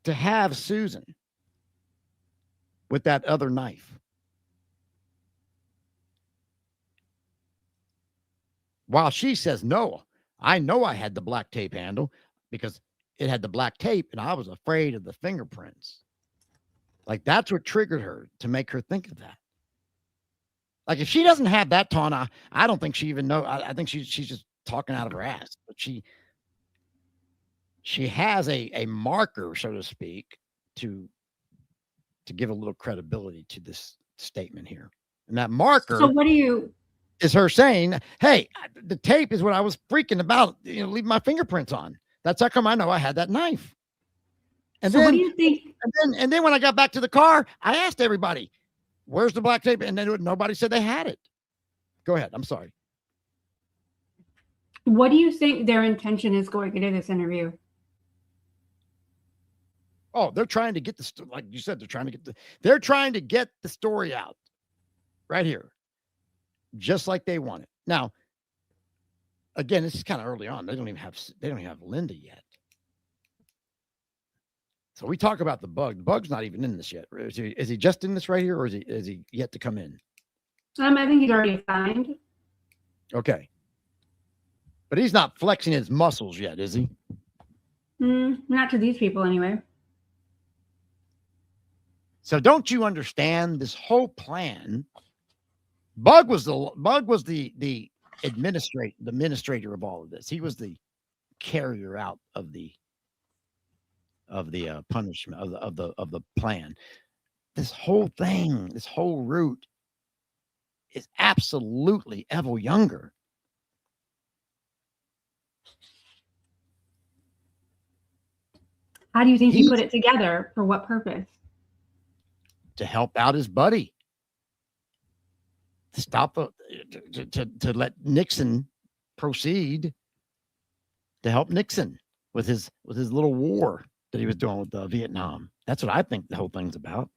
To have Susan with that other knife. While she says, no, I know I had the black tape handle because it had the black tape and I was afraid of the fingerprints. Like that's what triggered her to make her think of that. Like if she doesn't have that, Tawna, I don't think she even knows. I think she's just talking out of her ass. But she has a marker, so to speak, to give a little credibility to this statement here. And that marker is her saying, hey, the tape is what I was freaking about, leave my fingerprints on. That's how come I know I had that knife. And so then, what do you think? And then when I got back to the car, I asked everybody, where's the black tape? And then nobody said they had it. Go ahead. I'm sorry. What do you think their intention is going into this interview? Oh, they're trying to get like you said, they're trying to get the story out right here, just like they want it. Now, again, this is kind of early on. They don't even have Linda yet. So we talk about the bug. The bug's not even in this yet. Is he just in this right here, or is he yet to come in? I think he's already signed. Okay. But he's not flexing his muscles yet, is he? Not to these people anyway. So don't you understand this whole plan? Bug was the administrator of all of this. He was the carrier out of the punishment of the plan. This whole thing, this whole route is absolutely Evil Younger. How do you think he put it together? For what purpose? To help out his buddy. To stop to let Nixon proceed. To help Nixon with his little war that he was doing with Vietnam. That's what I think the whole thing's about.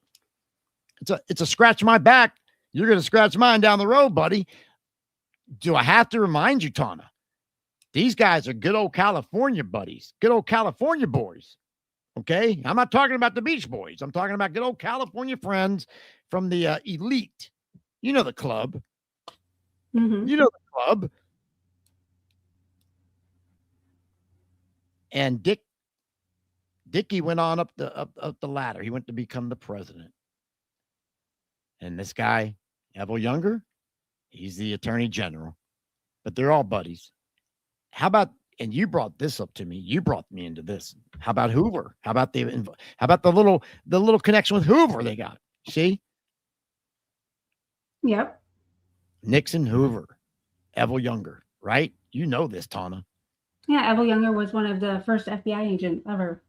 It's a scratch my back. You're going to scratch mine down the road, buddy. Do I have to remind you, Tawna? These guys are good old California buddies, good old California boys. Okay. I'm not talking about the Beach Boys. I'm talking about good old California friends from the elite. You know the club. Mm-hmm. You know the club. And Dickie went on up the ladder. He went to become the president. And this guy, Evel Younger, he's the attorney general. But they're all buddies. How about, and you brought this up to me. You brought me into this. How about Hoover? How about the little connection with Hoover they got? See? Yep. Nixon, Hoover, Evel Younger, right? You know this, Tawna. Yeah, Evel Younger was one of the first FBI agents ever.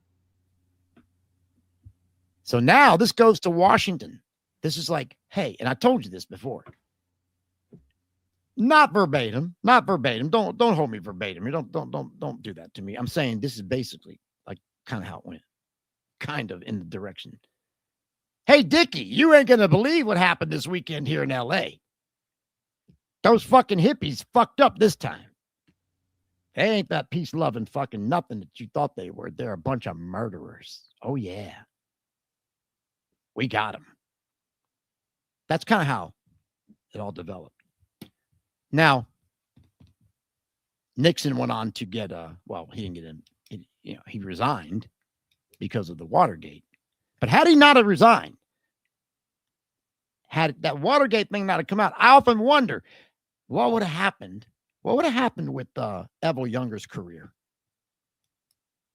So now this goes to Washington. This is like, hey, and I told you this before. Not verbatim. Don't hold me verbatim. Don't do that to me. I'm saying this is basically like kind of how it went. Kind of in the direction. Hey, Dickie, you ain't gonna believe what happened this weekend here in LA. Those fucking hippies fucked up this time. They ain't that peace-loving fucking nothing that you thought they were. They're a bunch of murderers. Oh, yeah. We got them. That's kind of how it all developed. Now, Nixon went on to get, he didn't get in, he resigned because of the Watergate. But had he not have resigned, had that Watergate thing not have come out, I often wonder, what would have happened? What would have happened with Evel Younger's career?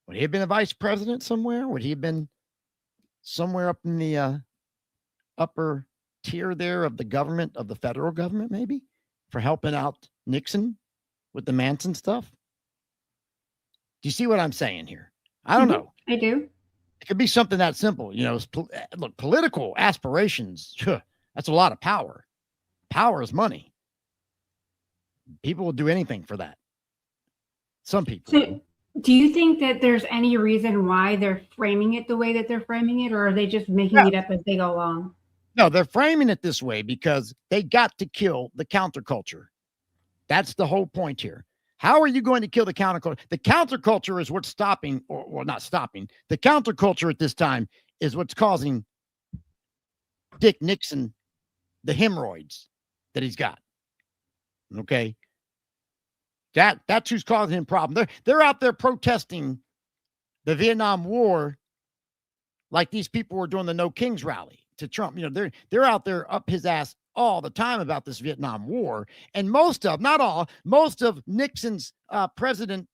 Would he have been a vice president somewhere? Would he have been somewhere up in the upper tier there of the government, of the federal government, maybe, for helping out Nixon with the Manson stuff? Do you see what I'm saying here? I don't know. I do. It could be something that simple. Look, political aspirations, that's a lot of power. Power is money. People will do anything for that. Some people. So, do you think that there's any reason why they're framing it the way that they're framing it, or are they just making it up as they go along? No, they're framing it this way because they got to kill the counterculture. That's the whole point here. How are you going to kill the counterculture? The counterculture is what's stopping, or not stopping. The counterculture at this time is what's causing Dick Nixon the hemorrhoids that he's got. Okay. That's who's causing him problem. They're out there protesting the Vietnam War like these people were doing the No Kings rally to Trump. They're out there up his ass all the time about this Vietnam War. And most of Nixon's president,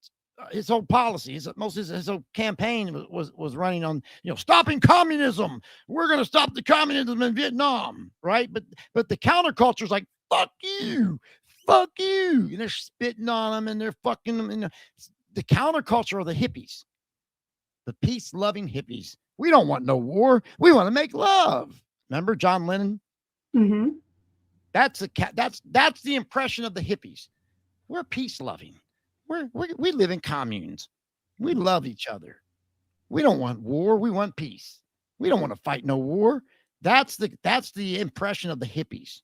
his whole policy, his whole campaign was running on, stopping communism. We're going to stop the communism in Vietnam, right? But the counterculture is like, fuck you. And they're spitting on them and they're fucking them. And the counterculture are the hippies, the peace-loving hippies. We don't want no war. We want to make love. Remember John Lennon? Mm-hmm. That's the impression of the hippies. We're peace-loving. We live in communes. We love each other. We don't want war. We want peace. We don't want to fight no war. That's the impression of the hippies.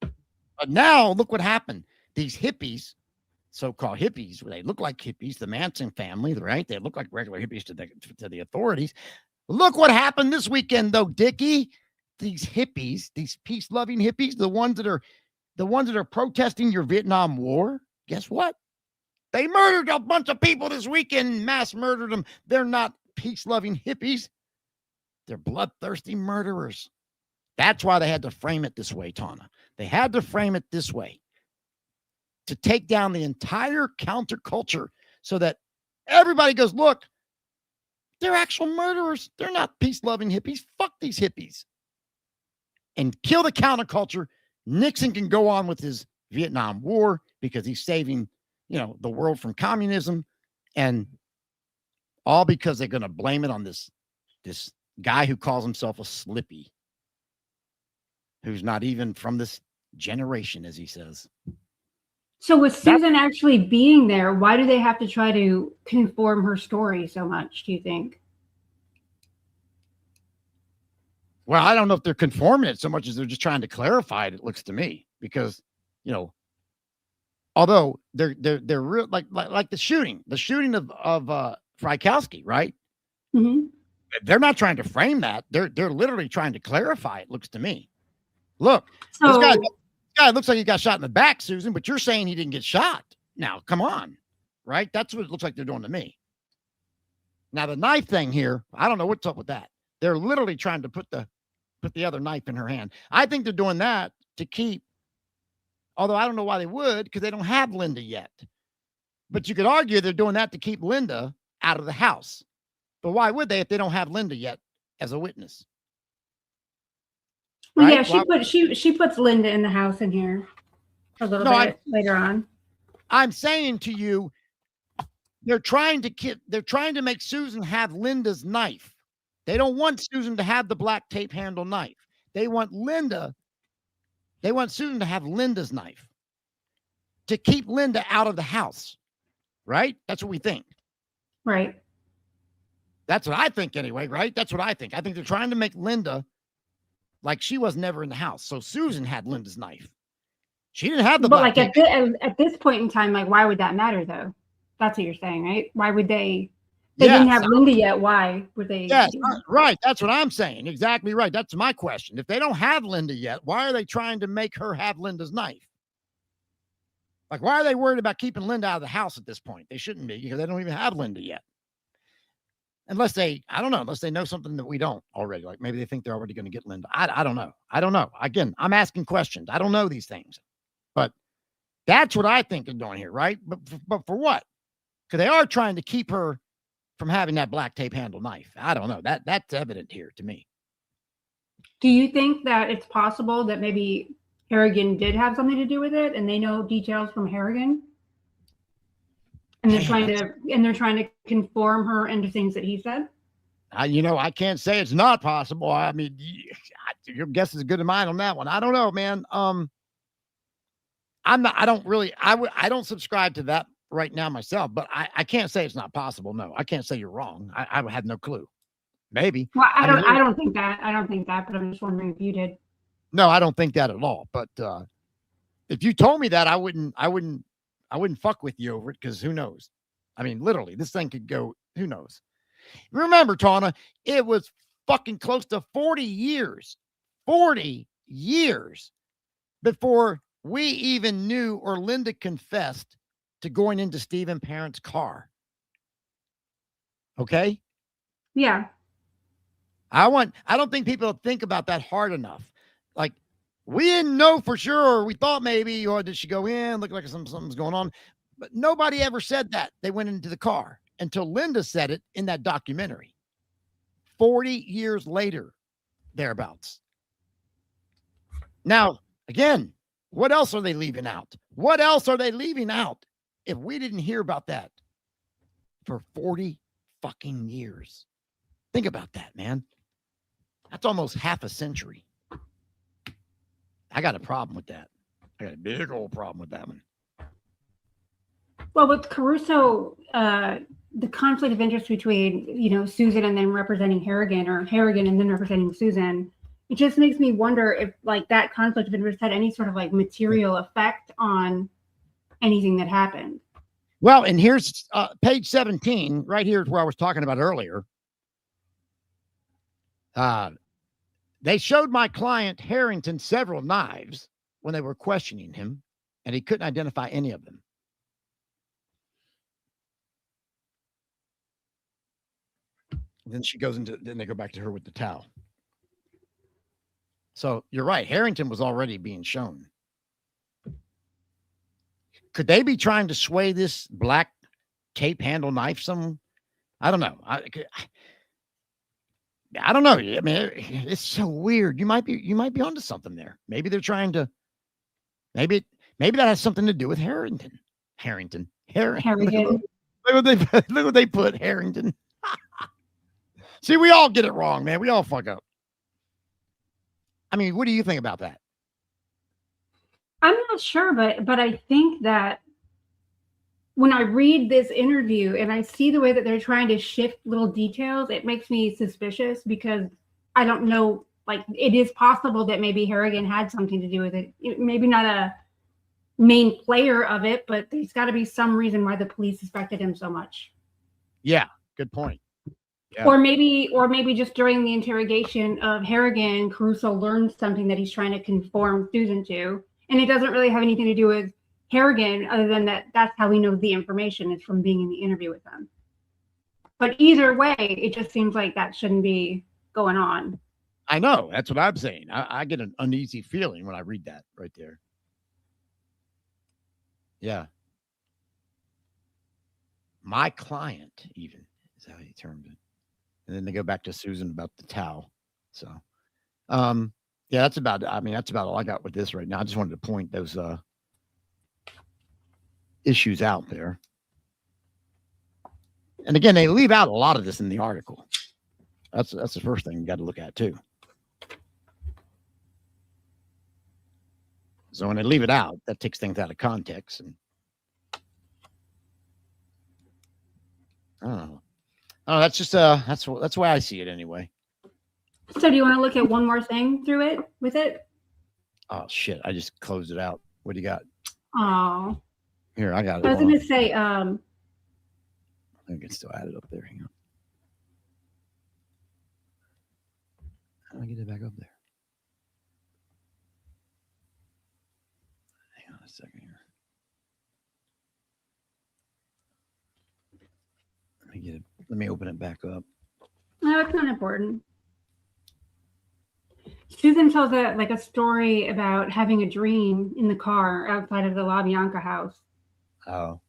But now look what happened. These hippies, so-called hippies, they look like hippies, the Manson family, right? They look like regular hippies to the authorities. Look what happened this weekend, though, Dickie. These hippies, these peace-loving hippies, the ones that are protesting your Vietnam War, guess what? They murdered a bunch of people this weekend, mass murdered them. They're not peace-loving hippies. They're bloodthirsty murderers. That's why they had to frame it this way, Tawna. They had to frame it this way to take down the entire counterculture so that everybody goes, look, they're actual murderers. They're not peace-loving hippies. Fuck these hippies. And kill the counterculture. Nixon can go on with his Vietnam War because he's saving, the world from communism, and all because they're going to blame it on this guy who calls himself a slippy, who's not even from this generation, as he says. So with Susan actually being there, why do they have to try to conform her story so much, do you think? Well, I don't know if they're conforming it so much as they're just trying to clarify it, it looks to me, because, Although they're real, like the shooting of Frykowski, right? Mm-hmm. They're not trying to frame that. They're literally trying to clarify. It looks to me. Look, So this guy looks like he got shot in the back, Susan, but you're saying he didn't get shot. Now, come on, right? That's what it looks like they're doing to me. Now, the knife thing here, I don't know what's up with that. They're literally trying to put the other knife in her hand. I think they're doing that to keep, although I don't know why they would, because they don't have Linda yet. But you could argue they're doing that to keep Linda out of the house. But why would they if they don't have Linda yet as a witness? well, Right? yeah, she puts Linda in the house in here a little bit later on. I'm saying to you, they're trying to make Susan have Linda's knife. They don't want Susan to have the black tape handle knife. They want Susan to have Linda's knife to keep Linda out of the house. Right? That's what we think. Right. That's what I think anyway, right? That's what I think. I think they're trying to make Linda like she was never in the house. So Susan had Linda's knife. She didn't have the But black like tape. at this point in time, like why would that matter though? That's what you're saying, right? Why would they didn't have Linda yet. Why would they? Yes, right. That's what I'm saying. Exactly right. That's my question. If they don't have Linda yet, why are they trying to make her have Linda's knife? Like, why are they worried about keeping Linda out of the house at this point? They shouldn't be because they don't even have Linda yet. Unless they know something that we don't already. Like maybe they think they're already going to get Linda. I don't know. I don't know. Again, I'm asking questions. I don't know these things. But that's what I think they're doing here, right? But for what? Because they are trying to keep her from having that black tape handle knife. I don't know. That's evident here to me. Do you think that it's possible that maybe Harrigan did have something to do with it and they know details from Harrigan? And they're trying to conform her into things that he said? I can't say it's not possible. I mean, your guess is as good as mine on that one. I don't know, man. I don't subscribe to that right now myself, but I can't say it's not possible. No, I can't say you're wrong. I had no clue. Maybe. Well, I don't think that, but I'm just wondering if you did. No, I don't think that at all. But if you told me that, I wouldn't fuck with you over it because who knows? I mean, literally, this thing could go, who knows? Remember, Tawna, it was fucking close to 40 years before we even knew or Linda confessed to going into Stephen Parent's car. Okay? Yeah. I don't think people think about that hard enough. Like, we didn't know for sure. We thought maybe, or did she go in? Look like something's going on. But nobody ever said that. They went into the car until Linda said it in that documentary. 40 years later, thereabouts. Now, again, what else are they leaving out? What else are they leaving out if we didn't hear about that for 40 fucking years? Think about that, man. That's almost half a century. I got a problem with that. I got a big old problem with that one. Well, with Caruso, the conflict of interest between, Susan and then representing Harrigan, or Harrigan and then representing Susan, it just makes me wonder if like that conflict of interest had any sort of like material effect on anything that happened. Well, and here's page 17, right here is where I was talking about earlier. They showed my client Harrington several knives when they were questioning him, and he couldn't identify any of them. Then they go back to her with the towel. So you're right. Harrington was already being shown. Could they be trying to sway this black tape handle knife some? I don't know. I don't know. I mean, it's so weird. You might be onto something there. Maybe they're trying to. Maybe that has something to do with Harrington. Look what they put Harrington. See, we all get it wrong, man. We all fuck up. I mean, what do you think about that? I'm not sure, but I think that when I read this interview and I see the way that they're trying to shift little details, it makes me suspicious because I don't know, like it is possible that maybe Harrigan had something to do with it. Maybe not main player of it, but there's got to be some reason why the police suspected him so much. Yeah, good point. Yeah. Or maybe just during the interrogation of Harrigan, Caruso learned something that he's trying to conform Susan to, and it doesn't really have anything to do with Harrigan, other than that's how he knows the information is from being in the interview with them. But either way, it just seems like that shouldn't be going on. I know. That's what I'm saying. I get an uneasy feeling when I read that right there. Yeah. My client, even, is how he termed it. And then they go back to Susan about the towel. So, yeah, that's about all I got with this right now. I just wanted to point those issues out there. And again, they leave out a lot of this in the article. That's the first thing you got to look at too. So when they leave it out, that takes things out of context. And I don't know. Oh, that's just that's why I see it anyway. So do you want to look at one more thing through it with it? Oh shit! I just closed it out. What do you got? Oh, here I got it. I was going to say. I can still add it up there. Hang on. How do I get it back up there? Hang on a second here. Let me open it back up. No, it's not important. Susan tells a story about having a dream in the car outside of the LaBianca house. Oh,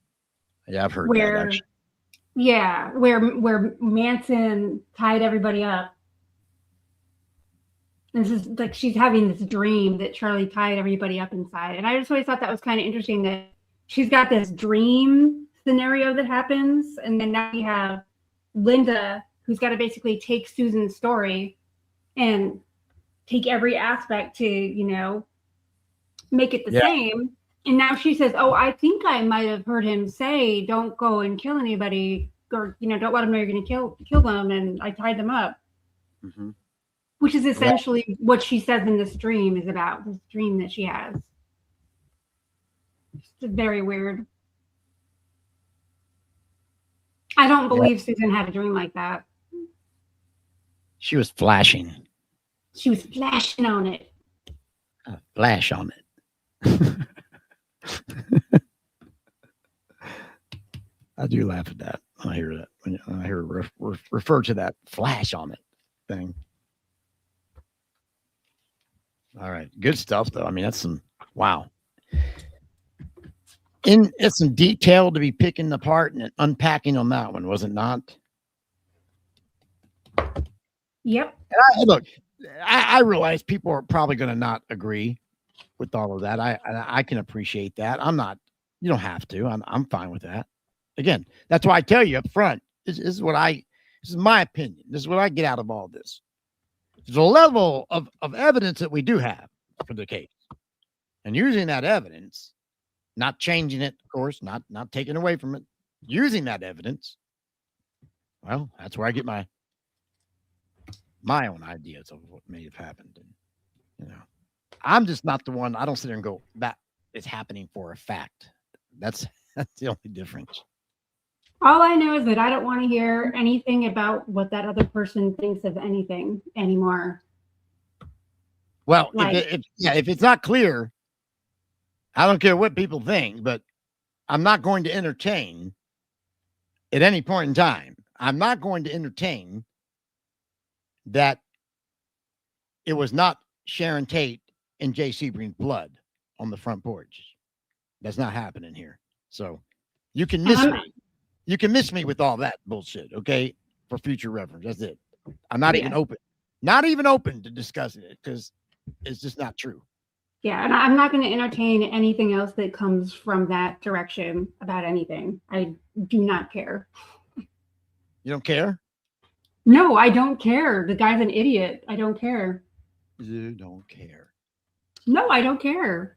yeah, I've heard that actually. Yeah, where Manson tied everybody up. And this is like she's having this dream that Charlie tied everybody up inside. And I just always thought that was kind of interesting that she's got this dream scenario that happens. And then now you have Linda, who's got to basically take Susan's story and take every aspect to, make it the same. And now she says, oh, I think I might have heard him say, don't go and kill anybody, or, don't let them know you're going to kill them. And I tied them up. Mm-hmm. Which is essentially what she says in this dream is about, this dream that she has. It's very weird. I don't believe Susan had a dream like that. She was flashing. She was flashing on it. A flash on it. I do laugh at that. I hear that when I hear refer to that flash on it thing. All right, good stuff though. I mean, that's some wow. It's some detail to be picking apart and unpacking on that one, was it not? Yep. And I realize people are probably going to not agree with all of that. I can appreciate that. I'm not. You don't have to. I'm fine with that. Again, that's why I tell you up front. This is my opinion. This is what I get out of all this. There's a level of evidence that we do have for the case, and using that evidence, not changing it, of course, not taking away from it, using that evidence. Well, that's where I get my own ideas of what may have happened. And, I'm just not the one. I don't sit there and go, that is happening for a fact. That's the only difference. All I know is that I don't want to hear anything about what that other person thinks of anything anymore. Well, if it's not clear, I don't care what people think, but I'm not going to entertain at any point in time. I'm not going to entertain that it was not Sharon Tate and Jay Sebring's blood on the front porch. That's not happening here. So you can miss me. You can miss me with all that bullshit, okay? For future reference. That's it. I'm not even open to discussing it because it's just not true. Yeah, and I'm not going to entertain anything else that comes from that direction about anything. I do not care. You don't care? No, I don't care. The guy's an idiot. I don't care. You don't care. No, I don't care.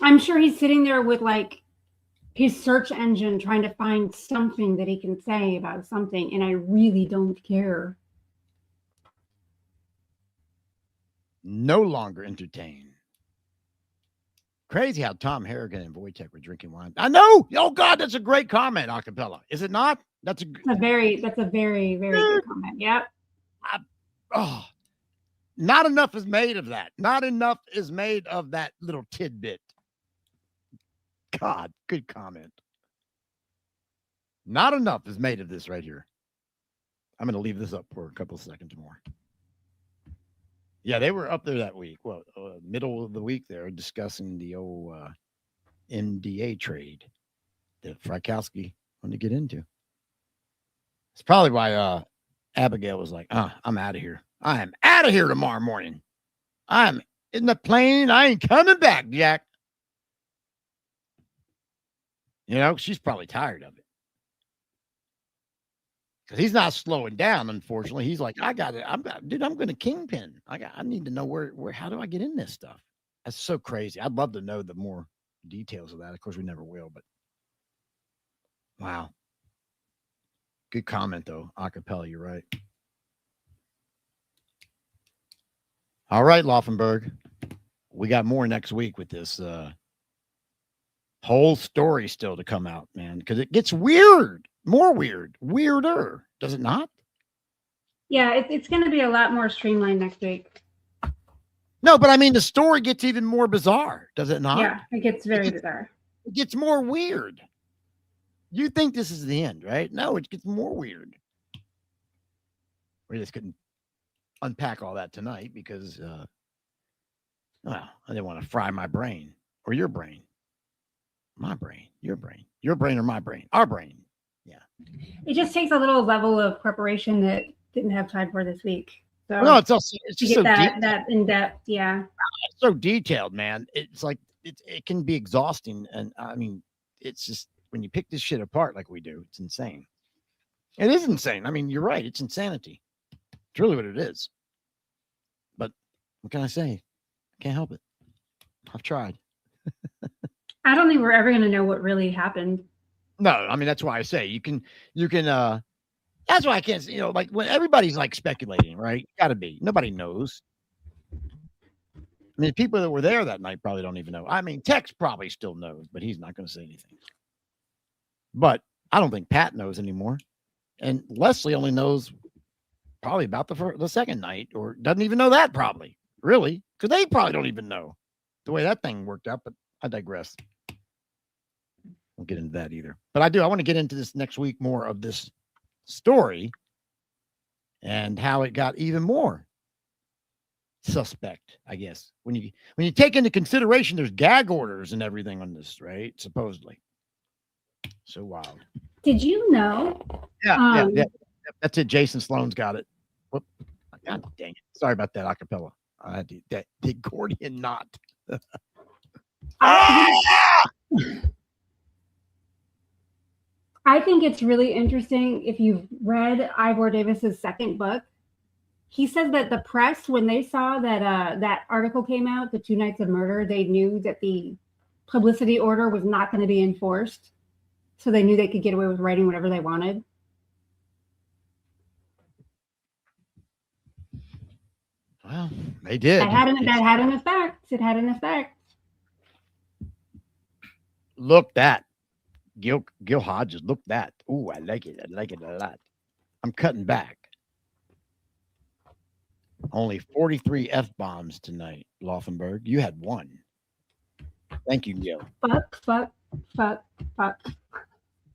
I'm sure he's sitting there with his search engine trying to find something that he can say about something, and I really don't care. No longer entertain. Crazy how Tom Harrigan and Wojtek were drinking wine. I know. Oh God, that's a great comment, acapella. Is it not? That's a very good comment. Yep. Oh, not enough is made of that. Not enough is made of that little tidbit. God, good comment. Not enough is made of this right here. I'm going to leave this up for a couple of seconds more. Yeah, they were up there that week. Well, middle of the week, they're discussing the old MDA trade that Frykowski wanted to get into. It's probably why Abigail was like, I'm out of here. I am out of here tomorrow morning. I'm in the plane. I ain't coming back, Jack. You know, she's probably tired of it. Because he's not slowing down, unfortunately. He's like, I got it. I'm going to kingpin. I need to know where, how do I get in this stuff? That's so crazy. I'd love to know the more details of that. Of course, we never will, but wow. Good comment, though. Acapella, you're right. All right, Laufenberg. We got more next week with this whole story still to come out, man, because it gets weird. More weirder, does it not? Yeah, it's going to be a lot more streamlined next week. No, but I mean, the story gets even more bizarre, does it not? Yeah, it gets very bizarre. It gets more weird. You think this is the end, right? No, it gets more weird. We just couldn't unpack all that tonight because, well, I didn't want to fry my brain or your brain. My brain, your brain or my brain, our brain. Yeah. It just takes a little level of preparation that didn't have time for this week. So no, it's just so that in depth. Yeah. It's so detailed, man. It's like it can be exhausting, and I mean, it's just when you pick this shit apart like we do, it's insane. It is insane. I mean, you're right. It's insanity. It's really what it is. But what can I say? I can't help it. I've tried. I don't think we're ever going to know what really happened. No, I mean, that's why I say you can, that's why I can't, like when everybody's like speculating, right? Gotta be. Nobody knows. I mean, people that were there that night probably don't even know. I mean, Tex probably still knows, but he's not going to say anything. But I don't think Pat knows anymore. And Leslie only knows probably about the second night, or doesn't even know that probably, really, because they probably don't even know the way that thing worked out, but I digress. We'll get into that either. But I want to get into this next week, more of this story and how it got even more suspect, I guess. When you take into consideration there's gag orders and everything on this, right? Supposedly. So wild. Did you know? Yeah. That's it. Jason Sloan's got it. Whoop. God dang it. Sorry about that acapella. I had that Gordian knot. I think it's really interesting if you've read Ivor Davis's second book. He says that the press, when they saw that that article came out, the 2 Nights of Murder, they knew that the publicity order was not going to be enforced. So they knew they could get away with writing whatever they wanted. Well, they did. That had an effect. It had an effect. Look that. Gil Hodges, look that. Ooh, I like it. I like it a lot. I'm cutting back. Only 43 F-bombs tonight, Laufenberg. You had 1. Thank you, Gil. Fuck.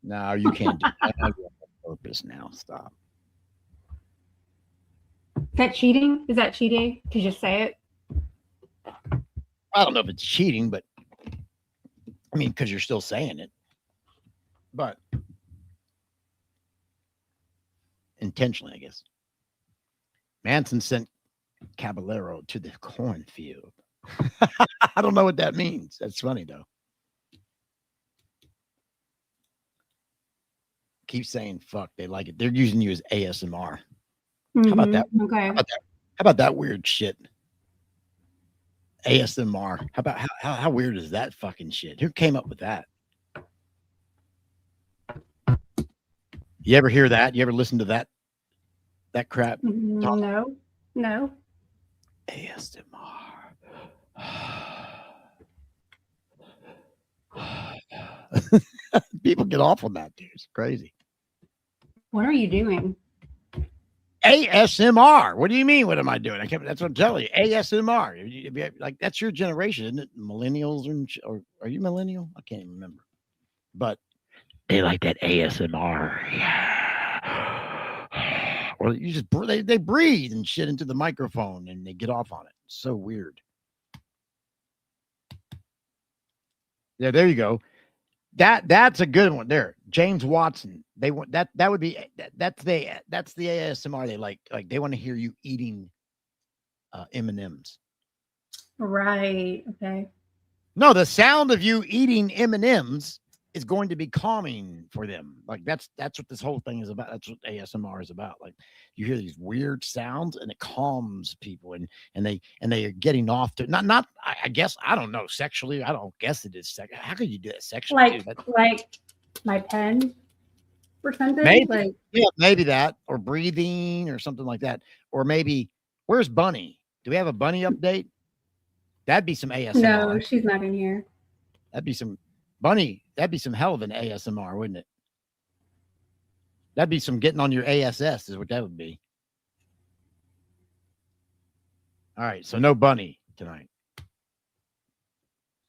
No, you can't do that. On purpose now. Stop. Is that cheating? Is that cheating to just say it? I don't know if it's cheating, but I mean, because you're still saying it. But intentionally, I guess. Manson sent Caballero to the cornfield. I don't know what that means. That's funny, though. Keep saying fuck. They like it. They're using you as ASMR. Mm-hmm. How about that? Okay. How about that weird shit? ASMR. How weird is that fucking shit? Who came up with that? You ever hear that? You ever listen to that crap? No. ASMR. People get off on that, dude. It's crazy. What are you doing? ASMR. What do you mean? What am I doing? That's what I'm telling you. ASMR. Like that's your generation, isn't it? Millennials or are you millennial? I can't even remember. But they like that ASMR. Yeah. Or you just they breathe and shit into the microphone and they get off on it. It's so weird. Yeah, there you go. That's a good one there. James Watson. They want that would be that's the ASMR they like they want to hear you eating M&Ms. Right. Okay. No, the sound of you eating M&Ms is going to be calming for them. Like that's what this whole thing is about. That's what ASMR is about. Like you hear these weird sounds and it calms people and they are getting off to not I guess I don't know sexually. I don't guess it is sex. How could you do it sexually? Like my pen or something? Maybe, yeah, maybe that or breathing or something like that. Or maybe where's Bunny? Do we have a Bunny update? That'd be some ASMR. No, she's not in here. That'd be some Bunny. That'd be some hell of an ASMR, wouldn't it? That'd be some getting on your ASS is what that would be. All right. So no Bunny tonight.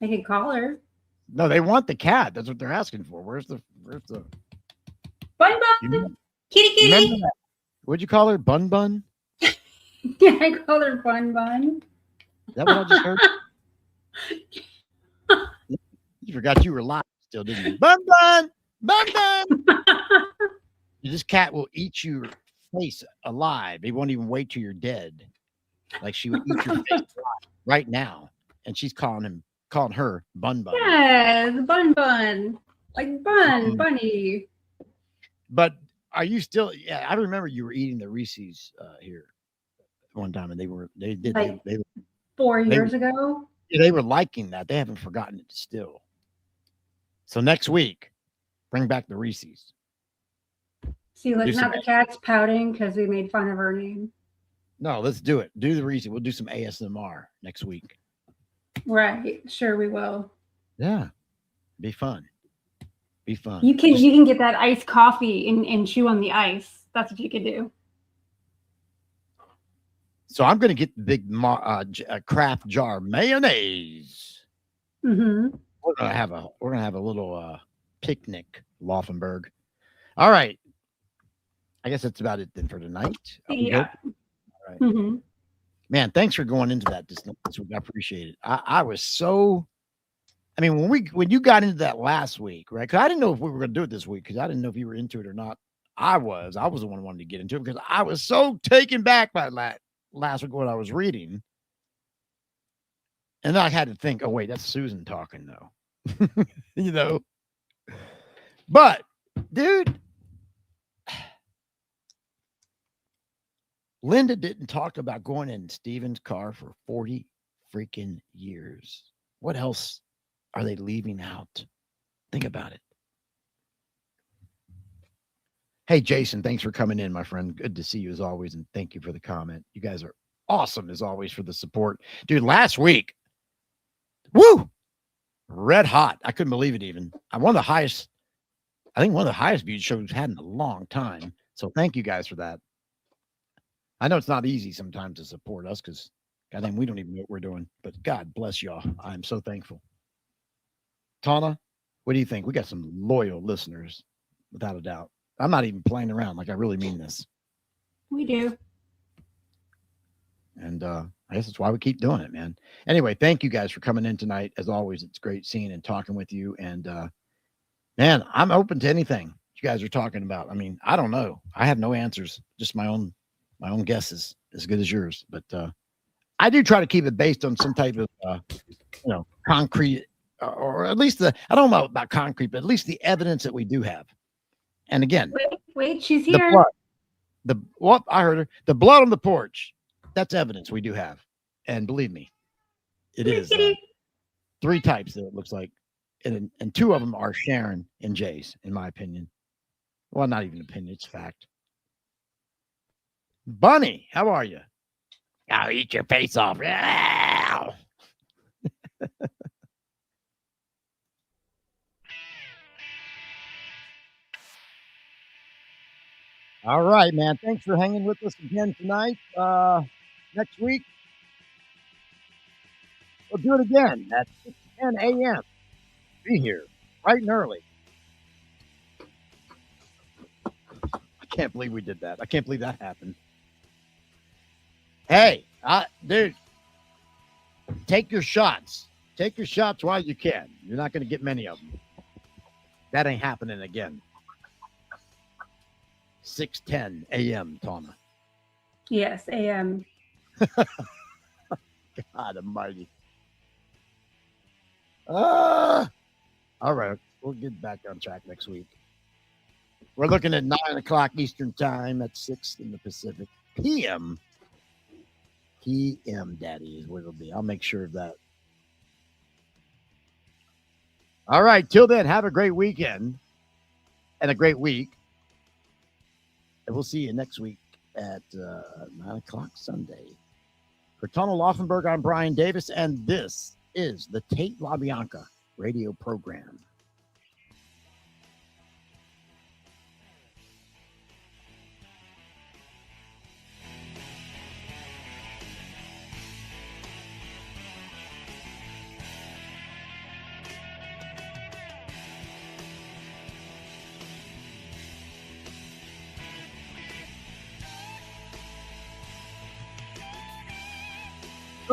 I could call her. No, they want the cat. That's what they're asking for. Where's the Bun Bun? Kitty. What'd you call her? Bun Bun? Yeah, I call her Bun Bun. Is that what I just heard? You forgot you were live still, didn't you? Bun Bun! Bun Bun! This cat will eat your face alive. He won't even wait till you're dead. Like she would eat your face alive right now. And she's calling her Bun Bun. Yes, Bun Bun. Like Bun, Bunny. But are you still? Yeah, I remember you were eating the Reese's here one time, and they were 4 years ago. They were liking that. They haven't forgotten it still. So next week, bring back the Reese's. See, like now the cat's pouting because we made fun of her name. No, let's do it. Do the Reese's. We'll do some ASMR next week. Right. Sure, we will. Yeah, be fun. Be fun. You can get that iced coffee and chew on the ice. That's what you could do. So I'm going to get the big craft jar mayonnaise. Mm-hmm. We're gonna have a little picnic, Laufenberg. All right. I guess that's about it then for tonight. Yeah. All right. Mm-hmm. Man, thanks for going into that this week. I appreciate it. I was so. I mean, when you got into that last week, right? Because I didn't know if we were going to do it this week because I didn't know if you were into it or not. I was the one who wanted to get into it because I was so taken back by last week what I was reading. And then I had to think, oh, wait, that's Susan talking, though. You know? But, dude, Linda didn't talk about going in Steven's car for 40 freaking years. What else are they leaving out? Think about it. Hey, Jason, thanks for coming in, my friend. Good to see you as always, and thank you for the comment. You guys are awesome as always for the support. Dude, last week, woo, red hot. I couldn't believe it even. I think one of the highest viewed shows we've had in a long time. So thank you guys for that. I know it's not easy sometimes to support us because, goddamn, we don't even know what we're doing. But God bless y'all. I'm so thankful. Tawna, what do you think? We got some loyal listeners, without a doubt. I'm not even playing around. Like, I really mean this. We do. And I guess that's why we keep doing it, man. Anyway, thank you guys for coming in tonight. As always, it's great seeing and talking with you. And, man, I'm open to anything you guys are talking about. I mean, I don't know. I have no answers. Just my own guesses, as good as yours. But I do try to keep it based on some type of, concrete, or at least I don't know about concrete, but at least the evidence that we do have. And again, wait, she's here. The blood, I heard her. The blood on the porch. That's evidence we do have. And believe me, it is 3 types that it looks like. And 2 of them are Sharon and Jay's, in my opinion. Well, not even opinion, it's fact. Bunny, how are you? I'll eat your face off. All right, man. Thanks for hanging with us again tonight. Next week, we'll do it again at 6:10 a.m. Be here bright and early. I can't believe we did that. I can't believe that happened. Hey, dude, take your shots. Take your shots while you can. You're not going to get many of them. That ain't happening again. 6:10 a.m. Tawna. Yes, a.m. God almighty. All right. We'll get back on track next week. We're looking at 9 o'clock Eastern time at 6 in the Pacific. PM, Daddy, is what it'll be. I'll make sure of that. All right. Till then, have a great weekend and a great week. And we'll see you next week at 9 o'clock Sunday. For Tawna Laufenberg, I'm Brian Davis, and this is the Tate LaBianca radio program.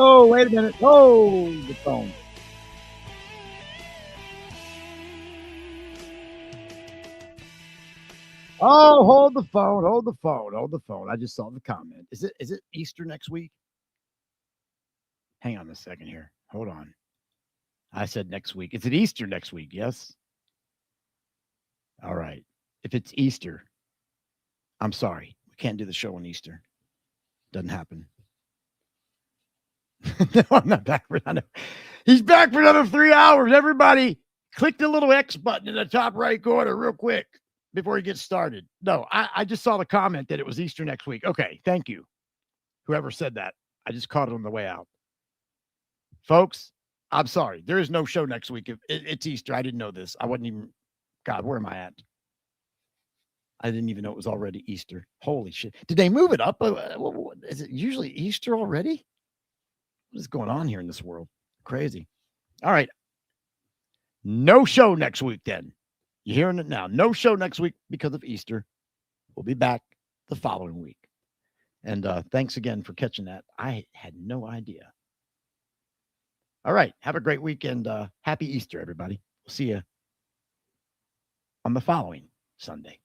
Oh, wait a minute. Oh, the phone. Oh, hold the phone. Hold the phone. Hold the phone. I just saw the comment. Is it Easter next week? Hang on a second here. Hold on. I said next week. Is it Easter next week? Yes. All right. If it's Easter, I'm sorry. We can't do the show on Easter. Doesn't happen. No, I'm not back for another. He's back for another 3 hours. Everybody, click the little X button in the top right corner real quick before he gets started. No, I just saw the comment that it was Easter next week. Okay, thank you. Whoever said that. I just caught it on the way out. Folks, I'm sorry. There is no show next week. It's Easter. I didn't know this. I wasn't even, God, where am I at? I didn't even know it was already Easter. Holy shit. Did they move it up? Is it usually Easter already? What is going on here in this world? Crazy. All right. No show next week then. You're hearing it now. No show next week because of Easter. We'll be back the following week. And thanks again for catching that. I had no idea. All right. Have a great weekend. Happy Easter, everybody. We'll see you on the following Sunday.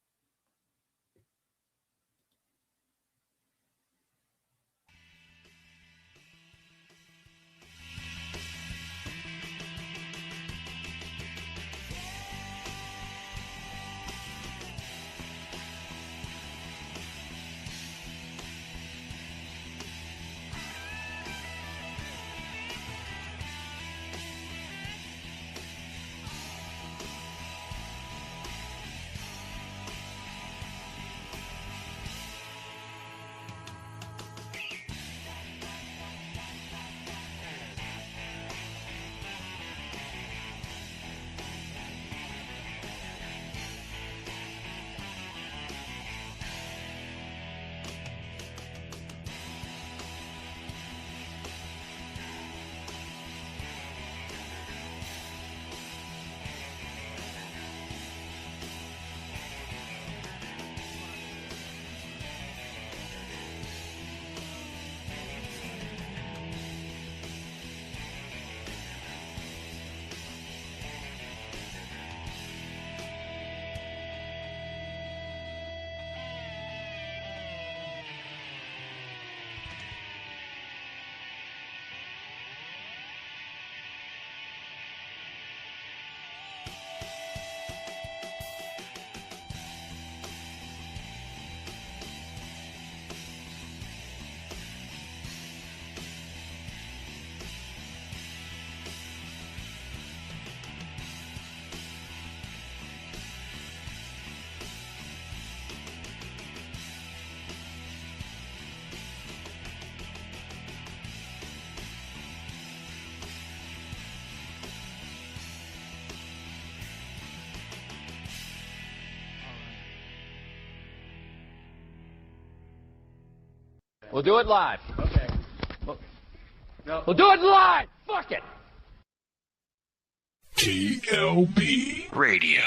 We'll do it live. Okay. We'll do it live. Fuck it. TLB Radio.